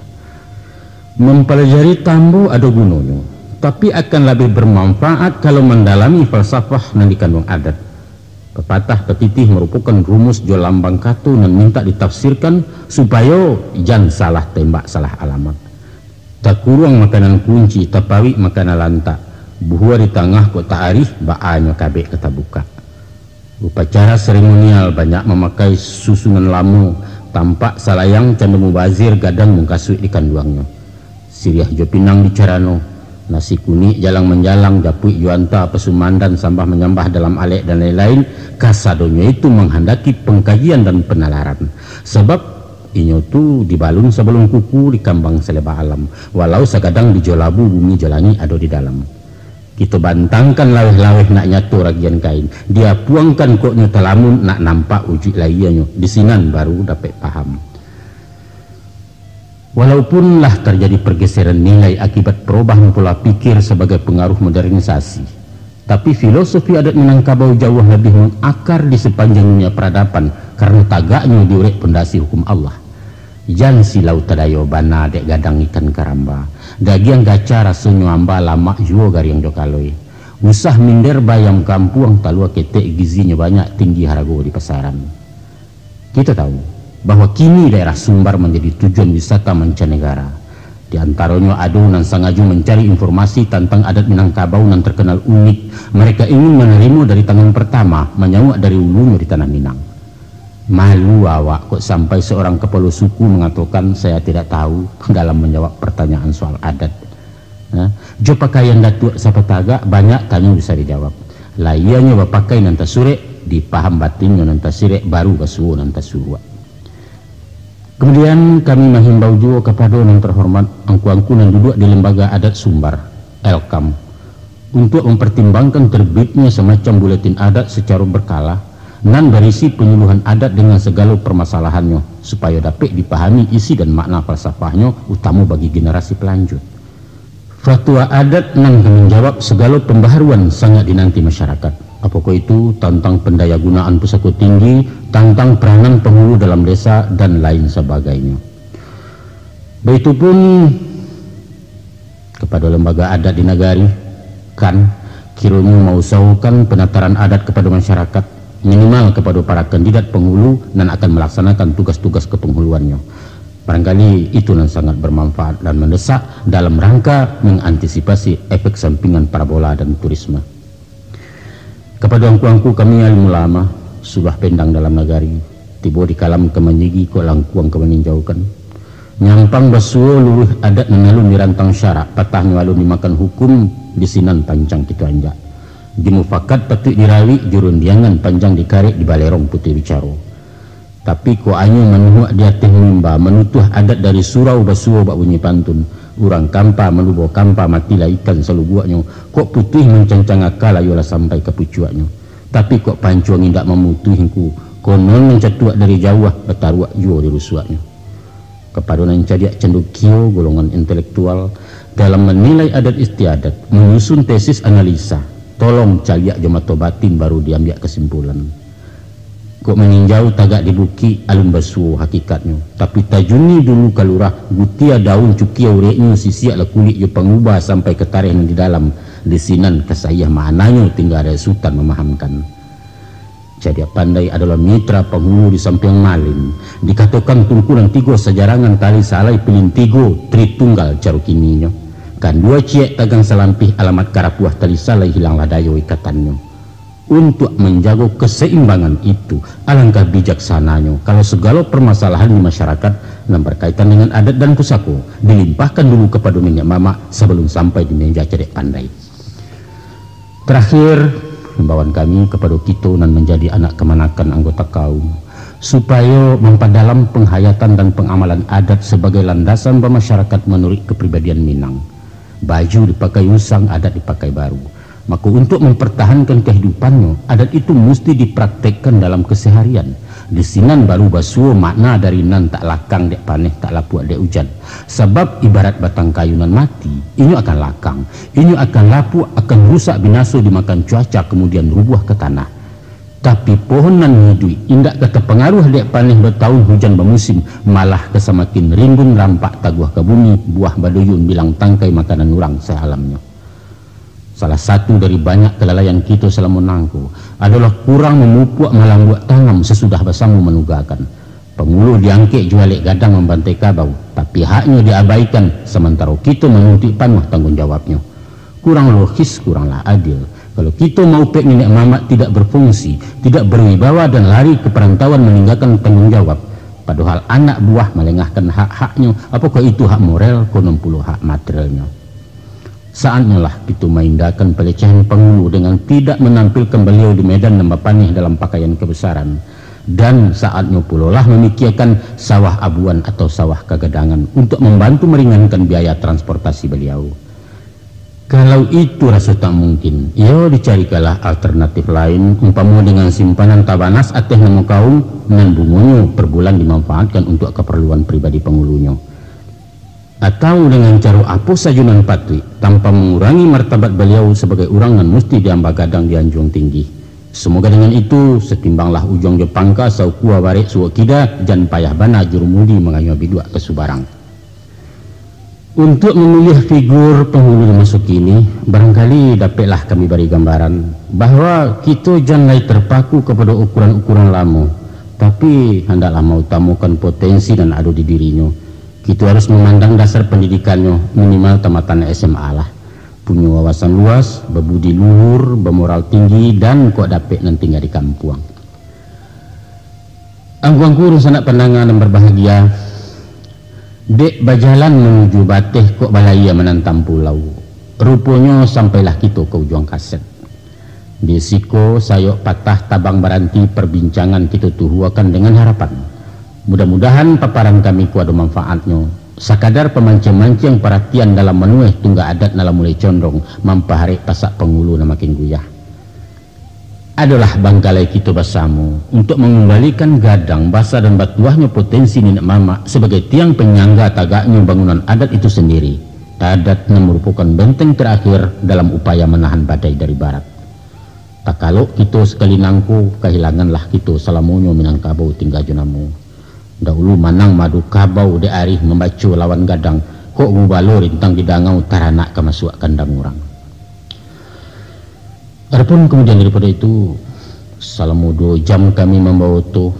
Mempelajari tambu ada gunanya, tapi akan lebih bermanfaat kalau mendalami falsafah yang dikandung adat. Pepatah petitih merupakan rumus jual lambang katu dan minta ditafsirkan supaya jangan salah tembak salah alamat. Tak kurang makanan kunci, tapawi makanan lantak, buah di tengah kok tak arif, baanya kabek kata buka. Upacara seremonial banyak memakai susunan lamu, tampak salayang cenderung mubazir gadang mengkasui di kanduangnya. Siriah jo pinang di carano, nasi kuning jalang menjalang, japui juanta, pesumandan, sambah menyambah dalam alek dan lain-lain. Kasadonya itu menghendaki pengkajian dan penalaran. Sebab inyo tu dibalun sebelum kuku di kambang seleba alam, walau sekadang di jolabu bumi jalani ada di dalam. Kita bantangkan laweh-laweh nak nyatu ragian kain, dia puangkan kok nyetelamun nak nampak wujud lainnya, disinan baru dapat paham. Walaupun lah terjadi pergeseran nilai akibat perubahan pola pikir sebagai pengaruh modernisasi, tapi filosofi adat Minangkabau jauh lebih mengakar di sepanjang dunia peradaban karena tagaknya diurek pondasi hukum Allah. Jan silau tadayo bana dek gadang ikan karamba, dagiang gaca rasanya amba lama juo gariang jokaloi. Usah minder bayam kampung talua ketek gizinya banyak tinggi harga di pasaran. Kita tahu bahwa kini daerah Sumbar menjadi tujuan wisata mancanegara. Di antaranya adu nan sangaju mencari informasi tentang adat Minangkabau yang terkenal unik. Mereka ingin menerima dari tangan pertama, menyawak dari ulunya di tanah Minang. Malu awak kok sampai seorang kepala suku mengatakan saya tidak tahu dalam menjawab pertanyaan soal adat. Jo pakaian datuk siapa tagak banyak tanya bisa dijawab. Layanya berpakai nanta sure dipaham batinnya nanta sire baru basuh nanta surwa. Kemudian kami menghimbau juga kepada yang terhormat angku-angku yang duduk di lembaga adat Sumbar Elkam untuk mempertimbangkan terbitnya semacam buletin adat secara berkala dan berisi penyuluhan adat dengan segala permasalahannya supaya dapat dipahami isi dan makna falsafahnya utama bagi generasi pelanjut. Fatwa adat yang menjawab segala pembaharuan sangat dinanti masyarakat. Apakah itu tentang pendayagunaan pusaka tinggi, tentang peranan penghulu dalam desa dan lain sebagainya. Begitupun kepada lembaga adat di Nagari, kan kiranya mau usahakan penataran adat kepada masyarakat minimal kepada para kandidat penghulu dan akan melaksanakan tugas-tugas kepenghuluannya. Barangkali itu yang sangat bermanfaat dan mendesak dalam rangka mengantisipasi efek sampingan parabola dan turisme. Kepada angku-angku kami alim ulama sudah pendang dalam Nagari, tiba di kalam kemenyigi ko langkuang kemeninjaukan. Nyampang basuo luruh adat menalun dirantang syarak, patah nyalun dimakan hukum di sinan panjang kitu anjak. Di mufakat patut dirawi jurun diangan panjang dikarik di balerong putih bicaro. Tapi ko anyu menuhuk di atih mimba menutuh adat dari surau basuo bak bunyi pantun. Urang kampa melubo kampa matilah ikan selalu buatnya. Kok putih mencancang akal ayolah sampai ke pucuaknya. Tapi kok pancuang indak memutuhinku. Konon mencatuak dari jauh betaruak jua di rusuaknya. Kepaduan cadiak cendukio golongan intelektual dalam menilai adat istiadat, menyusun tesis analisa. Tolong caliak jemato batin baru diambil kesimpulan. Kok meninjau tagak dibuki alun basuo hakikatnya. Tapi tajuni dulu kalurah gutia daun cukia ureknya sisiak lah kulit yo pengubah sampai ke tarikh di dalam lesinan kesayah maknanya tinggal ada sultan memahamkan. Jadi pandai adalah mitra penghulu di samping malin. Dikatakan tungkulan tigo sejarangan tali salai pilin tigo tritunggal carukininya. Kan dua ciek tagang selampih alamat karapuah tali salai hilanglah dayo ikatannya. Untuk menjaga keseimbangan itu, alangkah bijaksananya kalau segala permasalahan di masyarakat yang berkaitan dengan adat dan pusako dilimpahkan dulu kepada nenek mama sebelum sampai di meja cedek pandai. Terakhir, himbauan kami kepada kita dan menjadi anak kemanakan anggota kaum supaya memperdalam penghayatan dan pengamalan adat sebagai landasan bermasyarakat menurut kepribadian Minang. Baju dipakai usang, adat dipakai baru. Maka untuk mempertahankan kehidupannya, adat itu mesti dipraktekkan dalam keseharian. Di sinan baru basuo makna dari nan tak lakang dek paneh tak lapuak dek hujan. Sebab ibarat batang kayunan mati, ini akan lakang, ini akan lapuak, akan rusak binaso dimakan cuaca kemudian rubuh ke tanah. Tapi pohon nan hidui indak kata pengaruh dek paneh bertahun hujan bermusim, malah kesemakin rimbun rampak taguah ke bumi, buah baduyun bilang tangkai makanan orang sealamnya. Salah satu dari banyak kelalaian kita selama nangku adalah kurang memupuk melambuak tanam sesudah bersama menugakan. Pengulu diangkek jualik gadang membantai kabau, tapi haknya diabaikan sementara kita menuntut panuh tanggung jawabnya. Kurang logis, kuranglah adil. Kalau kita mau pek nenek mamak tidak berfungsi, tidak berwibawa dan lari ke perantauan meninggalkan tanggung jawab. Padahal anak buah melengahkan hak-haknya, apakah itu hak moral, konon puluh hak materialnya. Saatnya lah kita mengindahkan pelecehan pengulu dengan tidak menampilkan beliau di medan nambah panih dalam pakaian kebesaran. Dan saatnya pula lah memikirkan sawah abuan atau sawah kegedangan untuk membantu meringankan biaya transportasi beliau. Kalau itu rasa tak mungkin, ya dicarikanlah alternatif lain, umpama dengan simpanan tabanas ateh nama kaum dan bunganya per bulan dimanfaatkan untuk keperluan pribadi pengulunya. Atau dengan cara apa saja nan patui tanpa mengurangi martabat beliau sebagai orang yang mesti diambah gadang di anjung tinggi. Semoga dengan itu setimbanglah ujung Jepangka sau kuah barek suwa kida jan payah bana jurumudi mengayu bidua ke Subarang. Untuk memilih figur penghulu masuk ini, barangkali dapatlah kami beri gambaran bahwa kita jangan terpaku kepada ukuran-ukuran lama, tapi hendaklah mengutamakan potensi dan adu di dirinya. Kita harus memandang dasar pendidikannya minimal tamatan SMA lah. Punya wawasan luas, berbudi luhur, bermoral tinggi, dan kok dapat nanti tinggal di kampung. Angguangku sanak penangan dan berbahagia. Dek berjalan menuju Bateh kok balaya menantang pulau. Rupanya sampailah kita ke ujung kaset. Di siko sayok patah tabang beranti perbincangan kita tuhuakan dengan harapan. Mudah-mudahan paparan kami kuada manfaatnya. Sakadar pemancing-mancing perhatian dalam menueh tunggak adat dalam mulai condong mampaharik pasak pengulu na makin guyah. Adalah bangkalai kita bersama untuk mengembalikan gadang basa dan batuahnya potensi nenek mama sebagai tiang penyangga tagaknya bangunan adat itu sendiri. Adat yang merupakan benteng terakhir dalam upaya menahan badai dari barat. Tak kalau kita sekali nangku kehilanganlah kita salamunyo Minangkabau tinggal junamu. Dahulu manang madu kabau de arih membaca lawan gadang kok gubalo rintang di dangau taranak kemasuk kandang orang. Adapun kemudian daripada itu selama 2 jam kami membawa tu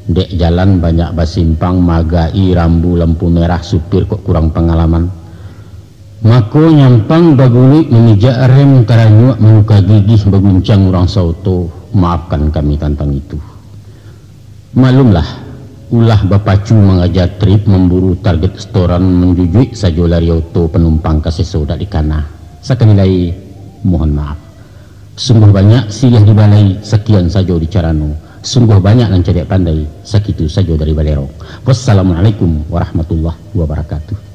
dek jalan banyak basimpang magai rambu lampu merah supir kok kurang pengalaman. Mako nyampang bagulik memijak rem karanyuak menuka gigih berguncang orang sauto. Maafkan kami tentang itu. Malumlah, ulah bapacu mengajar trip memburu target restoran menjujui sajo larioto penumpang kasesoda di kana. Sakanilai mohon maaf. Sungguh banyak silih di balai, sekian sajo di carano. Sungguh banyak nan cedek pandai, sakitu sajo dari balero. Wassalamualaikum warahmatullahi wabarakatuh.